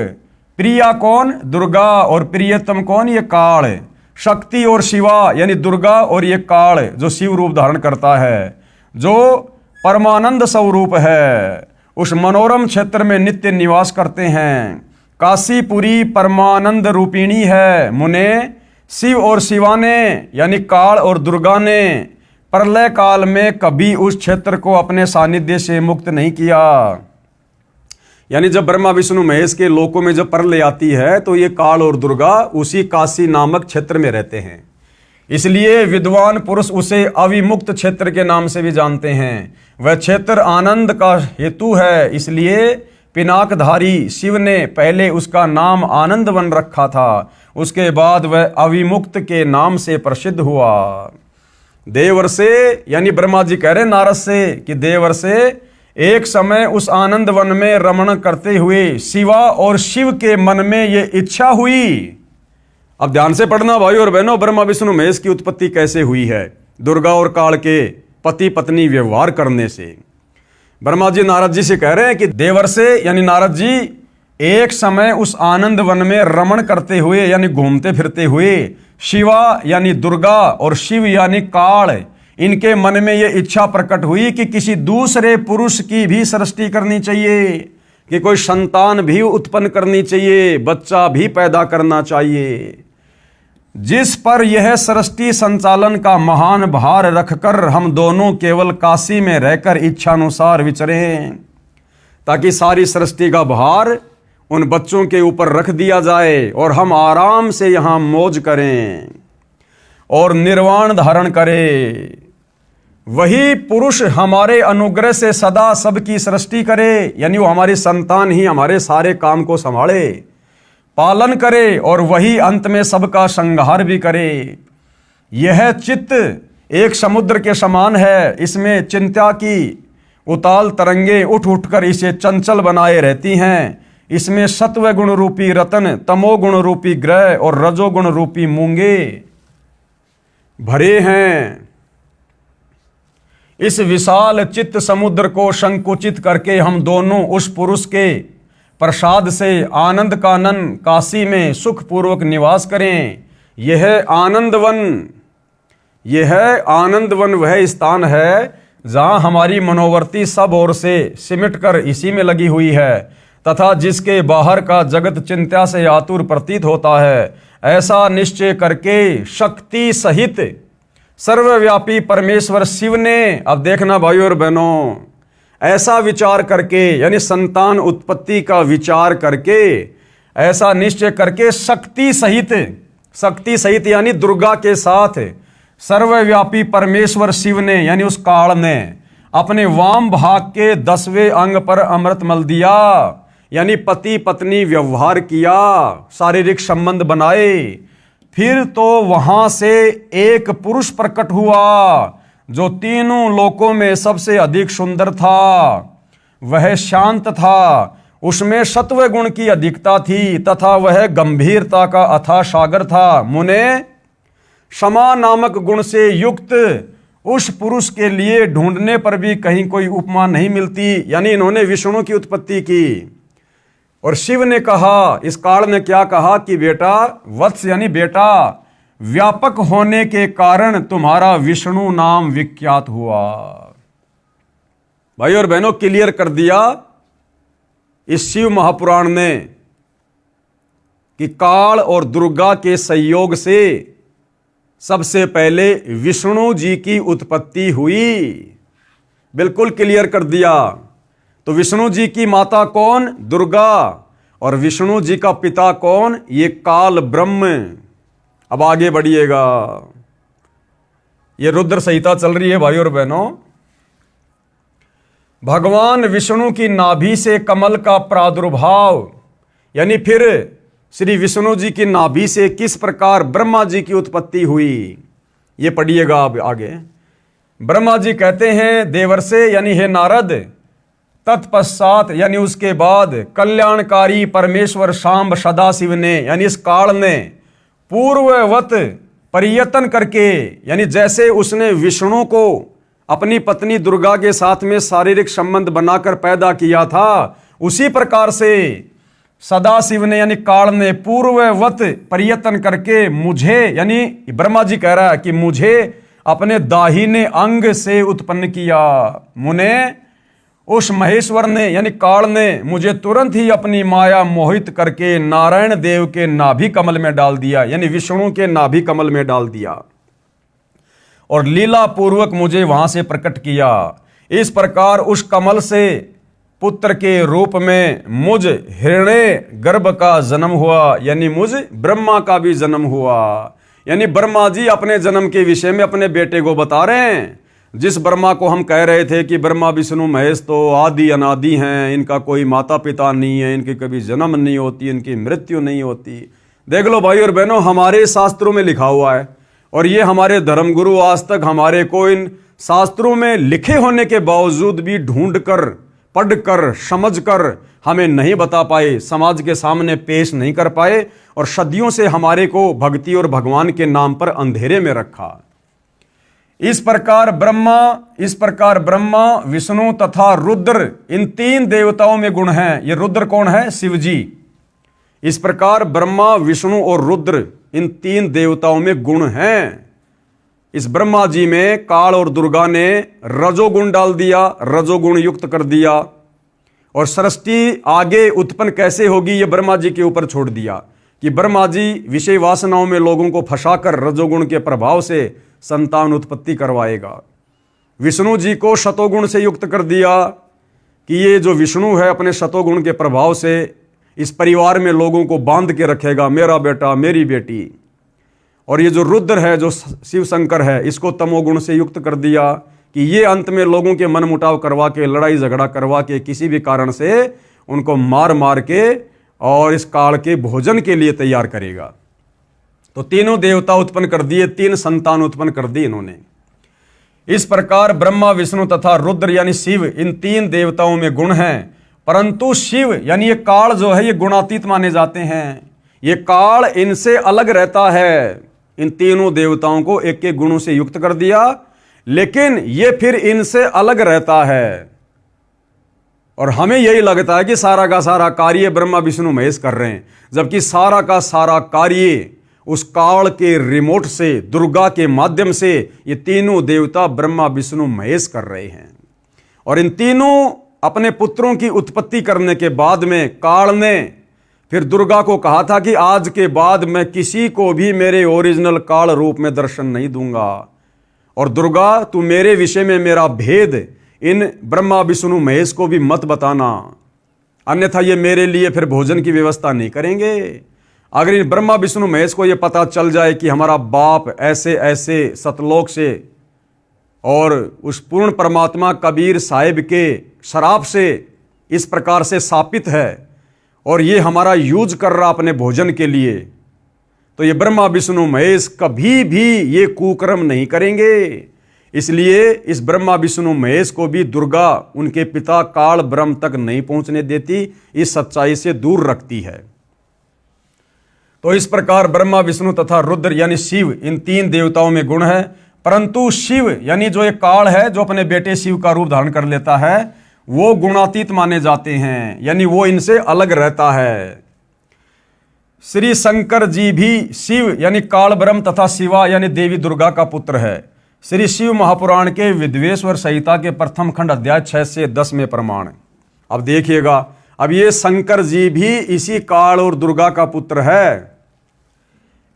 प्रिया कौन? दुर्गा, और प्रियतम कौन? ये काल। शक्ति और शिवा यानी दुर्गा और ये काल जो शिव रूप धारण करता है, जो परमानंद स्वरूप है, उस मनोरम क्षेत्र में नित्य निवास करते हैं। काशीपुरी परमानंद रूपिणी है मुने, शिव और शिवा ने यानी काल और दुर्गा ने प्रलय काल में कभी उस क्षेत्र को अपने सानिध्य से मुक्त नहीं किया। यानी जब ब्रह्मा विष्णु महेश के लोकों में जब प्रलय आती है तो ये काल और दुर्गा उसी काशी नामक क्षेत्र में रहते हैं। इसलिए विद्वान पुरुष उसे अविमुक्त क्षेत्र के नाम से भी जानते हैं। वह क्षेत्र आनंद का हेतु है, इसलिए पिनाकधारी शिव ने पहले उसका नाम आनंद वन रखा था, उसके बाद वह अविमुक्त के नाम से प्रसिद्ध हुआ। देवर्षे यानी ब्रह्मा जी कह रहे नारद से कि देवर्षे एक समय उस आनंद वन में रमण करते हुए शिवा और शिव के मन में ये इच्छा हुई। अब ध्यान से पढ़ना भाई और बहनों, ब्रह्मा विष्णु महेश की उत्पत्ति कैसे हुई है? दुर्गा और काल के पति पत्नी व्यवहार करने से। ब्रह्मा जी नारद जी से कह रहे हैं कि देवर्षे यानी नारद जी एक समय उस आनंद वन में रमण करते हुए यानी घूमते फिरते हुए शिवा यानी दुर्गा और शिव यानी काल, इनके मन में ये इच्छा प्रकट हुई कि किसी दूसरे पुरुष की भी सृष्टि करनी चाहिए, कि कोई संतान भी उत्पन्न करनी चाहिए, बच्चा भी पैदा करना चाहिए। जिस पर यह सृष्टि संचालन का महान भार रखकर हम दोनों केवल काशी में रहकर इच्छानुसार विचरें, ताकि सारी सृष्टि का भार उन बच्चों के ऊपर रख दिया जाए और हम आराम से यहाँ मौज करें और निर्वाण धारण करें। वही पुरुष हमारे अनुग्रह से सदा सबकी सृष्टि करे, यानी वो हमारी संतान ही हमारे सारे काम को संभाले, पालन करे और वही अंत में सबका संहार भी करे। यह चित्त एक समुद्र के समान है, इसमें चिंता की उताल तरंगे उठ उठकर इसे चंचल बनाए रहती हैं। इसमें सत्व गुण रूपी रतन, तमोगुण रूपी ग्रह और रजोगुण रूपी मूंगे भरे हैं। इस विशाल चित्त समुद्र को संकुचित करके हम दोनों उस पुरुष के प्रसाद से आनंद कानन काशी में सुखपूर्वक निवास करें। यह आनंद वन वह स्थान है जहां हमारी मनोवर्ती सब ओर से सिमट कर इसी में लगी हुई है, तथा जिसके बाहर का जगत चिंता से आतुर प्रतीत होता है। ऐसा निश्चय करके शक्ति सहित सर्वव्यापी परमेश्वर शिव ने, अब देखना भाइयों और बहनों, ऐसा विचार करके यानी संतान उत्पत्ति का विचार करके, ऐसा निश्चय करके शक्ति सहित यानी दुर्गा के साथ सर्वव्यापी परमेश्वर शिव ने यानी उस काल ने अपने वाम भाग के 10वें अंग पर अमृत मल दिया, यानी पति पत्नी व्यवहार किया, शारीरिक संबंध बनाए। फिर तो वहां से एक पुरुष प्रकट हुआ जो तीनों लोकों में सबसे अधिक सुंदर था। वह शांत था, उसमें सत्व गुण की अधिकता थी तथा वह गंभीरता का अथाह सागर था। मुने क्षमा नामक गुण से युक्त उस पुरुष के लिए ढूंढने पर भी कहीं कोई उपमा नहीं मिलती। यानी इन्होंने विष्णु की उत्पत्ति की और शिव ने कहा, इस काल ने क्या कहा कि बेटा, वत्स यानी बेटा, व्यापक होने के कारण तुम्हारा विष्णु नाम विख्यात हुआ। भाई और बहनों, क्लियर कर दिया इस शिव महापुराण ने कि काल और दुर्गा के संयोग से सबसे पहले विष्णु जी की उत्पत्ति हुई। बिल्कुल क्लियर कर दिया। तो विष्णु जी की माता कौन? दुर्गा। और विष्णु जी का पिता कौन? ये काल ब्रह्म। अब आगे बढ़िएगा, ये रुद्र संहिता चल रही है भाई और बहनों। भगवान विष्णु की नाभि से कमल का प्रादुर्भाव, यानी फिर श्री विष्णु जी की नाभि से किस प्रकार ब्रह्मा जी की उत्पत्ति हुई, ये पढ़िएगा आप आगे। ब्रह्मा जी कहते हैं देवर्षे यानी हे नारद, तत्पश्चात यानी उसके बाद कल्याणकारी परमेश्वर शांब सदाशिव ने यानी इस काल ने पूर्ववत परियतन करके, यानी जैसे उसने विष्णु को अपनी पत्नी दुर्गा के साथ में शारीरिक संबंध बनाकर पैदा किया था, उसी प्रकार से सदाशिव ने यानी काल ने पूर्ववत परियतन करके मुझे, यानी ब्रह्मा जी कह रहा है कि मुझे अपने दाहिने अंग से उत्पन्न किया। मुने उस महेश्वर ने यानी काल ने मुझे तुरंत ही अपनी माया मोहित करके नारायण देव के नाभि कमल में डाल दिया, यानी विष्णु के नाभि कमल में डाल दिया और लीला पूर्वक मुझे वहां से प्रकट किया। इस प्रकार उस कमल से पुत्र के रूप में मुझ हिरण्य गर्भ का जन्म हुआ, यानी मुझ ब्रह्मा का भी जन्म हुआ। यानी ब्रह्मा जी अपने जन्म के विषय में अपने बेटे को बता रहे हैं। जिस ब्रह्मा को हम कह रहे थे कि ब्रह्मा विष्णु महेश तो आदि अनादि हैं, इनका कोई माता पिता नहीं है, इनकी कभी जन्म नहीं होती, इनकी मृत्यु नहीं होती। देख लो भाई और बहनों, हमारे शास्त्रों में लिखा हुआ है और ये हमारे धर्मगुरु आज तक हमारे को इन शास्त्रों में लिखे होने के बावजूद भी ढूंढकर, पढ़कर, समझकर हमें नहीं बता पाए, समाज के सामने पेश नहीं कर पाए और सदियों से हमारे को भक्ति और भगवान के नाम पर अंधेरे में रखा। इस प्रकार ब्रह्मा, विष्णु तथा रुद्र, इन तीन देवताओं में गुण हैं। ये रुद्र कौन है? शिव जी। इस प्रकार ब्रह्मा, विष्णु और रुद्र, इन तीन देवताओं में गुण हैं। इस ब्रह्मा जी में काल और दुर्गा ने रजोगुण डाल दिया, रजोगुण युक्त कर दिया और सृष्टि आगे उत्पन्न कैसे होगी ये ब्रह्मा जी के ऊपर छोड़ दिया कि ब्रह्मा जी विषय वासनाओं में लोगों को फंसाकर रजोगुण के प्रभाव से संतान उत्पत्ति करवाएगा। विष्णु जी को शतोगुण से युक्त कर दिया कि ये जो विष्णु है अपने शतोगुण के प्रभाव से इस परिवार में लोगों को बांध के रखेगा, मेरा बेटा मेरी बेटी। और ये जो रुद्र है, जो शिव शंकर है, इसको तमोगुण से युक्त कर दिया कि ये अंत में लोगों के मन मुटाव करवा के, लड़ाई झगड़ा करवा के, किसी भी कारण से उनको मार मार के और इस काल के भोजन के लिए तैयार करेगा। तो तीनों देवता उत्पन्न कर दिए, तीन संतान उत्पन्न कर दी इन्होंने। इस प्रकार ब्रह्मा, विष्णु तथा रुद्र यानी शिव, इन तीन देवताओं में गुण हैं, परंतु शिव यानी ये काल जो है ये गुणातीत माने जाते हैं। ये काल इनसे अलग रहता है। इन तीनों देवताओं को एक एक गुणों से युक्त कर दिया, लेकिन ये फिर इनसे अलग रहता है और हमें यही लगता है कि सारा का सारा कार्य ब्रह्मा विष्णु महेश कर रहे हैं, जबकि सारा का सारा कार्य उस काल के रिमोट से, दुर्गा के माध्यम से ये तीनों देवता ब्रह्मा विष्णु महेश कर रहे हैं। और इन तीनों अपने पुत्रों की उत्पत्ति करने के बाद में काल ने फिर दुर्गा को कहा था कि आज के बाद मैं किसी को भी मेरे ओरिजिनल काल रूप में दर्शन नहीं दूंगा और दुर्गा तू मेरे विषय में मेरा भेद इन ब्रह्मा विष्णु महेश को भी मत बताना, अन्यथा ये मेरे लिए फिर भोजन की व्यवस्था नहीं करेंगे। अगर इन ब्रह्मा विष्णु महेश को ये पता चल जाए कि हमारा बाप ऐसे ऐसे सतलोक से और उस पूर्ण परमात्मा कबीर साहिब के शराब से इस प्रकार से शापित है और ये हमारा यूज कर रहा अपने भोजन के लिए, तो ये ब्रह्मा विष्णु महेश कभी भी ये कुकर्म नहीं करेंगे। इसलिए इस ब्रह्मा विष्णु महेश को भी दुर्गा उनके पिता काल ब्रह्म तक नहीं पहुंचने देती, इस सच्चाई से दूर रखती है। तो इस प्रकार ब्रह्मा विष्णु तथा रुद्र यानी शिव, इन तीन देवताओं में गुण है, परंतु शिव यानी जो एक काल है जो अपने बेटे शिव का रूप धारण कर लेता है, वो गुणातीत माने जाते हैं, यानी वो इनसे अलग रहता है। श्री शंकर जी भी शिव यानी काल ब्रह्म तथा शिवा यानी देवी दुर्गा का पुत्र है। श्री शिव महापुराण के विद्वेश्वर संहिता के प्रथम खंड अध्याय 6 से 10 में प्रमाण। अब देखिएगा, अब ये शंकर जी भी इसी काल और दुर्गा का पुत्र है।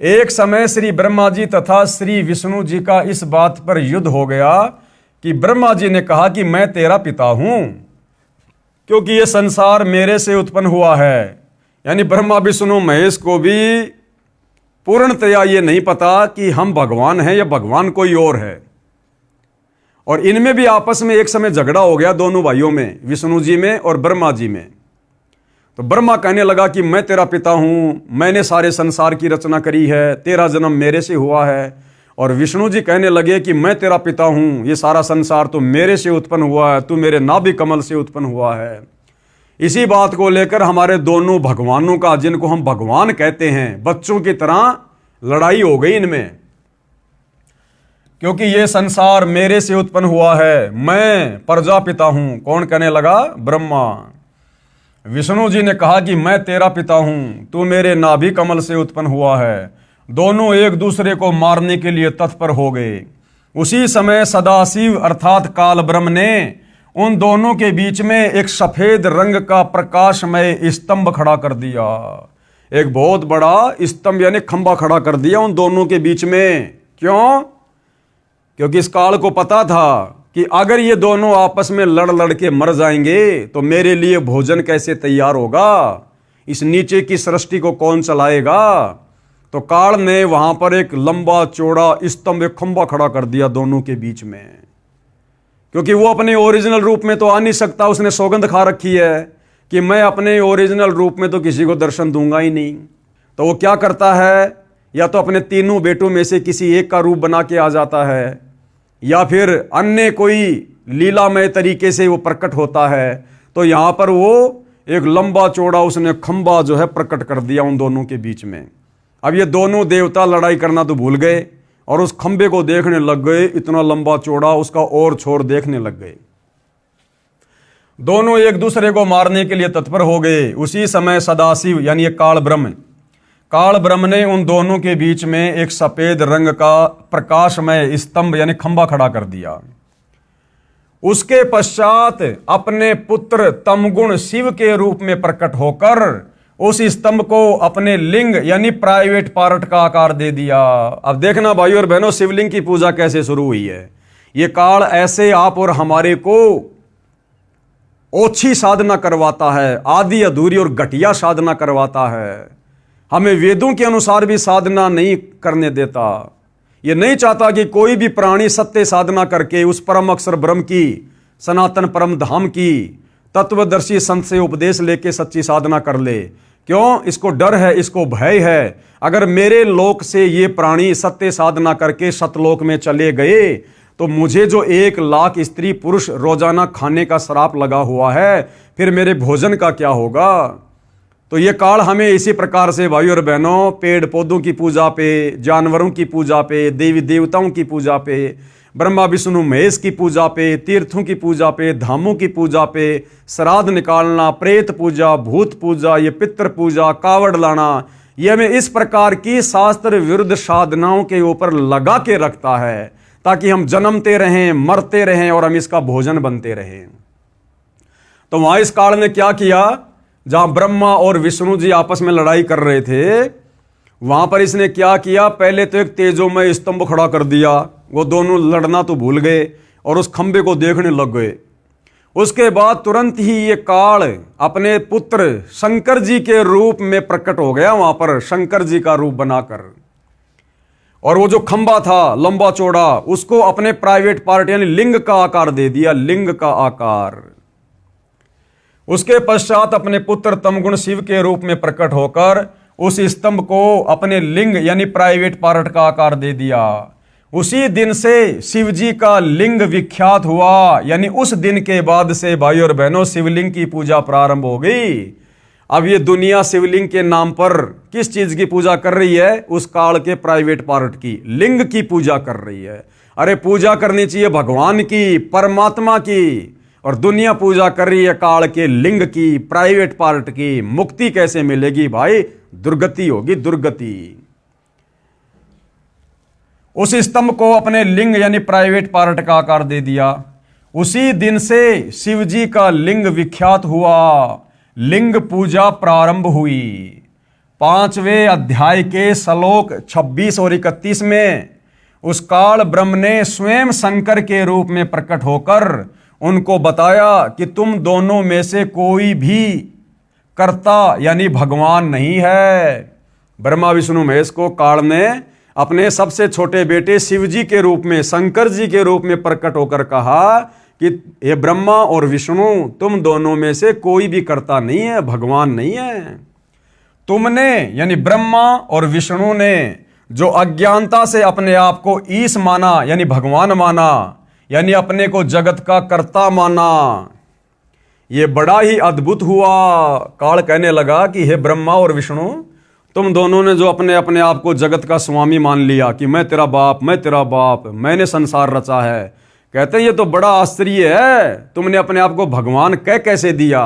एक समय श्री ब्रह्मा जी तथा श्री विष्णु जी का इस बात पर युद्ध हो गया कि ब्रह्मा जी ने कहा कि मैं तेरा पिता हूं, क्योंकि यह संसार मेरे से उत्पन्न हुआ है। यानी ब्रह्मा विष्णु महेश को भी पूर्णतया ये नहीं पता कि हम भगवान हैं या भगवान कोई और है। और इनमें भी आपस में एक समय झगड़ा हो गया दोनों भाइयों में, विष्णु जी में और ब्रह्मा जी में। तो ब्रह्मा कहने लगा कि मैं तेरा पिता हूं, मैंने सारे संसार की रचना करी है, तेरा जन्म मेरे से हुआ है। और विष्णु जी कहने लगे कि मैं तेरा पिता हूं, ये सारा संसार तो मेरे से उत्पन्न हुआ है, तू मेरे नाभि कमल से उत्पन्न हुआ है। इसी बात को लेकर हमारे दोनों भगवानों का, जिनको हम भगवान कहते हैं, बच्चों की तरह लड़ाई हो गई इनमें। क्योंकि ये संसार मेरे से उत्पन्न हुआ है, मैं प्रजापिता हूं। कौन कहने लगा? ब्रह्मा। विष्णु जी ने कहा कि मैं तेरा पिता हूं, तू मेरे नाभि कमल से उत्पन्न हुआ है। दोनों एक दूसरे को मारने के लिए तत्पर हो गए। उसी समय सदाशिव अर्थात काल ब्रह्म ने उन दोनों के बीच में एक सफेद रंग का प्रकाशमय स्तंभ खड़ा कर दिया। एक बहुत बड़ा स्तंभ यानी खंबा खड़ा कर दिया उन दोनों के बीच में। क्यों? क्योंकि इस काल को पता था कि अगर ये दोनों आपस में लड़ लड़ के मर जाएंगे तो मेरे लिए भोजन कैसे तैयार होगा, इस नीचे की सृष्टि को कौन चलाएगा। तो काल ने वहां पर एक लंबा चौड़ा स्तंभ, एक खंबा खड़ा कर दिया दोनों के बीच में, क्योंकि वो अपने ओरिजिनल रूप में तो आ नहीं सकता। उसने सौगंध खा रखी है कि मैं अपने ओरिजिनल रूप में तो किसी को दर्शन दूंगा ही नहीं। तो वो क्या करता है, या तो अपने तीनों बेटों में से किसी एक का रूप बना के आ जाता है, या फिर अन्य कोई लीलामय तरीके से वो प्रकट होता है। तो यहां पर वो एक लंबा चौड़ा उसने खंबा जो है प्रकट कर दिया उन दोनों के बीच में। अब ये दोनों देवता लड़ाई करना तो भूल गए और उस खंबे को देखने लग गए, इतना लंबा चौड़ा, उसका और छोर देखने लग गए। दोनों एक दूसरे को मारने के लिए तत्पर हो गए। उसी समय सदाशिव यानी ये काल ब्रह्म ने उन दोनों के बीच में एक सफेद रंग का प्रकाशमय स्तंभ यानी खंबा खड़ा कर दिया। उसके पश्चात अपने पुत्र तमगुण शिव के रूप में प्रकट होकर उस स्तंभ को अपने लिंग यानी प्राइवेट पार्ट का आकार दे दिया। अब देखना भाइयों और बहनों, शिवलिंग की पूजा कैसे शुरू हुई है। ये काल ऐसे आप और हमारे को ओछी साधना करवाता है, आधी अधूरी और घटिया साधना करवाता है। हमें वेदों के अनुसार भी साधना नहीं करने देता। ये नहीं चाहता कि कोई भी प्राणी सत्य साधना करके उस परम अक्षर ब्रह्म की, सनातन परम धाम की तत्वदर्शी संत से उपदेश लेके सच्ची साधना कर ले। क्यों? इसको डर है, इसको भय है। अगर मेरे लोक से ये प्राणी सत्य साधना करके सतलोक में चले गए तो मुझे जो 1,00,000 स्त्री पुरुष रोजाना खाने का श्राप लगा हुआ है, फिर मेरे भोजन का क्या होगा। तो ये काल हमें इसी प्रकार से भाइयों और बहनों पेड़ पौधों की पूजा पे, जानवरों की पूजा पे, देवी देवताओं की पूजा पे, ब्रह्मा विष्णु महेश की पूजा पे, तीर्थों की पूजा पे, धामों की पूजा पे, श्राद्ध निकालना, प्रेत पूजा, भूत पूजा, ये पितृ पूजा, कावड़ लाना, ये हमें इस प्रकार की शास्त्र विरुद्ध साधनाओं के ऊपर लगा के रखता है ताकि हम जन्मते रहें, मरते रहें और हम इसका भोजन बनते रहें। तो वहां इस काल ने क्या किया, जहां ब्रह्मा और विष्णु जी आपस में लड़ाई कर रहे थे, वहां पर इसने क्या किया, पहले तो एक तेजोमय स्तंभ खड़ा कर दिया। वो दोनों लड़ना तो भूल गए और उस खंबे को देखने लग गए। उसके बाद तुरंत ही ये काल अपने पुत्र शंकर जी के रूप में प्रकट हो गया वहां पर, शंकर जी का रूप बनाकर। और वो जो खंबा था लंबा चौड़ा, उसको अपने प्राइवेट पार्ट यानी लिंग का आकार दे दिया, लिंग का आकार। उसके पश्चात अपने पुत्र तमगुण शिव के रूप में प्रकट होकर उस स्तंभ को अपने लिंग यानी प्राइवेट पार्ट का आकार दे दिया। उसी दिन से शिव जी का लिंग विख्यात हुआ, यानी उस दिन के बाद से भाइयों और बहनों शिवलिंग की पूजा प्रारंभ हो गई। अब ये दुनिया शिवलिंग के नाम पर किस चीज की पूजा कर रही है, उस काल के प्राइवेट पार्ट की, लिंग की पूजा कर रही है। अरे पूजा करनी चाहिए भगवान की, परमात्मा की, और दुनिया पूजा कर रही है काल के लिंग की, प्राइवेट पार्ट की। मुक्ति कैसे मिलेगी भाई, दुर्गति होगी, दुर्गति। उस स्तंभ को अपने लिंग यानी प्राइवेट पार्ट का आकार दे दिया। उसी दिन से शिव जी का लिंग विख्यात हुआ, लिंग पूजा प्रारंभ हुई। 5वें अध्याय के श्लोक 26 और 31 में उस काल ब्रह्म ने स्वयं शंकर के रूप में प्रकट होकर उनको बताया कि तुम दोनों में से कोई भी कर्ता यानी भगवान नहीं है। ब्रह्मा विष्णु महेश को काल ने अपने सबसे छोटे बेटे शिव जी के रूप में, शंकर जी के रूप में प्रकट होकर कहा कि ये ब्रह्मा और विष्णु, तुम दोनों में से कोई भी कर्ता नहीं है, भगवान नहीं है। तुमने यानी ब्रह्मा और विष्णु ने जो अज्ञानता से अपने आप को ईश माना यानी भगवान माना, यानी अपने को जगत का कर्ता माना, ये बड़ा ही अद्भुत हुआ। काल कहने लगा कि हे ब्रह्मा और विष्णु, तुम दोनों ने जो अपने अपने आप को जगत का स्वामी मान लिया कि मैं तेरा बाप, मैंने संसार रचा है, कहते हैं ये तो बड़ा आश्चर्य है, तुमने अपने आप को भगवान कह कैसे दिया।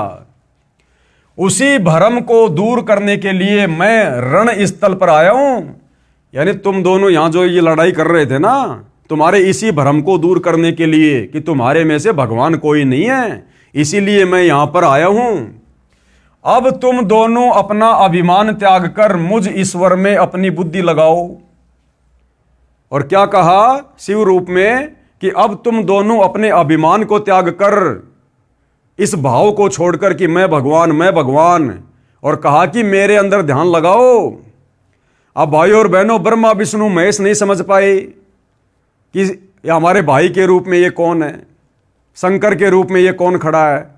उसी भ्रम को दूर करने के लिए मैं रण स्थल पर आया हूं। यानी तुम दोनों यहां जो ये लड़ाई कर रहे थे ना, तुम्हारे इसी भ्रम को दूर करने के लिए कि तुम्हारे में से भगवान कोई नहीं है, इसीलिए मैं यहां पर आया हूं। अब तुम दोनों अपना अभिमान त्याग कर मुझ ईश्वर में अपनी बुद्धि लगाओ। और क्या कहा शिव रूप में कि अब तुम दोनों अपने अभिमान को त्याग कर, इस भाव को छोड़कर कि मैं भगवान, और कहा कि मेरे अंदर ध्यान लगाओ। अब भाई और बहनों, ब्रह्मा विष्णु महेश नहीं समझ पाए कि हमारे भाई के रूप में ये कौन है, शंकर के रूप में ये कौन खड़ा है।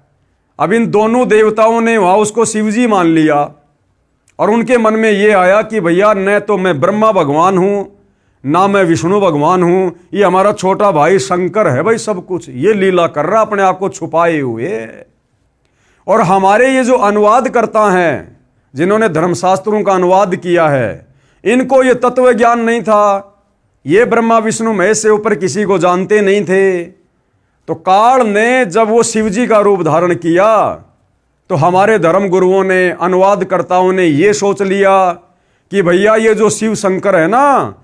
अब इन दोनों देवताओं ने वहां उसको शिवजी मान लिया और उनके मन में ये आया कि भैया न तो मैं ब्रह्मा भगवान हूं, ना मैं विष्णु भगवान हूं, ये हमारा छोटा भाई शंकर है भाई सब कुछ, ये लीला कर रहा अपने आप को छुपाए हुए। और हमारे ये जो अनुवाद करता है, जिन्होंने धर्मशास्त्रों का अनुवाद किया है, इनको ये तत्व ज्ञान नहीं था। ये ब्रह्मा विष्णु महेश से ऊपर किसी को जानते नहीं थे। तो काल ने जब वो शिवजी का रूप धारण किया तो हमारे धर्म गुरुओं ने, अनुवादकर्ताओं ने ये सोच लिया कि भैया ये जो शिव शंकर है ना,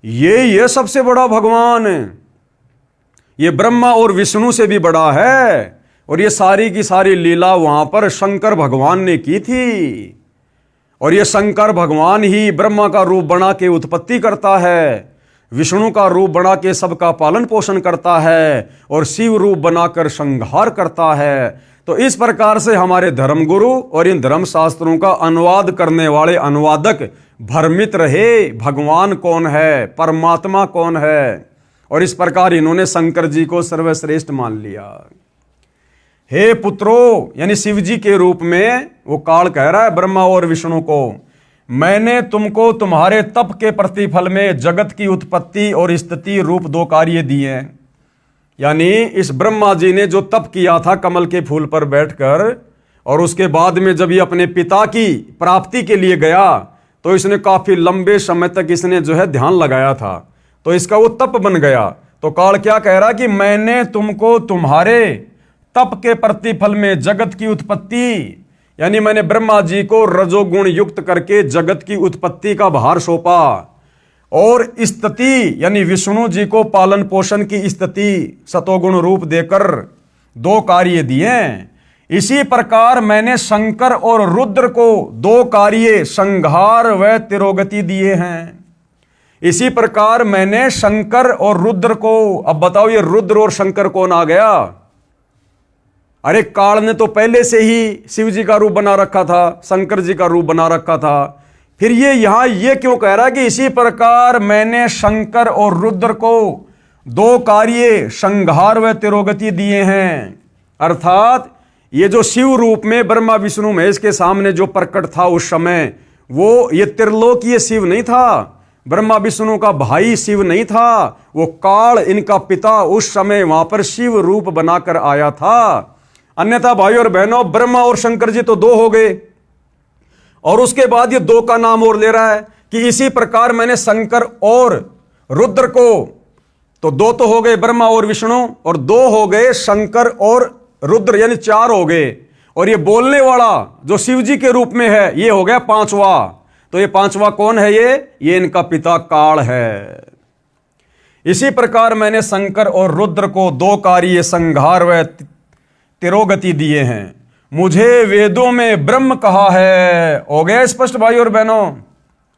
ये सबसे बड़ा भगवान है, ये ब्रह्मा और विष्णु से भी बड़ा है। और ये सारी की सारी लीला वहां पर शंकर भगवान ने की थी। और ये शंकर भगवान ही ब्रह्मा का रूप बना के उत्पत्ति करता है, विष्णु का रूप बना के सबका पालन पोषण करता है, और शिव रूप बनाकर संहार करता है। तो इस प्रकार से हमारे धर्मगुरु और इन धर्म शास्त्रों का अनुवाद करने वाले अनुवादक भ्रमित रहे, भगवान कौन है, परमात्मा कौन है। और इस प्रकार इन्होंने शंकर जी को सर्वश्रेष्ठ मान लिया। हे पुत्रो, यानी शिव जी के रूप में वो काल कह रहा है ब्रह्मा और विष्णु को, मैंने तुमको तुम्हारे तप के प्रतिफल में जगत की उत्पत्ति और स्थिति रूप 2 कार्य दिए हैं। यानी इस ब्रह्मा जी ने जो तप किया था कमल के फूल पर बैठकर, और उसके बाद में जब ये अपने पिता की प्राप्ति के लिए गया तो इसने काफी लंबे समय तक इसने जो है ध्यान लगाया था, तो इसका वो तप बन गया। तो काल क्या कह रहा कि मैंने तुमको तुम्हारे तप के प्रतिफल में जगत की उत्पत्ति, यानी मैंने ब्रह्मा जी को रजोगुण युक्त करके जगत की उत्पत्ति का भार सौंपा, और स्थिति यानी विष्णु जी को पालन पोषण की स्थिति सतोगुण रूप देकर 2 कार्य दिए। इसी प्रकार मैंने शंकर और रुद्र को 2 कार्य संहार व तिरोगति दिए हैं। इसी प्रकार मैंने शंकर और रुद्र को, अब बताओ ये रुद्र और शंकर कौन आ गया? अरे काल ने तो पहले से ही शिव जी का रूप बना रखा था, शंकर जी का रूप बना रखा था। फिर ये यहां ये क्यों कह रहा है कि इसी प्रकार मैंने शंकर और रुद्र को 2 कार्य संहार व तिरोगति दिए हैं। अर्थात ये जो शिव रूप में ब्रह्मा विष्णु महेश के सामने जो प्रकट था उस समय, वो ये त्रिलोकीय शिव नहीं था, ब्रह्मा विष्णु का भाई शिव नहीं था, वो काल इनका पिता उस समय वहां पर शिव रूप बनाकर आया था। अन्यथा भाई और बहनों, ब्रह्मा और शंकर जी तो 2 हो गए, और उसके बाद ये 2 का नाम और ले रहा है कि इसी प्रकार मैंने शंकर और रुद्र को, तो 2 तो हो गए ब्रह्मा और विष्णु, और 2 हो गए शंकर और रुद्र, यानी 4 हो गए। और ये बोलने वाला जो शिव जी के रूप में है ये हो गया 5वां। तो ये 5वां कौन है? ये इनका पिता काल है। इसी प्रकार मैंने शंकर और रुद्र को 2 कार्य संहार व तिरोगति दिए हैं। मुझे वेदों में ब्रह्म कहा है। हो गया स्पष्ट भाई और बहनों?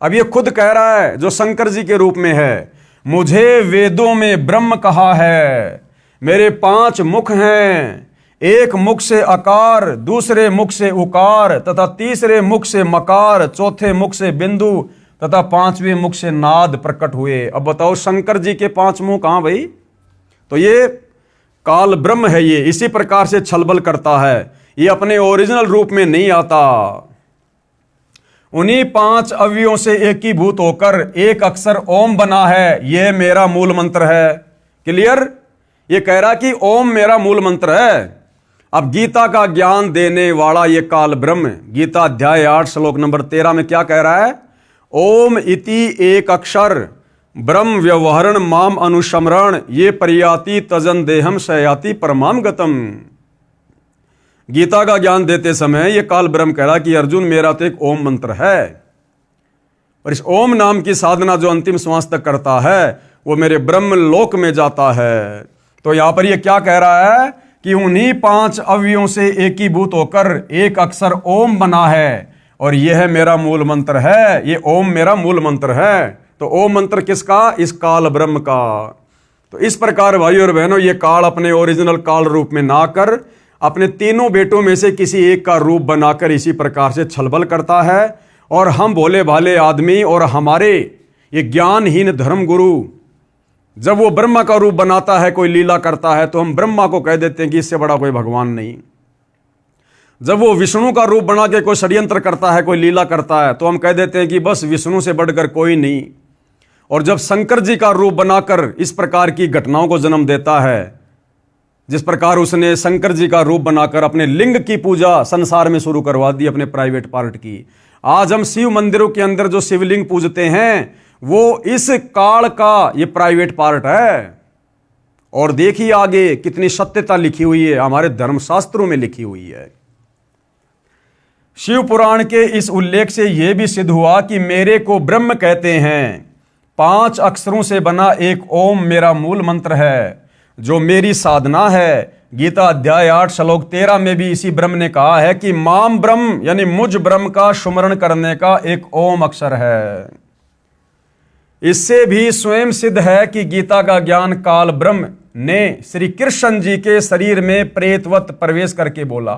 अब ये खुद कह रहा है जो शंकर जी के रूप में है, मुझे वेदों में ब्रह्म कहा है, मेरे 5 मुख हैं, एक मुख से अकार, दूसरे मुख से उकार, तथा तीसरे मुख से मकार, चौथे मुख से बिंदु, तथा 5वें मुख से नाद प्रकट हुए। अब बताओ शंकर जी के 5 मुख कहां भाई? तो ये काल ब्रह्म है, ये इसी प्रकार से छलबल करता है, ये अपने ओरिजिनल रूप में नहीं आता। उन्हीं 5 अवयवों से एकीभूत होकर एक अक्षर ओम बना है, ये मेरा मूल मंत्र है। क्लियर? ये कह रहा कि ओम मेरा मूल मंत्र है। अब गीता का ज्ञान देने वाला ये काल ब्रह्म, गीता अध्याय 8 श्लोक नंबर 13 में क्या कह रहा है? ओम इति एक अक्षर ब्रह्म व्यवहरण माम अनुशमरण ये पर्याति तजन देहम शयाति परमाम गतम। गीता का ज्ञान देते समय ये काल ब्रह्म कह रहा कि अर्जुन मेरा तो एक ओम मंत्र है, और इस ओम नाम की साधना जो अंतिम श्वास तक करता है वो मेरे ब्रह्म लोक में जाता है। तो यहां पर ये क्या कह रहा है कि उन्हीं 5 अवयवों से एकीभूत होकर एक अक्षर ओम बना है, और यह है मेरा मूल मंत्र है। ये ओम मेरा मूल मंत्र है। तो ओम मंत्र किसका? इस काल ब्रह्म का। तो इस प्रकार भाइयों और बहनों, ये काल अपने ओरिजिनल काल रूप में ना कर अपने तीनों बेटों में से किसी एक का रूप बनाकर इसी प्रकार से छलबल करता है। और हम भोले भाले आदमी और हमारे ये ज्ञानहीन धर्म गुरु जब वो ब्रह्मा का रूप बनाता है, कोई लीला करता है, तो हम ब्रह्मा को कह देते हैं कि इससे बड़ा कोई भगवान नहीं। जब वो विष्णु का रूप बना के कोई षड्यंत्र करता है, कोई लीला करता है, तो हम कह देते हैं कि बस विष्णु से बढ़कर कोई नहीं। और जब शंकर जी का रूप बनाकर इस प्रकार की घटनाओं को जन्म देता है, जिस प्रकार उसने शंकर जी का रूप बनाकर अपने लिंग की पूजा संसार में शुरू करवा दी, अपने प्राइवेट पार्ट की। आज हम शिव मंदिरों के अंदर जो शिवलिंग पूजते हैं वो इस काल का ये प्राइवेट पार्ट है। और देखिए आगे कितनी सत्यता लिखी हुई है, हमारे धर्मशास्त्रों में लिखी हुई है। शिव पुराण के इस उल्लेख से यह भी सिद्ध हुआ कि मेरे को ब्रह्म कहते हैं। 5 अक्षरों से बना एक ओम मेरा मूल मंत्र है, जो मेरी साधना है। गीता अध्याय 8 श्लोक 13 में भी इसी ब्रह्म ने कहा है कि माम ब्रह्म यानी मुझ ब्रह्म का सुमरण करने का एक ओम अक्षर है। इससे भी स्वयं सिद्ध है कि गीता का ज्ञान काल ब्रह्म ने श्री कृष्ण जी के शरीर में प्रेतवत प्रवेश करके बोला।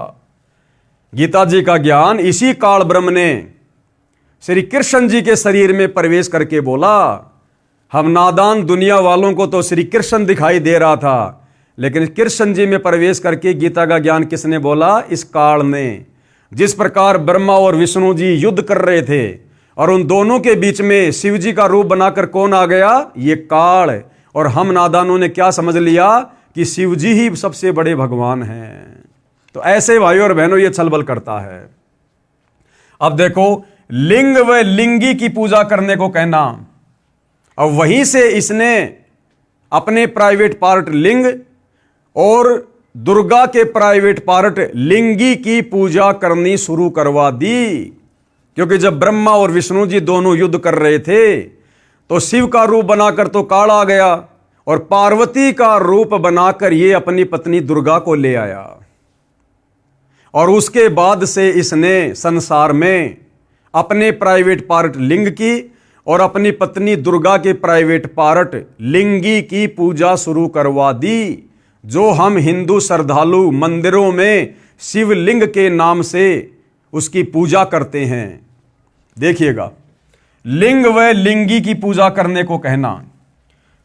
गीता जी का ज्ञान इसी काल ब्रह्म ने श्री कृष्ण जी के शरीर में प्रवेश करके बोला। हम नादान दुनिया वालों को तो श्री कृष्ण दिखाई दे रहा था, लेकिन कृष्ण जी में प्रवेश करके गीता का ज्ञान किसने बोला? इस काल ने। जिस प्रकार ब्रह्मा और विष्णु जी युद्ध कर रहे थे और उन दोनों के बीच में शिव जी का रूप बनाकर कौन आ गया? ये काल। और हम नादानों ने क्या समझ लिया कि शिव जी ही सबसे बड़े भगवान हैं। तो ऐसे भाइयों और बहनों ये छलबल करता है। अब देखो, लिंग व लिंगी की पूजा करने को कहना, और वहीं से इसने अपने प्राइवेट पार्ट लिंग और दुर्गा के प्राइवेट पार्ट लिंगी की पूजा करनी शुरू करवा दी। क्योंकि जब ब्रह्मा और विष्णु जी दोनों युद्ध कर रहे थे तो शिव का रूप बनाकर तो काल आ गया, और पार्वती का रूप बनाकर ये अपनी पत्नी दुर्गा को ले आया। और उसके बाद से इसने संसार में अपने प्राइवेट पार्ट लिंग की और अपनी पत्नी दुर्गा के प्राइवेट पार्ट लिंगी की पूजा शुरू करवा दी, जो हम हिंदू श्रद्धालु मंदिरों में शिवलिंग के नाम से उसकी पूजा करते हैं। देखिएगा, लिंग व लिंगी की पूजा करने को कहना।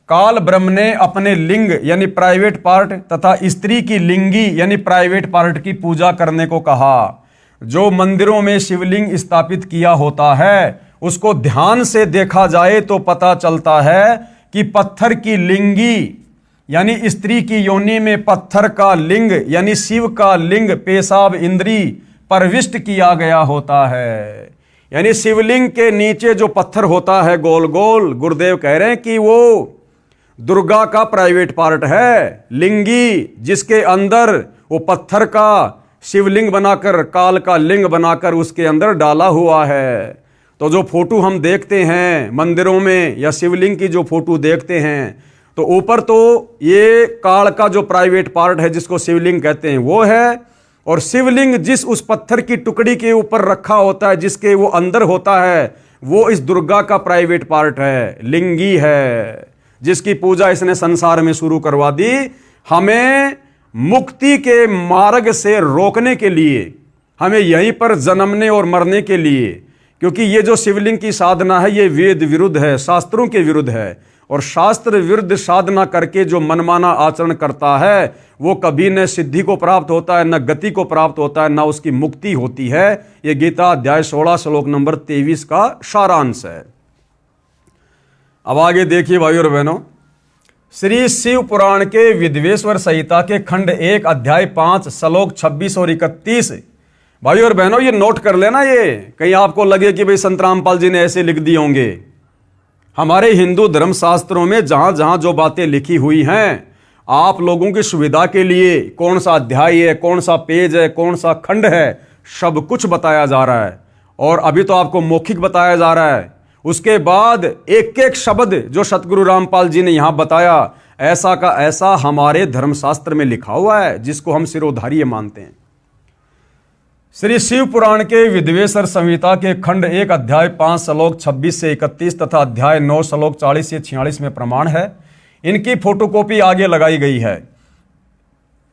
काल ब्रह्म ने अपने लिंग यानी प्राइवेट पार्ट तथा स्त्री की लिंगी यानी प्राइवेट पार्ट की पूजा करने को कहा। जो मंदिरों में शिवलिंग स्थापित किया होता है उसको ध्यान से देखा जाए तो पता चलता है कि पत्थर की लिंगी यानी स्त्री की योनि में पत्थर का लिंग यानी शिव का लिंग पेशाब इंद्री प्रविष्ट किया गया होता है। यानी शिवलिंग के नीचे जो पत्थर होता है गोल गोल, गुरुदेव कह रहे हैं कि वो दुर्गा का प्राइवेट पार्ट है। लिंगी जिसके अंदर वो पत्थर का शिवलिंग बनाकर, काल का लिंग बनाकर उसके अंदर डाला हुआ है। तो जो फोटो हम देखते हैं मंदिरों में या शिवलिंग की जो फोटो देखते हैं, तो ऊपर तो ये काल का जो प्राइवेट पार्ट है जिसको शिवलिंग कहते हैं वो है, और शिवलिंग जिस उस पत्थर की टुकड़ी के ऊपर रखा होता है जिसके वो अंदर होता है वो इस दुर्गा का प्राइवेट पार्ट है, लिंगी है, जिसकी पूजा इसने संसार में शुरू करवा दी। हमें मुक्ति के मार्ग से रोकने के लिए, हमें यहीं पर जन्मने और मरने के लिए, क्योंकि ये जो शिवलिंग की साधना है ये वेद विरुद्ध है, शास्त्रों के विरुद्ध है। और शास्त्र विरुद्ध साधना करके जो मनमाना आचरण करता है वो कभी न सिद्धि को प्राप्त होता है, न गति को प्राप्त होता है, न उसकी मुक्ति होती है। ये गीता अध्याय 16 श्लोक नंबर 23 का सारांश है। अब आगे देखिए भाइयों और बहनों, श्री शिव पुराण के विद्वेश्वर संहिता के खंड 1 अध्याय 5 श्लोक 26 और 31 भाइयों और बहनों, ये नोट कर लेना, ये कहीं आपको लगे कि भाई संत रामपाल जी ने ऐसे लिख दिए होंगे। हमारे हिंदू धर्म शास्त्रों में जहां जहां जो बातें लिखी हुई हैं, आप लोगों की सुविधा के लिए कौन सा अध्याय है, कौन सा पेज है, कौन सा खंड है, सब कुछ बताया जा रहा है। और अभी तो आपको मौखिक बताया जा रहा है, उसके बाद एक एक शब्द जो सतगुरु रामपाल जी ने यहां बताया, ऐसा का ऐसा हमारे धर्मशास्त्र में लिखा हुआ है, जिसको हम सिरोधार्य मानते हैं। श्री शिव पुराण के विद्वेश्वर संहिता के खंड 1 अध्याय 5 श्लोक 26 से 31 तथा अध्याय 9 श्लोक 40 से 46 में प्रमाण है। इनकी फोटोकॉपी आगे लगाई गई है,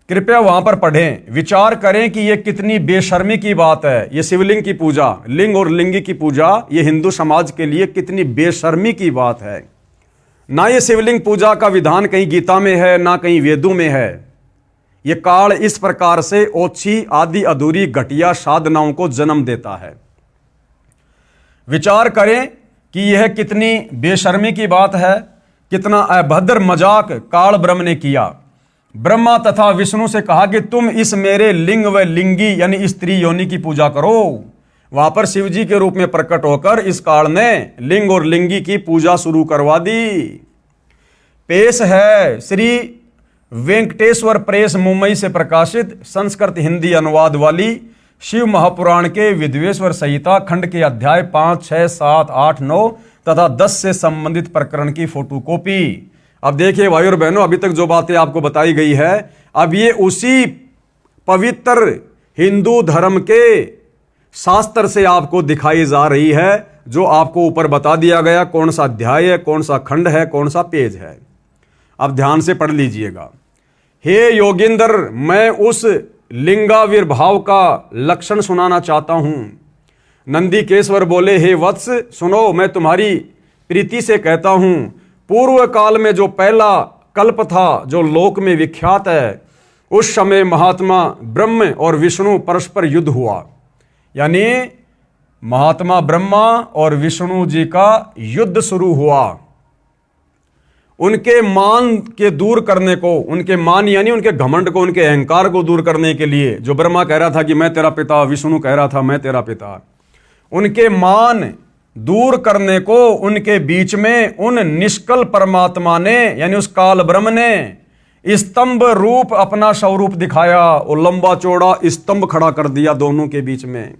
कृपया वहां पर पढ़ें, विचार करें कि यह कितनी बेशर्मी की बात है। यह शिवलिंग की पूजा, लिंग और लिंगी की पूजा, यह हिंदू समाज के लिए कितनी बेशर्मी की बात है। ना ये शिवलिंग पूजा का विधान कहीं गीता में है, ना कहीं वेदों में है। यह काल इस प्रकार से ओछी आदि अधूरी घटिया साधनाओं को जन्म देता है। विचार करें कि यह कितनी बेशर्मी की बात है, कितना अभद्र मजाक काल ब्रह्म ने किया। ब्रह्मा तथा विष्णु से कहा कि तुम इस मेरे लिंग व लिंगी यानी स्त्री योनि की पूजा करो। वहां पर शिव जी के रूप में प्रकट होकर इस काल ने लिंग और लिंगी की पूजा शुरू करवा दी। पेश है श्री वेंकटेश्वर प्रेस मुंबई से प्रकाशित संस्कृत हिंदी अनुवाद वाली शिव महापुराण के विद्वेश्वर संहिता खंड के अध्याय 5, 6, 7, 8, 9 तथा 10 से संबंधित प्रकरण की फोटोकॉपी। अब देखिए भाइयों और बहनों, अभी तक जो बातें आपको बताई गई है, अब ये उसी पवित्र हिंदू धर्म के शास्त्र से आपको दिखाई जा रही है, जो आपको ऊपर बता दिया गया कौन सा अध्याय है, कौन सा खंड है, कौन सा पेज है। अब ध्यान से पढ़ लीजिएगा। हे योगेंद्र, मैं उस लिंगाविर्भाव का लक्षण सुनाना चाहता हूं। नंदीकेश्वर बोले, हे वत्स सुनो, मैं तुम्हारी प्रीति से कहता हूं, पूर्व काल में जो पहला कल्प था, जो लोक में विख्यात है, उस समय महात्मा ब्रह्म और विष्णु परस्पर युद्ध हुआ। यानी महात्मा ब्रह्मा और विष्णु जी का युद्ध शुरू हुआ। उनके मान के दूर करने को, उनके मान यानी उनके घमंड को, उनके अहंकार को दूर करने के लिए, जो ब्रह्मा कह रहा था कि मैं तेरा पिता, विष्णु कह रहा था मैं तेरा पिता, उनके मान दूर करने को उनके बीच में उन निष्कल परमात्मा ने यानी उस काल ब्रह्म ने स्तंभ रूप अपना स्वरूप दिखाया और लंबा चौड़ा स्तंभ खड़ा कर दिया दोनों के बीच में।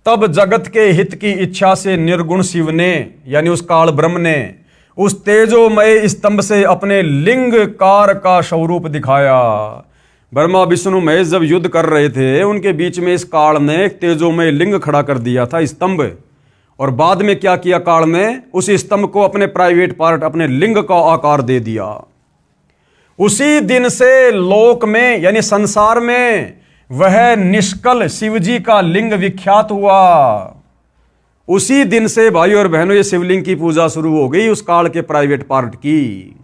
तब जगत के हित की इच्छा से निर्गुण शिव ने यानी उस काल ब्रह्म ने उस तेजोमय स्तंभ से अपने लिंग कार का स्वरूप दिखाया। ब्रह्मा विष्णु महेश जब युद्ध कर रहे थे, उनके बीच में इस काल ने एक तेजोमय लिंग खड़ा कर दिया था, स्तंभ। और बाद में क्या किया काल ने, उस स्तंभ को अपने प्राइवेट पार्ट, अपने लिंग का आकार दे दिया। उसी दिन से लोक में यानी संसार में वह निष्कल शिवजी का लिंग विख्यात हुआ। उसी दिन से भाइयों और बहनों ये शिवलिंग की पूजा शुरू हो गई, उस काल के प्राइवेट पार्ट की।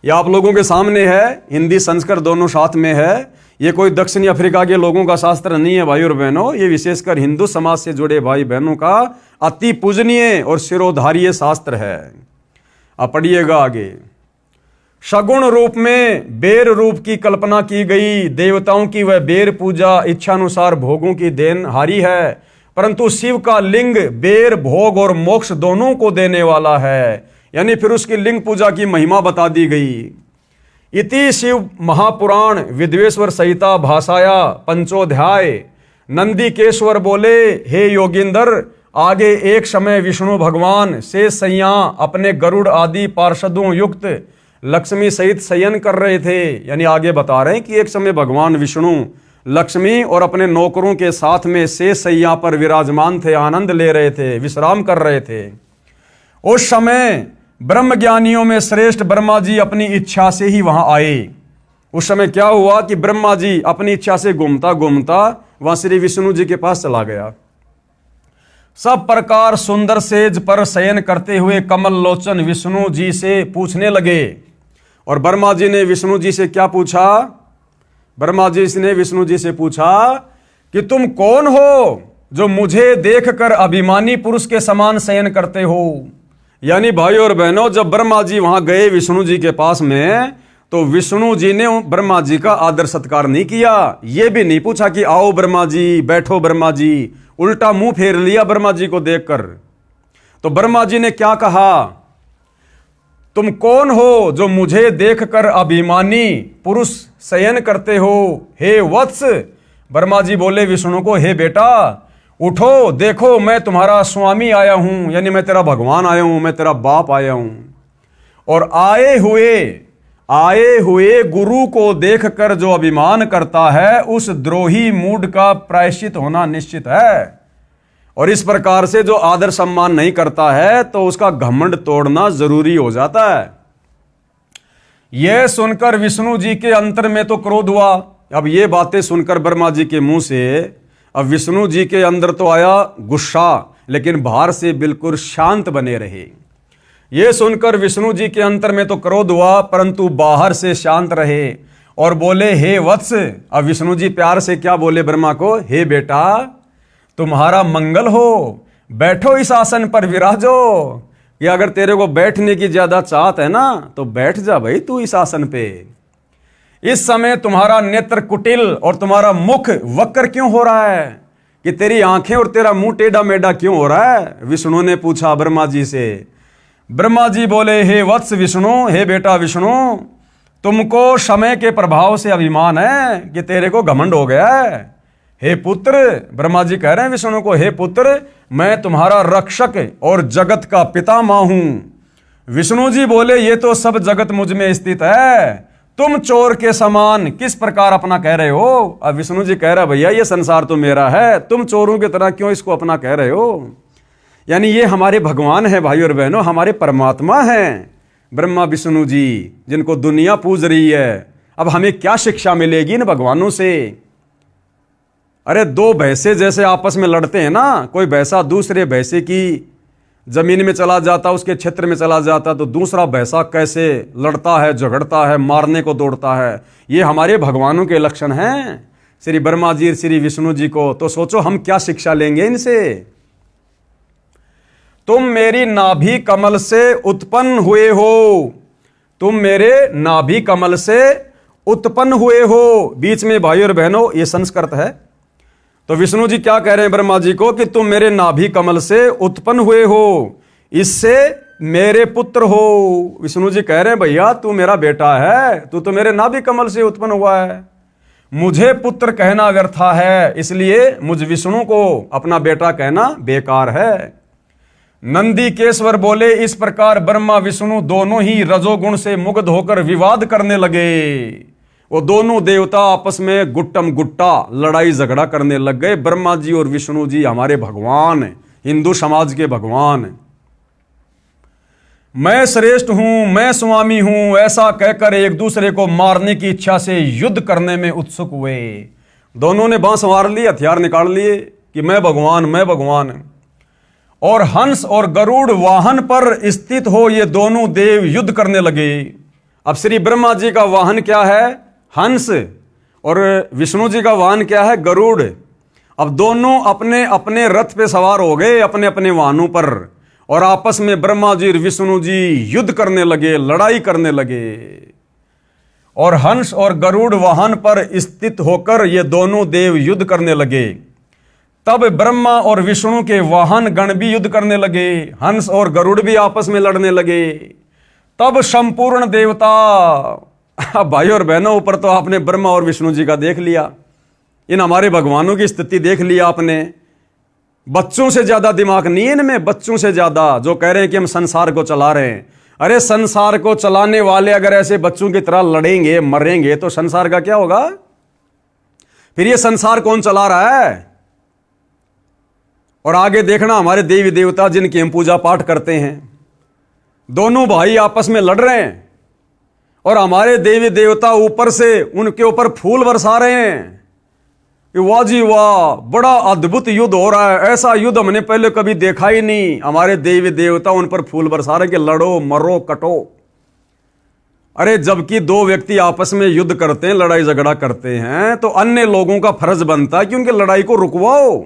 यह आप लोगों के सामने है, हिंदी संस्कृत दोनों साथ में है। ये कोई दक्षिणी अफ्रीका के लोगों का शास्त्र नहीं है भाइयों और बहनों, ये विशेषकर हिंदू समाज से जुड़े भाई बहनों का अति पूजनीय और शिरोधार्य शास्त्र है। अब पढ़िएगा आगे। सगुण रूप में बेर रूप की कल्पना की गई। देवताओं की वह बेर पूजा इच्छानुसार भोगों की देन हारी है, परंतु शिव का लिंग बेर भोग और मोक्ष दोनों को देने वाला है। यानी फिर उसकी लिंग पूजा की महिमा बता दी गई। इति शिव महापुराण विद्वेश्वर संहिता भाषाया पंचोध्याय। नंदीकेश्वर बोले, हे योगेंद्र, आगे एक समय विष्णु भगवान से सैया अपने गरुड़ आदि पार्षदों युक्त लक्ष्मी सहित शयन कर रहे थे। यानी आगे बता रहे हैं कि एक समय भगवान विष्णु लक्ष्मी और अपने नौकरों के साथ में शेष सैया पर विराजमान थे, आनंद ले रहे थे, विश्राम कर रहे थे। उस समय ब्रह्म ज्ञानियों में श्रेष्ठ ब्रह्मा जी अपनी इच्छा से ही वहां आए। उस समय क्या हुआ कि ब्रह्मा जी अपनी इच्छा से घूमता घूमता वहां श्री विष्णु जी के पास चला गया। सब प्रकार सुंदर सेज पर शयन करते हुए कमल लोचन विष्णु जी से पूछने लगे। और ब्रह्मा जी ने विष्णु जी से क्या पूछा? ब्रह्मा जी ने विष्णु जी से पूछा कि तुम कौन हो जो मुझे देखकर अभिमानी पुरुष के समान शयन करते हो। यानी भाइयों और बहनों, जब ब्रह्मा जी वहां गए विष्णु जी के पास में, तो विष्णु जी ने ब्रह्मा जी का आदर सत्कार नहीं किया, ये भी नहीं पूछा कि आओ ब्रह्मा जी, बैठो ब्रह्मा जी, उल्टा मुंह फेर लिया ब्रह्मा जी को देखकर। तो ब्रह्मा जी ने क्या कहा, तुम कौन हो जो मुझे देखकर अभिमानी पुरुष शयन करते हो, हे वत्स। ब्रह्मा जी बोले विष्णु को, हे बेटा उठो, देखो मैं तुम्हारा स्वामी आया हूं, यानी मैं तेरा भगवान आया हूं, मैं तेरा बाप आया हूं। और आए हुए गुरु को देखकर जो अभिमान करता है, उस द्रोही मूड का प्रायश्चित होना निश्चित है। और इस प्रकार से जो आदर सम्मान नहीं करता है तो उसका घमंड तोड़ना जरूरी हो जाता है। यह सुनकर विष्णु जी के अंतर में तो क्रोध हुआ। अब ये बातें सुनकर ब्रह्मा जी के मुंह से अब विष्णु जी के अंदर तो आया गुस्सा, लेकिन बाहर से बिल्कुल शांत बने रहे। ये सुनकर विष्णु जी के अंतर में तो क्रोध हुआ, परंतु बाहर से शांत रहे और बोले, हे वत्स। अब विष्णु जी प्यार से क्या बोले ब्रह्मा को, हे बेटा तुम्हारा मंगल हो, बैठो इस आसन पर विराजो। कि अगर तेरे को बैठने की ज्यादा चाहत है ना तो बैठ जा भाई तू इस आसन पे। इस समय तुम्हारा नेत्र कुटिल और तुम्हारा मुख वक्र क्यों हो रहा है, कि तेरी आंखें और तेरा मुंह टेढ़ा मेढ़ा क्यों हो रहा है, विष्णु ने पूछा ब्रह्मा जी से। ब्रह्मा जी बोले, हे वत्स विष्णु, हे बेटा विष्णु, तुमको समय के प्रभाव से अभिमान है कि तेरे को घमंड हो गया है। हे पुत्र, ब्रह्मा जी कह रहे हैं विष्णु को, हे पुत्र मैं तुम्हारा रक्षक और जगत का पितामह हूं। विष्णु जी बोले, ये तो सब जगत मुझ में स्थित है, तुम चोर के समान किस प्रकार अपना कह रहे हो। अब विष्णु जी कह रहा, भैया ये संसार तो मेरा है, तुम चोरों की तरह क्यों इसको अपना कह रहे हो। यानी ये हमारे भगवान हैं भाई और बहनों, हमारे परमात्मा हैं ब्रह्मा विष्णु जी, जिनको दुनिया पूज रही है। अब हमें क्या शिक्षा मिलेगी इन भगवानों से। अरे दो भैंसे जैसे आपस में लड़ते हैं ना, कोई भैंसा दूसरे भैंसे की जमीन में चला जाता, उसके क्षेत्र में चला जाता, तो दूसरा भैंसा कैसे लड़ता है, झगड़ता है, मारने को दौड़ता है। ये हमारे भगवानों के लक्षण हैं, श्री ब्रह्मा जी श्री विष्णु जी को। तो सोचो हम क्या शिक्षा लेंगे इनसे। तुम मेरी नाभि कमल से उत्पन्न हुए हो, तुम मेरे नाभि कमल से उत्पन्न हुए हो। बीच में भाई और बहनों ये संस्कृत है। तो विष्णु जी क्या कह रहे हैं ब्रह्मा जी को, कि तुम मेरे नाभि कमल से उत्पन्न हुए हो, इससे मेरे पुत्र हो। विष्णु जी कह रहे हैं, भैया तू मेरा बेटा है, तू तो मेरे नाभि कमल से उत्पन्न हुआ है, मुझे पुत्र कहना व्यर्था है, इसलिए मुझ विष्णु को अपना बेटा कहना बेकार है। नंदी केश्वर बोले, इस प्रकार ब्रह्मा विष्णु दोनों ही रजोगुण से मुग्ध होकर विवाद करने लगे। वो दोनों देवता आपस में गुट्टम गुट्टा लड़ाई झगड़ा करने लग गए। ब्रह्मा जी और विष्णु जी हमारे भगवान, हिंदू समाज के भगवान। मैं श्रेष्ठ हूं, मैं स्वामी हूं, ऐसा कहकर एक दूसरे को मारने की इच्छा से युद्ध करने में उत्सुक हुए। दोनों ने बांस मार लिए, हथियार निकाल लिए कि मैं भगवान, मैं भगवान। और हंस और गरुड़ वाहन पर स्थित हो ये दोनों देव युद्ध करने लगे। अब श्री ब्रह्मा जी का वाहन क्या है, हंस, और विष्णु जी का वाहन क्या है, गरुड़। अब दोनों अपने अपने रथ पे सवार हो गए, अपने अपने वाहनों पर, और आपस में ब्रह्मा जी और विष्णु जी युद्ध करने लगे, लड़ाई करने लगे। और हंस और गरुड़ वाहन पर स्थित होकर ये दोनों देव युद्ध करने लगे। तब ब्रह्मा और विष्णु के वाहन गण भी युद्ध करने लगे, हंस और गरुड़ भी आपस में लड़ने लगे। तब संपूर्ण देवता, भाई और बहनों ऊपर तो आपने ब्रह्मा और विष्णु जी का देख लिया, इन हमारे भगवानों की स्थिति देख लिया आपने। बच्चों से ज्यादा दिमाग नहीं है इनमें, बच्चों से ज्यादा, जो कह रहे हैं कि हम संसार को चला रहे हैं। अरे संसार को चलाने वाले अगर ऐसे बच्चों की तरह लड़ेंगे, मरेंगे, तो संसार का क्या होगा। फिर ये संसार कौन चला रहा है। और आगे देखना, हमारे देवी देवता जिनकी हम पूजा पाठ करते हैं, दोनों भाई आपस में लड़ रहे हैं, और हमारे देवी देवता ऊपर से उनके ऊपर फूल बरसा रहे हैं कि वाह जी वाह, बड़ा अद्भुत युद्ध हो रहा है, ऐसा युद्ध हमने पहले कभी देखा ही नहीं। हमारे देवी देवता उन पर फूल बरसा रहे कि लड़ो, मरो, कटो। अरे जबकि दो व्यक्ति आपस में युद्ध करते हैं, लड़ाई झगड़ा करते हैं, तो अन्य लोगों का फर्ज बनता है कि उनकी लड़ाई को रुकवाओ।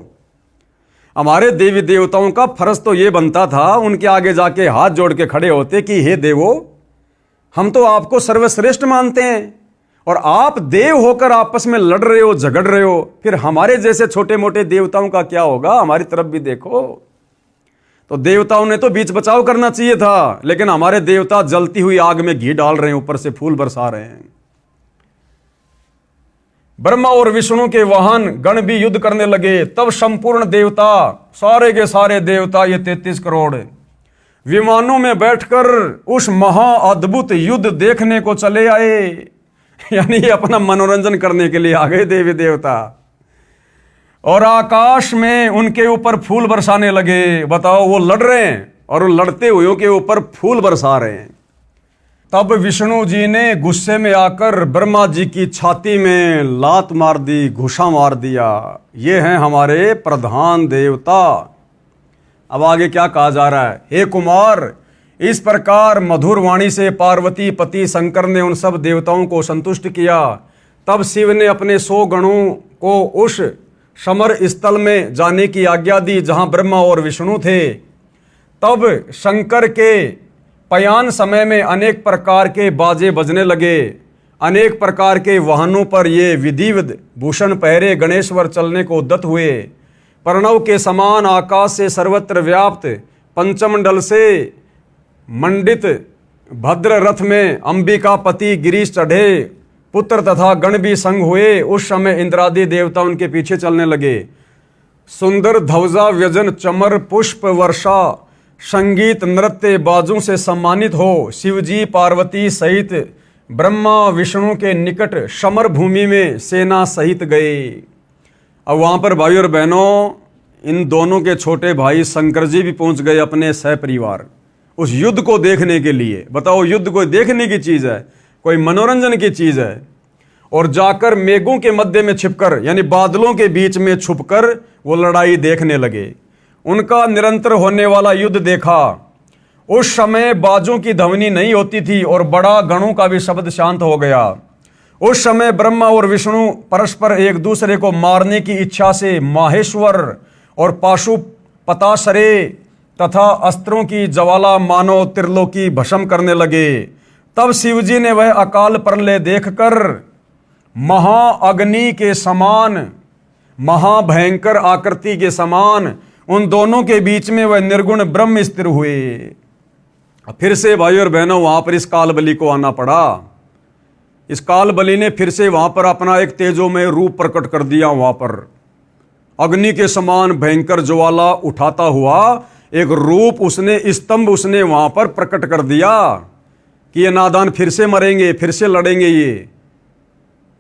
हमारे देवी देवताओं का फर्ज तो यह बनता था, उनके आगे जाके हाथ जोड़ के खड़े होते कि हे देवो, हम तो आपको सर्वश्रेष्ठ मानते हैं और आप देव होकर आपस में लड़ रहे हो, झगड़ रहे हो, फिर हमारे जैसे छोटे मोटे देवताओं का क्या होगा? हमारी तरफ भी देखो। तो देवताओं ने तो बीच बचाव करना चाहिए था, लेकिन हमारे देवता जलती हुई आग में घी डाल रहे हैं, ऊपर से फूल बरसा रहे हैं। ब्रह्मा और विष्णु के वाहन गण भी युद्ध करने लगे। तब संपूर्ण देवता, सारे के सारे देवता, ये 33 करोड़ विमानों में बैठकर उस महा अद्भुत युद्ध देखने को चले आए। यानी ये अपना मनोरंजन करने के लिए आ गए देवी देवता, और आकाश में उनके ऊपर फूल बरसाने लगे। बताओ, वो लड़ रहे हैं और लड़ते हुए के ऊपर फूल बरसा रहे हैं। तब विष्णु जी ने गुस्से में आकर ब्रह्मा जी की छाती में लात मार दी, घुसा मार दिया। ये हैं हमारे प्रधान देवता। अब आगे क्या कहा जा रहा है? हे कुमार, इस प्रकार मधुर वाणी से पार्वती पति शंकर ने उन सब देवताओं को संतुष्ट किया। तब शिव ने अपने 100 गणों को उस समर स्थल में जाने की आज्ञा दी जहां ब्रह्मा और विष्णु थे। तब शंकर के पयान समय में अनेक प्रकार के बाजे बजने लगे। अनेक प्रकार के वाहनों पर ये विधिवत भूषण पहरे गणेश्वर चलने को उद्यत हुए। प्रणव के समान आकाश से सर्वत्र व्याप्त पंचमंडल से मंडित भद्र रथ में अंबिका पति गिरीश चढ़े। पुत्र तथा गण भी संग हुए। उस समय इंद्रादि देवता उनके पीछे चलने लगे। सुंदर ध्वजा व्यजन चमर पुष्प वर्षा संगीत नृत्य बाजों से सम्मानित हो शिवजी पार्वती सहित ब्रह्मा विष्णु के निकट समर भूमि में सेना सहित गए। अब वहां पर भाई और बहनों, इन दोनों के छोटे भाई शंकर जी भी पहुंच गए अपने सहपरिवार उस युद्ध को देखने के लिए। बताओ, युद्ध कोई देखने की चीज है, कोई मनोरंजन की चीज है? और जाकर मेघों के मध्य में छिपकर, यानी बादलों के बीच में छुपकर वो लड़ाई देखने लगे। उनका निरंतर होने वाला युद्ध देखा। उस समय बाजों की ध्वनि नहीं होती थी और बड़ा गणों का भी शब्द शांत हो गया। उस समय ब्रह्मा और विष्णु परस्पर एक दूसरे को मारने की इच्छा से माहेश्वर और पाशुपताशरे तथा अस्त्रों की ज्वाला मानो त्रिलोकी भस्म करने लगे। तब शिवजी ने वह अकाल प्रलय देखकर महाअग्नि के समान, महाभयंकर आकृति के समान उन दोनों के बीच में वह निर्गुण ब्रह्म स्थिर हुए। फिर से भाई और बहनों, वहां पर इस काल बलि को आना पड़ा। इस काल बलि ने फिर से वहां पर अपना एक तेजोमय रूप प्रकट कर दिया। वहां पर अग्नि के समान भयंकर ज्वाला उठाता हुआ एक रूप उसने, स्तंभ उसने वहां पर प्रकट कर दिया कि ये नादान फिर से मरेंगे, फिर से लड़ेंगे। ये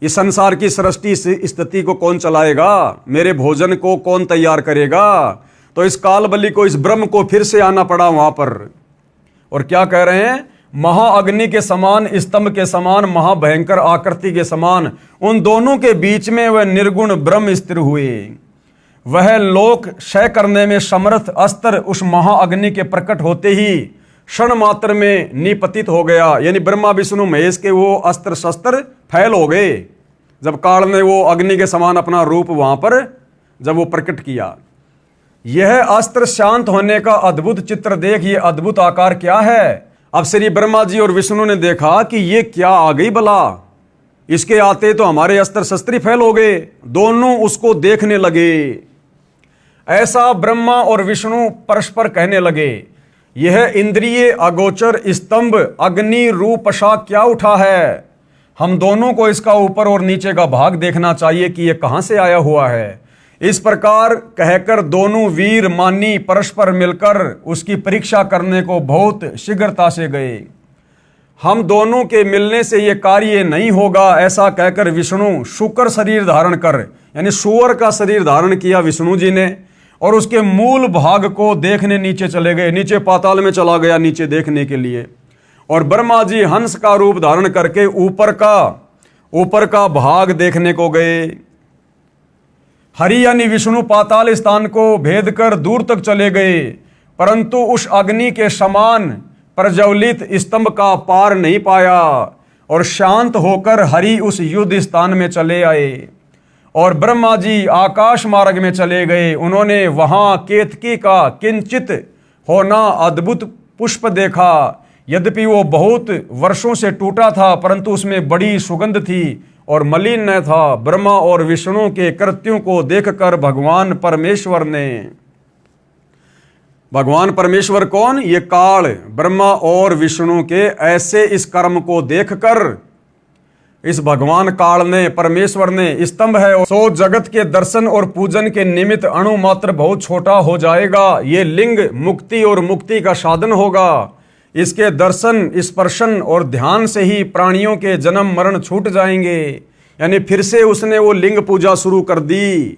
इस संसार की सृष्टि स्थिति को कौन चलाएगा? मेरे भोजन को कौन तैयार करेगा? तो इस काल बलि को, इस ब्रह्म को फिर से आना पड़ा वहां पर। और क्या कह रहे हैं? महाअग्नि के समान, स्तंभ के समान, महाभयंकर आकृति के समान उन दोनों के बीच में वह निर्गुण ब्रह्म स्थिर हुए। वह लोक क्षय करने में समर्थ अस्त्र उस महाअग्नि के प्रकट होते ही क्षण मात्र में निपतित हो गया। यानी ब्रह्मा विष्णु महेश के वो अस्त्र शस्त्र फैल हो गए जब काल ने वो अग्नि के समान अपना रूप वहां पर जब वो प्रकट किया। यह अस्त्र शांत होने का अद्भुत चित्र देख, ये अद्भुत आकार क्या है? अब श्री ब्रह्मा जी और विष्णु ने देखा कि ये क्या आ गई बला, इसके आते तो हमारे अस्त्र शस्त्र फैल हो गए। दोनों उसको देखने लगे। ऐसा ब्रह्मा और विष्णु परस्पर कहने लगे, यह इंद्रिय अगोचर स्तंभ अग्नि रूपशा क्या उठा है? हम दोनों को इसका ऊपर और नीचे का भाग देखना चाहिए कि यह कहां से आया हुआ है। इस प्रकार कहकर दोनों वीर मानी परस्पर मिलकर उसकी परीक्षा करने को बहुत शीघ्रता से गए। हम दोनों के मिलने से यह कार्य नहीं होगा, ऐसा कहकर विष्णु शुकर शरीर धारण कर, यानी सुअर का शरीर धारण किया विष्णु जी ने, और उसके मूल भाग को देखने नीचे चले गए। नीचे पाताल में चला गया नीचे देखने के लिए। और ब्रह्मा जी हंस का रूप धारण करके ऊपर का भाग देखने को गए। हरि यानी विष्णु पाताल स्थान को भेद कर दूर तक चले गए, परंतु उस अग्नि के समान प्रज्वलित स्तंभ का पार नहीं पाया और शांत होकर हरि उस युद्ध स्थान में चले आए। और ब्रह्मा जी आकाश मार्ग में चले गए। उन्होंने वहां केतकी का किंचित होना अद्भुत पुष्प देखा। यद्यपि वो बहुत वर्षों से टूटा था, परंतु उसमें बड़ी सुगंध थी और मलिन न था। ब्रह्मा और विष्णु के कृत्यों को देखकर भगवान परमेश्वर कौन? ये काल, ब्रह्मा और विष्णु के ऐसे इस कर्म को देखकर इस भगवान काल ने, परमेश्वर ने, स्तंभ है सो जगत के दर्शन और पूजन के निमित्त अणु मात्र बहुत छोटा हो जाएगा। ये लिंग मुक्ति और मुक्ति का साधन होगा। इसके दर्शन, स्पर्शन और ध्यान से ही प्राणियों के जन्म मरण छूट जाएंगे। यानी फिर से उसने वो लिंग पूजा शुरू कर दी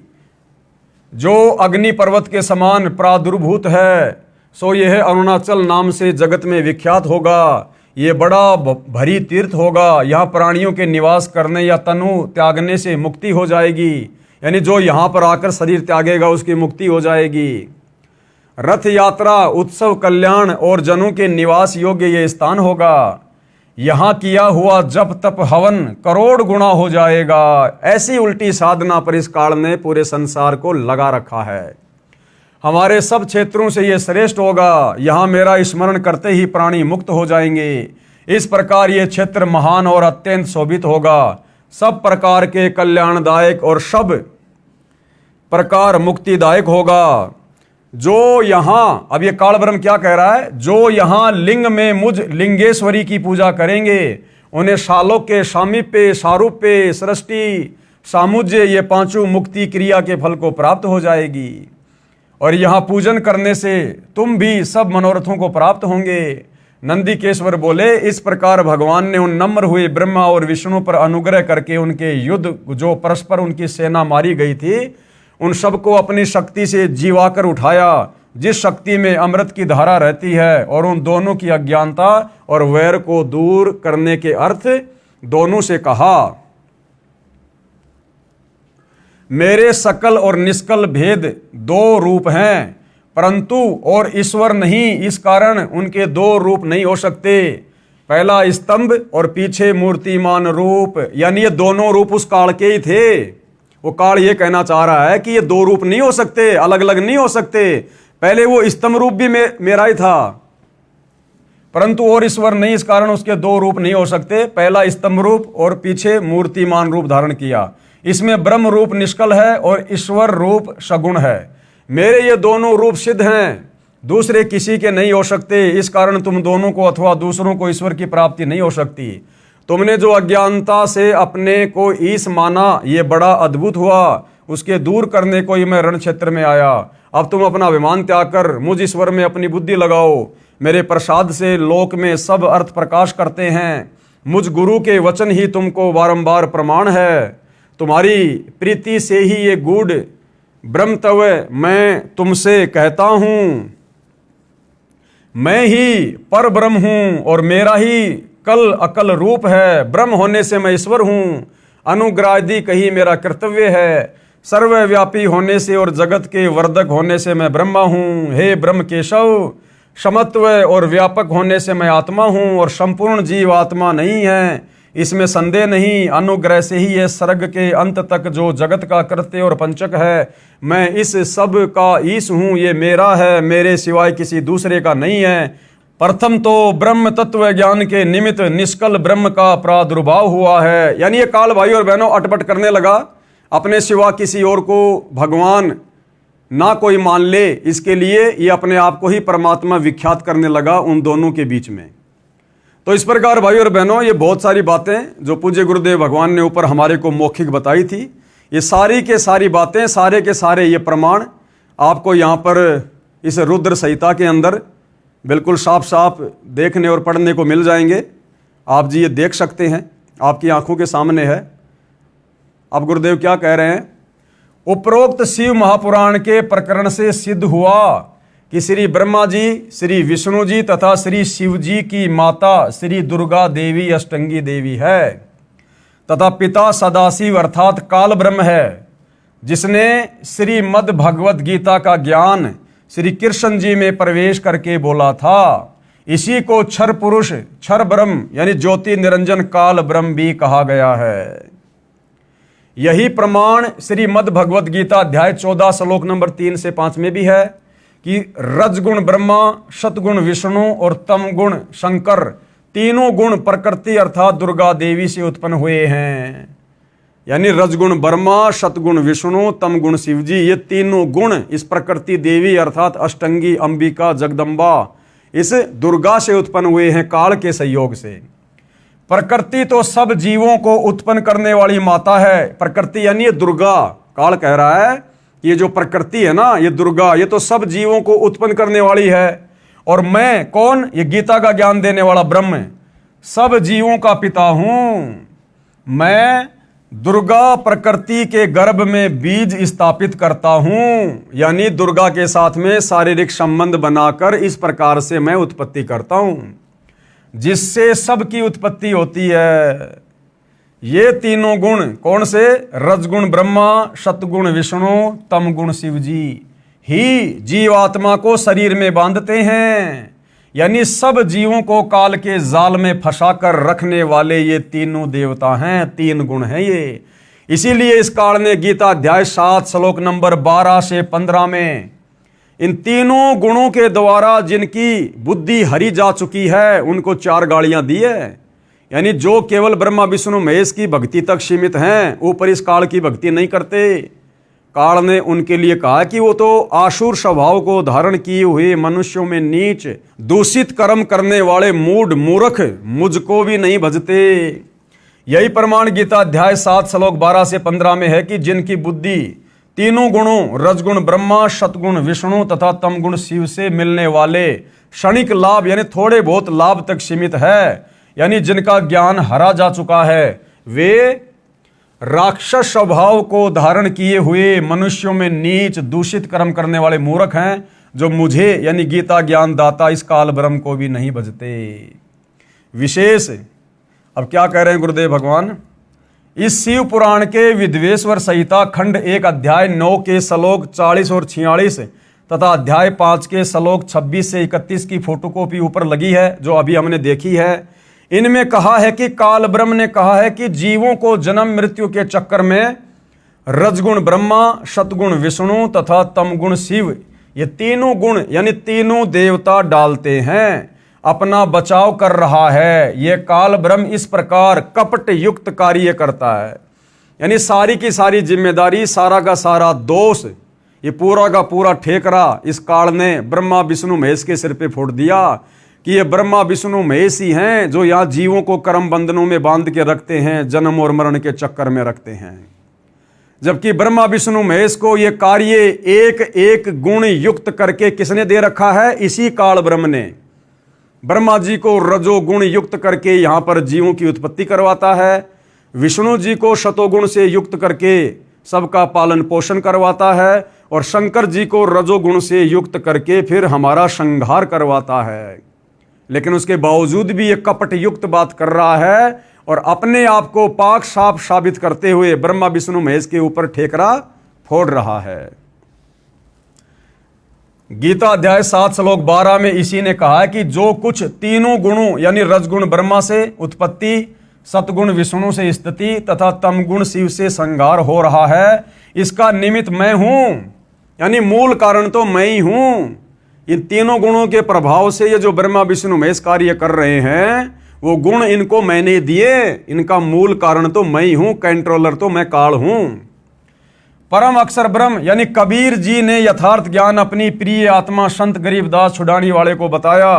जो अग्नि पर्वत के समान प्रादुर्भूत है। सो यह अरुणाचल नाम से जगत में विख्यात होगा। ये बड़ा भरी तीर्थ होगा। यहाँ प्राणियों के निवास करने या तनु त्यागने से मुक्ति हो जाएगी। यानी जो यहाँ पर आकर शरीर त्यागेगा उसकी मुक्ति हो जाएगी। रथ यात्रा, उत्सव, कल्याण और जनों के निवास योग्य ये स्थान होगा। यहाँ किया हुआ जप तप हवन करोड़ गुना हो जाएगा। ऐसी उल्टी साधना पर इस काल ने पूरे संसार को लगा रखा है। हमारे सब क्षेत्रों से ये श्रेष्ठ होगा। यहाँ मेरा स्मरण करते ही प्राणी मुक्त हो जाएंगे। इस प्रकार ये क्षेत्र महान और अत्यंत शोभित होगा। सब प्रकार के कल्याणदायक और सब प्रकार मुक्तिदायक होगा। जो यहाँ, अब ये काल ब्रह्म क्या कह रहा है? जो यहाँ लिंग में मुझ लिंगेश्वरी की पूजा करेंगे उन्हें शालोक्य, सामीप्य, सारूप्य, सृष्टि, सामुज्य ये पांचों मुक्ति क्रिया के फल को प्राप्त हो जाएगी। और यहाँ पूजन करने से तुम भी सब मनोरथों को प्राप्त होंगे। नंदीकेश्वर बोले, इस प्रकार भगवान ने उन नम्र हुए ब्रह्मा और विष्णु पर अनुग्रह करके उनके युद्ध जो परस्पर उनकी सेना मारी गई थी उन सबको अपनी शक्ति से जीवाकर उठाया, जिस शक्ति में अमृत की धारा रहती है, और उन दोनों की अज्ञानता और वैर को दूर करने के अर्थ दोनों से कहा, मेरे सकल और निष्कल भेद दो रूप हैं परंतु और ईश्वर नहीं, इस कारण उनके दो रूप नहीं हो सकते। पहला स्तंभ और पीछे मूर्तिमान रूप, यानी ये दोनों रूप उस काल के ही थे। वो काल ये कहना चाह रहा है कि ये दो रूप नहीं हो सकते, अलग अलग नहीं हो सकते। पहले वो स्तंभ रूप भी मेरा ही था परंतु और ईश्वर नहीं, इस कारण उसके दो रूप नहीं हो सकते। पहला स्तंभ रूप और पीछे मूर्तिमान रूप धारण किया। इसमें ब्रह्म रूप निष्कल है और ईश्वर रूप सगुण है। मेरे ये दोनों रूप सिद्ध हैं, दूसरे किसी के नहीं हो सकते। इस कारण तुम दोनों को अथवा दूसरों को ईश्वर की प्राप्ति नहीं हो सकती। तुमने जो अज्ञानता से अपने को ईश माना ये बड़ा अद्भुत हुआ। उसके दूर करने को ही मैं रण क्षेत्र में आया। अब तुम अपना अभिमान त्याग कर मुझ ईश्वर में अपनी बुद्धि लगाओ। मेरे प्रसाद से लोक में सब अर्थ प्रकाश करते हैं। मुझ गुरु के वचन ही तुमको बारंबार प्रमाण है। तुम्हारी प्रीति से ही ये गूढ़ ब्रह्म तव मैं तुमसे कहता हूं। मैं ही पर ब्रह्म हूं और मेरा ही कल अकल रूप है। ब्रह्म होने से मैं ईश्वर हूं। अनुग्रादी कही मेरा कर्तव्य है। सर्वव्यापी होने से और जगत के वर्धक होने से मैं ब्रह्मा हूं। हे ब्रह्म केशव, समत्व और व्यापक होने से मैं आत्मा हूं और संपूर्ण जीव आत्मा नहीं है, इसमें संदेह नहीं। अनुग्रह से ही यह सर्ग के अंत तक जो जगत का कृत्य और पंचक है, मैं इस सब का ईश हूँ। ये मेरा है, मेरे सिवाय किसी दूसरे का नहीं है। प्रथम तो ब्रह्म तत्व ज्ञान के निमित्त निष्कल ब्रह्म का प्रादुर्भाव हुआ है। यानी ये काल भाई और बहनों अटपट करने लगा, अपने सिवा किसी और को भगवान ना कोई मान ले, इसके लिए ये अपने आप को ही परमात्मा विख्यात करने लगा उन दोनों के बीच में। तो इस प्रकार भाई और बहनों ये बहुत सारी बातें जो पूज्य गुरुदेव भगवान ने ऊपर हमारे को मौखिक बताई थी, ये सारी के सारी बातें, सारे के सारे ये प्रमाण आपको यहाँ पर इस रुद्र संहिता के अंदर बिल्कुल साफ साफ देखने और पढ़ने को मिल जाएंगे। आप जी ये देख सकते हैं, आपकी आंखों के सामने है। अब गुरुदेव क्या कह रहे हैं? उपरोक्त शिव महापुराण के प्रकरण से सिद्ध हुआ कि श्री ब्रह्मा जी, श्री विष्णु जी तथा श्री शिव जी की माता श्री दुर्गा देवी अष्टंगी देवी है तथा पिता सदाशिव अर्थात काल ब्रह्म है, जिसने श्रीमद् भगवत गीता का ज्ञान श्री कृष्ण जी में प्रवेश करके बोला था। इसी को क्षर पुरुष, क्षर ब्रह्म यानी ज्योति निरंजन काल ब्रह्म भी कहा गया है। यही प्रमाण श्रीमद् भगवत गीता अध्याय 14 श्लोक नंबर 3 से 5 में भी है कि रजगुण ब्रह्मा, सतगुण विष्णु और तमगुण शंकर, तीनों गुण प्रकृति अर्थात दुर्गा देवी से उत्पन्न हुए हैं। यानी रजगुण ब्रह्मा, सतगुण विष्णु, तमगुण शिवजी, ये तीनों गुण इस प्रकृति देवी अर्थात अष्टंगी अंबिका जगदम्बा इस दुर्गा से उत्पन्न हुए हैं काल के सहयोग से। प्रकृति तो सब जीवों को उत्पन्न करने वाली माता है। प्रकृति यानी ये दुर्गा, काल कह रहा है कि ये जो प्रकृति है ना, ये दुर्गा, ये तो सब जीवों को उत्पन्न करने वाली है। और मैं कौन? ये गीता का ज्ञान देने वाला ब्रह्म, सब जीवों का पिता हूं। मैं दुर्गा प्रकृति के गर्भ में बीज स्थापित करता हूं, यानी दुर्गा के साथ में शारीरिक संबंध बनाकर इस प्रकार से मैं उत्पत्ति करता हूं, जिससे सबकी उत्पत्ति होती है। ये तीनों गुण कौन से? रजगुण ब्रह्मा, सतगुण विष्णु, तमगुण शिवजी ही जीवात्मा को शरीर में बांधते हैं। यानी सब जीवों को काल के जाल में फंसाकर रखने वाले ये तीनों देवता हैं, तीन गुण हैं ये। इसीलिए इस काल ने गीता अध्याय 7 श्लोक नंबर 12 से 15 में इन तीनों गुणों के द्वारा जिनकी बुद्धि हरी जा चुकी है उनको 4 गालियां दी है। यानी जो केवल ब्रह्मा विष्णु महेश की भक्ति तक सीमित हैं, ऊपर इस काल की भक्ति नहीं करते, काल ने उनके लिए कहा कि वो तो आसुर स्वभाव को धारण किए हुए मनुष्यों में नीच दूषित कर्म करने वाले मूढ़ मूर्ख मुझको भी नहीं भजते। यही प्रमाण गीता अध्याय 7 श्लोक 12 से 15 में है कि जिनकी बुद्धि तीनों गुणों रजगुण ब्रह्मा, सतगुण विष्णु तथा तमगुण शिव से मिलने वाले क्षणिक लाभ यानी थोड़े बहुत लाभ तक सीमित है, यानी जिनका ज्ञान हरा जा चुका है, वे राक्षस स्वभाव को धारण किए हुए मनुष्यों में नीच दूषित कर्म करने वाले मूर्ख हैं, जो मुझे यानी गीता ज्ञान दाता इस काल ब्रह्म को भी नहीं भजते। विशेष अब क्या कह रहे हैं गुरुदेव भगवान? इस शिव पुराण के विद्वेश्वर संहिता खंड 1 अध्याय 9 के श्लोक 40 और 46 तथा अध्याय 5 के श्लोक 26 से 31 की फोटोकॉपी ऊपर लगी है, जो अभी हमने देखी है। इनमें कहा है कि काल ब्रह्म ने कहा है कि जीवों को जन्म मृत्यु के चक्कर में रजगुण ब्रह्मा, सतगुण विष्णु तथा तमगुण शिव ये तीनों गुण यानी तीनों देवता डालते हैं, अपना बचाव कर रहा है। ये काल ब्रह्म इस प्रकार कपट युक्त कार्य करता है, यानी सारी की सारी जिम्मेदारी, सारा का सारा दोष, ये पूरा का पूरा ठेकरा इस काल ने ब्रह्मा विष्णु महेश के सिर पे फोड़ दिया कि ये ब्रह्मा विष्णु महेश ही हैं जो यहाँ जीवों को कर्म बंधनों में बांध के रखते हैं, जन्म और मरण के चक्कर में रखते हैं। जबकि ब्रह्मा विष्णु महेश को ये कार्य एक एक गुण युक्त करके किसने दे रखा है? इसी काल ब्रह्म ने ब्रह्मा जी को रजोगुण युक्त करके यहाँ पर जीवों की उत्पत्ति करवाता है, विष्णु जी को शतोगुण से युक्त करके सबका पालन पोषण करवाता है, और शंकर जी को रजोगुण से युक्त करके फिर हमारा संहार करवाता है। लेकिन उसके बावजूद भी ये कपट युक्त बात कर रहा है और अपने आप को पाक साफ साबित करते हुए ब्रह्मा विष्णु महेश के ऊपर ठेकरा फोड़ रहा है। गीता अध्याय 7 श्लोक 12 में इसी ने कहा है कि जो कुछ तीनों गुणों यानी रजगुण ब्रह्मा से उत्पत्ति, सतगुण विष्णु से स्थिति तथा तमगुण शिव से संहार हो रहा है, इसका निमित्त मैं हूं, यानी मूल कारण तो मैं ही हूं। इन तीनों गुणों के प्रभाव से ये जो ब्रह्मा विष्णु महेश कार्य कर रहे हैं, वो गुण इनको मैंने दिए, इनका मूल कारण तो मैं ही हूं, कंट्रोलर तो मैं काल हूं। परम अक्षर ब्रह्म यानी कबीर जी ने यथार्थ ज्ञान अपनी प्रिय आत्मा संत गरीबदास छुड़ानी वाले को बताया।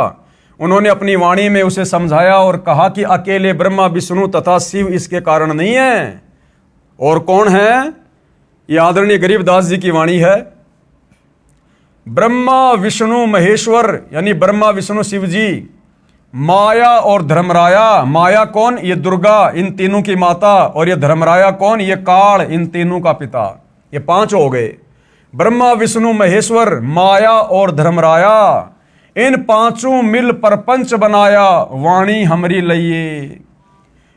उन्होंने अपनी वाणी में उसे समझाया और कहा कि अकेले ब्रह्मा विष्णु तथा शिव इसके कारण नहीं है, और कौन है? ये आदरणीय गरीबदास जी की वाणी है। ब्रह्मा विष्णु महेश्वर यानी ब्रह्मा विष्णु शिव जी, माया और धर्मराया। माया कौन? ये दुर्गा, इन तीनों की माता, और ये धर्मराया कौन? ये काल, इन तीनों का पिता। ये 5 हो गए, ब्रह्मा विष्णु महेश्वर, माया और धर्मराया। इन 5 मिल परपंच बनाया, वाणी हमरी लइये।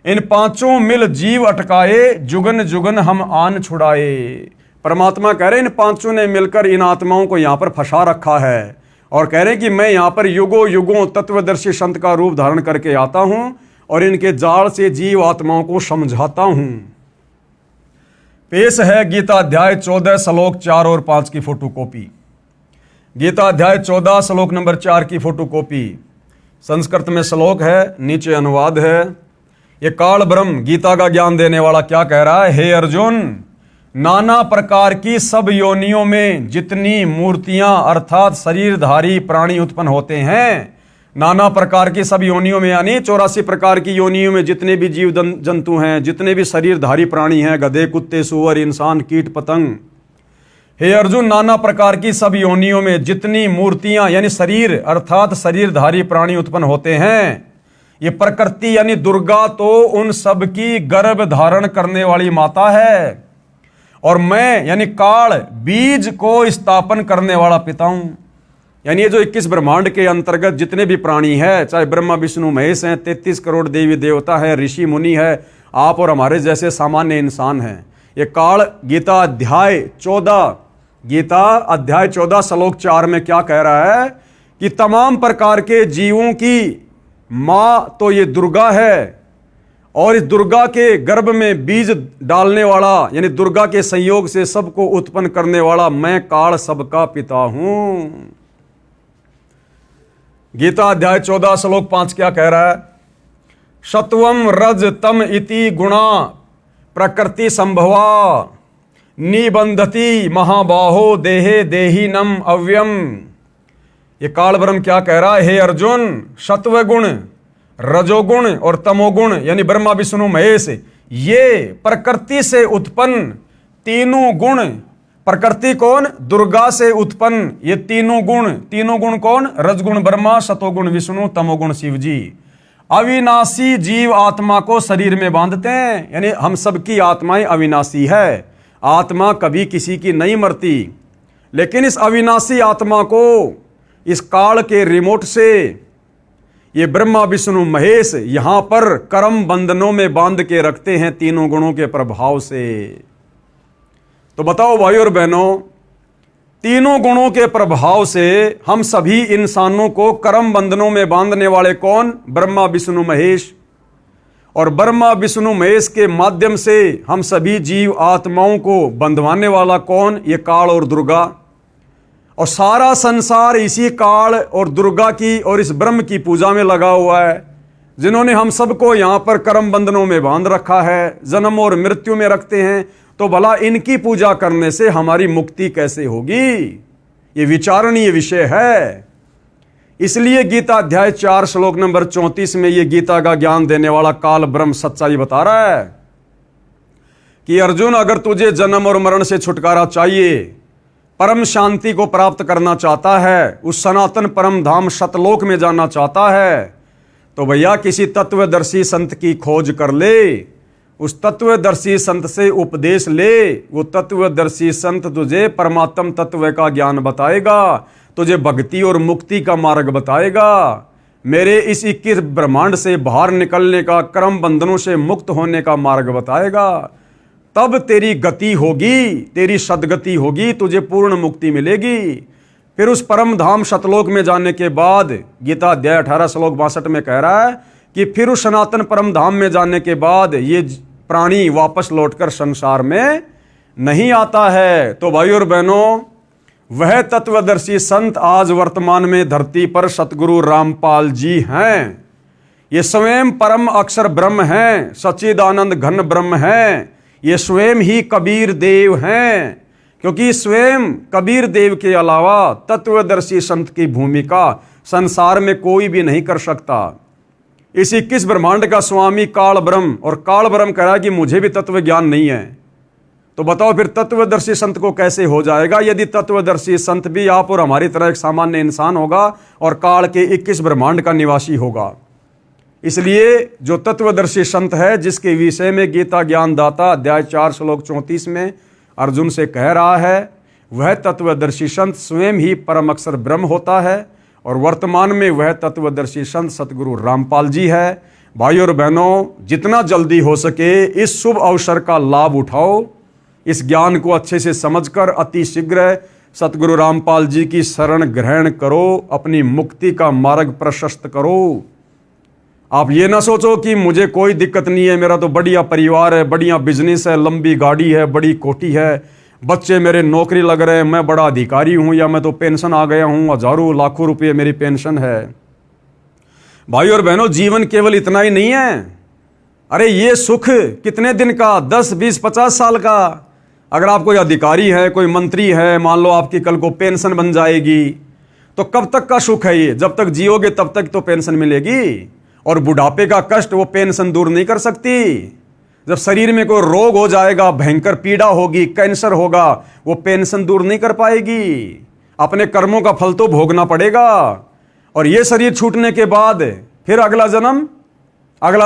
इन 5 मिल जीव अटकाए, जुगन जुगन हम आन छुड़ाए। परमात्मा कह रहे हैं इन 5 ने मिलकर इन आत्माओं को यहां पर फंसा रखा है, और कह रहे हैं कि मैं यहां पर युगों युगों तत्वदर्शी संत का रूप धारण करके आता हूं और इनके जाल से जीव आत्माओं को समझाता हूं। पेश है गीता अध्याय 14 श्लोक 4 और 5 की फोटोकॉपी। गीता अध्याय 14 श्लोक नंबर 4 की फोटोकॉपी। संस्कृत में श्लोक है, नीचे अनुवाद है। ये काल ब्रह्म गीता का ज्ञान देने वाला क्या कह रहा है? हे अर्जुन, नाना प्रकार की सब योनियों में जितनी मूर्तियां अर्थात शरीरधारी प्राणी उत्पन्न होते हैं, नाना प्रकार की सब योनियों में यानी 84 प्रकार की योनियों में जितने भी जीव जंतु हैं, जितने भी शरीरधारी प्राणी हैं, गधे, कुत्ते, सूअर, इंसान, कीट, पतंग। हे अर्जुन, नाना प्रकार की सब योनियों में जितनी मूर्तियां यानी शरीर अर्थात शरीरधारी प्राणी उत्पन्न होते हैं, ये प्रकृति यानी दुर्गा तो उन सब की गर्भ धारण करने वाली माता है, और मैं यानी काल बीज को स्थापन करने वाला पिता हूं। यानी ये जो 21 ब्रह्मांड के अंतर्गत जितने भी प्राणी हैं, चाहे ब्रह्मा विष्णु महेश हैं, 33 करोड़ देवी देवता है, ऋषि मुनि है, आप और हमारे जैसे सामान्य इंसान हैं, ये काल गीता अध्याय 14 श्लोक 4 में क्या कह रहा है कि तमाम प्रकार के जीवों की मां तो ये दुर्गा है, और इस दुर्गा के गर्भ में बीज डालने वाला यानी दुर्गा के संयोग से सबको उत्पन्न करने वाला मैं काल सबका पिता हूं। गीता अध्याय 14 श्लोक 5 क्या कह रहा है? सत्वम रज तम इति गुणा प्रकृति संभवा निबंधति महाबाहो देहे देहीनम अव्यम। ये काल ब्रह्म क्या कह रहा है? हे अर्जुन, सत्व गुण, रजोगुण और तमोगुण यानी ब्रह्मा विष्णु महेश, ये प्रकृति से उत्पन्न तीनों गुण, प्रकृति कौन? दुर्गा से उत्पन्न ये तीनों गुण कौन? रजगुण ब्रह्मा, सतोगुण विष्णु, तमोगुण शिव जी, अविनाशी जीव आत्मा को शरीर में बांधते हैं। यानी हम सबकी आत्माएं अविनाशी है, आत्मा कभी किसी की नहीं मरती, लेकिन इस अविनाशी आत्मा को इस काल के रिमोट से ये ब्रह्मा विष्णु महेश यहां पर कर्म बंधनों में बांध के रखते हैं तीनों गुणों के प्रभाव से। तो बताओ भाई और बहनों, तीनों गुणों के प्रभाव से हम सभी इंसानों को कर्म बंधनों में बांधने वाले कौन? ब्रह्मा विष्णु महेश। और ब्रह्मा विष्णु महेश के माध्यम से हम सभी जीव आत्माओं को बंधवाने वाला कौन? ये काल और दुर्गा। और सारा संसार इसी काल और दुर्गा की और इस ब्रह्म की पूजा में लगा हुआ है, जिन्होंने हम सबको यहां पर कर्म बंधनों में बांध रखा है, जन्म और मृत्यु में रखते हैं। तो भला इनकी पूजा करने से हमारी मुक्ति कैसे होगी? ये विचारणीय विषय है। इसलिए गीता अध्याय 4 श्लोक नंबर 34 में ये गीता का ज्ञान देने वाला काल ब्रह्म सच्चाई बता रहा है कि अर्जुन, अगर तुझे जन्म और मरण से छुटकारा चाहिए, परम शांति को प्राप्त करना चाहता है, उस सनातन परम धाम सतलोक में जाना चाहता है, तो भैया किसी तत्वदर्शी संत की खोज कर ले, उस तत्वदर्शी संत से उपदेश ले। वो तत्वदर्शी संत तुझे परमात्म तत्व का ज्ञान बताएगा, तुझे भक्ति और मुक्ति का मार्ग बताएगा, मेरे इस 21 ब्रह्मांड से बाहर निकलने का, कर्म बंधनों से मुक्त होने का मार्ग बताएगा। तब तेरी गति होगी, तेरी सदगति होगी, तुझे पूर्ण मुक्ति मिलेगी। फिर उस परम धाम सतलोक में जाने के बाद गीता अध्याय 18 श्लोक 62 में कह रहा है कि फिर उस सनातन परम धाम में जाने के बाद ये प्राणी वापस लौटकर संसार में नहीं आता है। तो भाई और बहनों, वह तत्वदर्शी संत आज वर्तमान में धरती पर सतगुरु रामपाल जी हैं। ये स्वयं परम अक्षर ब्रह्म हैं, सच्चिदानंद घन ब्रह्म हैं। ये स्वयं ही कबीर देव हैं, क्योंकि स्वयं कबीर देव के अलावा तत्वदर्शी संत की भूमिका संसार में कोई भी नहीं कर सकता। इस 21 ब्रह्मांड का स्वामी काल ब्रह्म, और काल ब्रह्म कह रहा है कि मुझे भी तत्व ज्ञान नहीं है। तो बताओ फिर तत्वदर्शी संत को कैसे हो जाएगा, यदि तत्वदर्शी संत भी आप और हमारी तरह एक सामान्य इंसान होगा और काल के 21 ब्रह्मांड का निवासी होगा। इसलिए जो तत्वदर्शी संत है, जिसके विषय में गीता ज्ञानदाता अध्याय 4 श्लोक 34 में अर्जुन से कह रहा है, वह तत्वदर्शी संत स्वयं ही परम अक्षर ब्रह्म होता है, और वर्तमान में वह तत्वदर्शी संत सतगुरु रामपाल जी है। भाई और बहनों, जितना जल्दी हो सके इस शुभ अवसर का लाभ उठाओ, इस ज्ञान को अच्छे से समझकर अति शीघ्र सतगुरु रामपाल जी की शरण ग्रहण करो, अपनी मुक्ति का मार्ग प्रशस्त करो। आप ये ना सोचो कि मुझे कोई दिक्कत नहीं है, मेरा तो बढ़िया परिवार है, बढ़िया बिजनेस है, लंबी गाड़ी है, बड़ी कोठी है, बच्चे मेरे नौकरी लग रहे हैं, मैं बड़ा अधिकारी हूं, या मैं तो पेंशन आ गया हूं, हजारों लाखों रुपये मेरी पेंशन है। भाई और बहनों, जीवन केवल इतना ही नहीं है। अरे ये सुख कितने दिन का, 10, 20, 50 साल का। अगर आप कोई अधिकारी है, कोई मंत्री है, मान लो आपकी कल को पेंशन बन जाएगी, तो कब तक का सुख है ये? जब तक जियोगे तब तक तो पेंशन मिलेगी। और बुढ़ापे का कष्ट वो पेंशन दूर नहीं कर सकती। जब शरीर में कोई रोग हो जाएगा, भयंकर पीड़ा होगी, कैंसर होगा, वो पेंशन दूर नहीं कर पाएगी। अपने कर्मों का फल तो भोगना पड़ेगा। और ये शरीर छूटने के बाद फिर अगला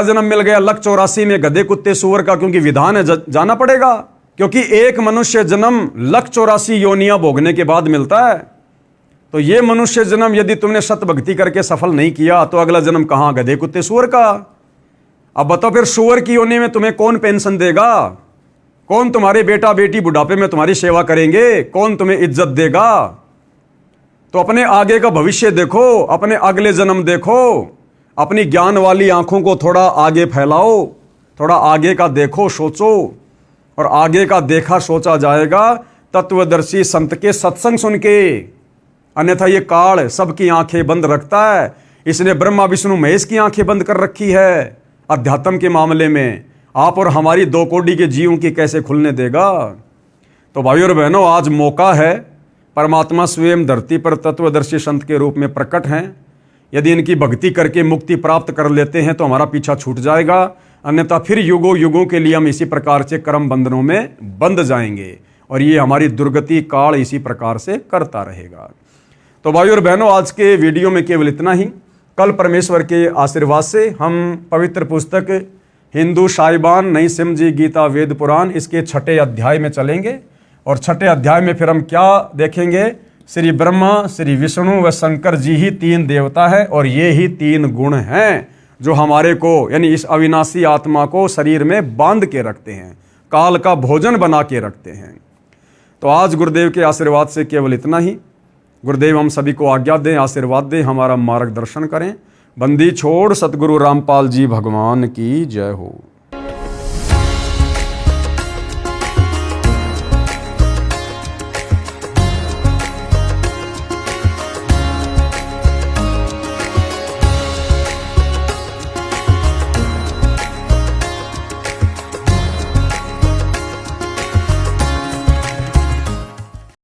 जन्म मिल गया लक 84 में गधे कुत्ते सूअर का, क्योंकि विधान है जाना पड़ेगा। क्योंकि एक मनुष्य जन्म लक 84 योनियां भोगने के बाद मिलता है। तो ये मनुष्य जन्म यदि तुमने सत भक्ति करके सफल नहीं किया, तो अगला जन्म कहां? गधे कुत्ते सूअर का। अब बताओ फिर सूअर की योनि में तुम्हें कौन पेंशन देगा? कौन तुम्हारे बेटा बेटी बुढ़ापे में तुम्हारी सेवा करेंगे? कौन तुम्हें इज्जत देगा? तो अपने आगे का भविष्य देखो, अपने अगले जन्म देखो, अपनी ज्ञान वाली आंखों को थोड़ा आगे फैलाओ, थोड़ा आगे का देखो, सोचो। और आगे का देखा सोचा जाएगा तत्वदर्शी संत के सत्संग सुन के। अन्यथा ये काल सबकी आंखें बंद रखता है। इसने ब्रह्मा विष्णु महेश की आंखें बंद कर रखी है। अध्यात्म के मामले में आप और हमारी 2 कोटि के जीवों की कैसे खुलने देगा? तो भाइयों और बहनों, आज मौका है। परमात्मा स्वयं धरती पर तत्वदर्शी संत के रूप में प्रकट हैं। यदि इनकी भक्ति करके मुक्ति प्राप्त कर लेते हैं तो हमारा पीछा छूट जाएगा। अन्यथा फिर युगों युगों के लिए हम इसी प्रकार से कर्म बंधनों में बंध जाएंगे और ये हमारी दुर्गति काल इसी प्रकार से करता रहेगा। तो भाइयों और बहनों, आज के वीडियो में केवल इतना ही। कल परमेश्वर के आशीर्वाद से हम पवित्र पुस्तक हिंदू साहिबान नई सिमजी गीता वेद पुराण इसके 6ठे अध्याय में चलेंगे। और 6ठे अध्याय में फिर हम क्या देखेंगे? श्री ब्रह्मा, श्री विष्णु व शंकर जी ही 3 देवता है और ये ही 3 गुण हैं जो हमारे को, यानी इस अविनाशी आत्मा को शरीर में बांध के रखते हैं, काल का भोजन बना के रखते हैं। तो आज गुरुदेव के आशीर्वाद से केवल इतना ही। गुरुदेव हम सभी को आज्ञा दें, आशीर्वाद दें, हमारा मार्गदर्शन करें। बंदी छोड़ सतगुरु रामपाल जी भगवान की जय हो।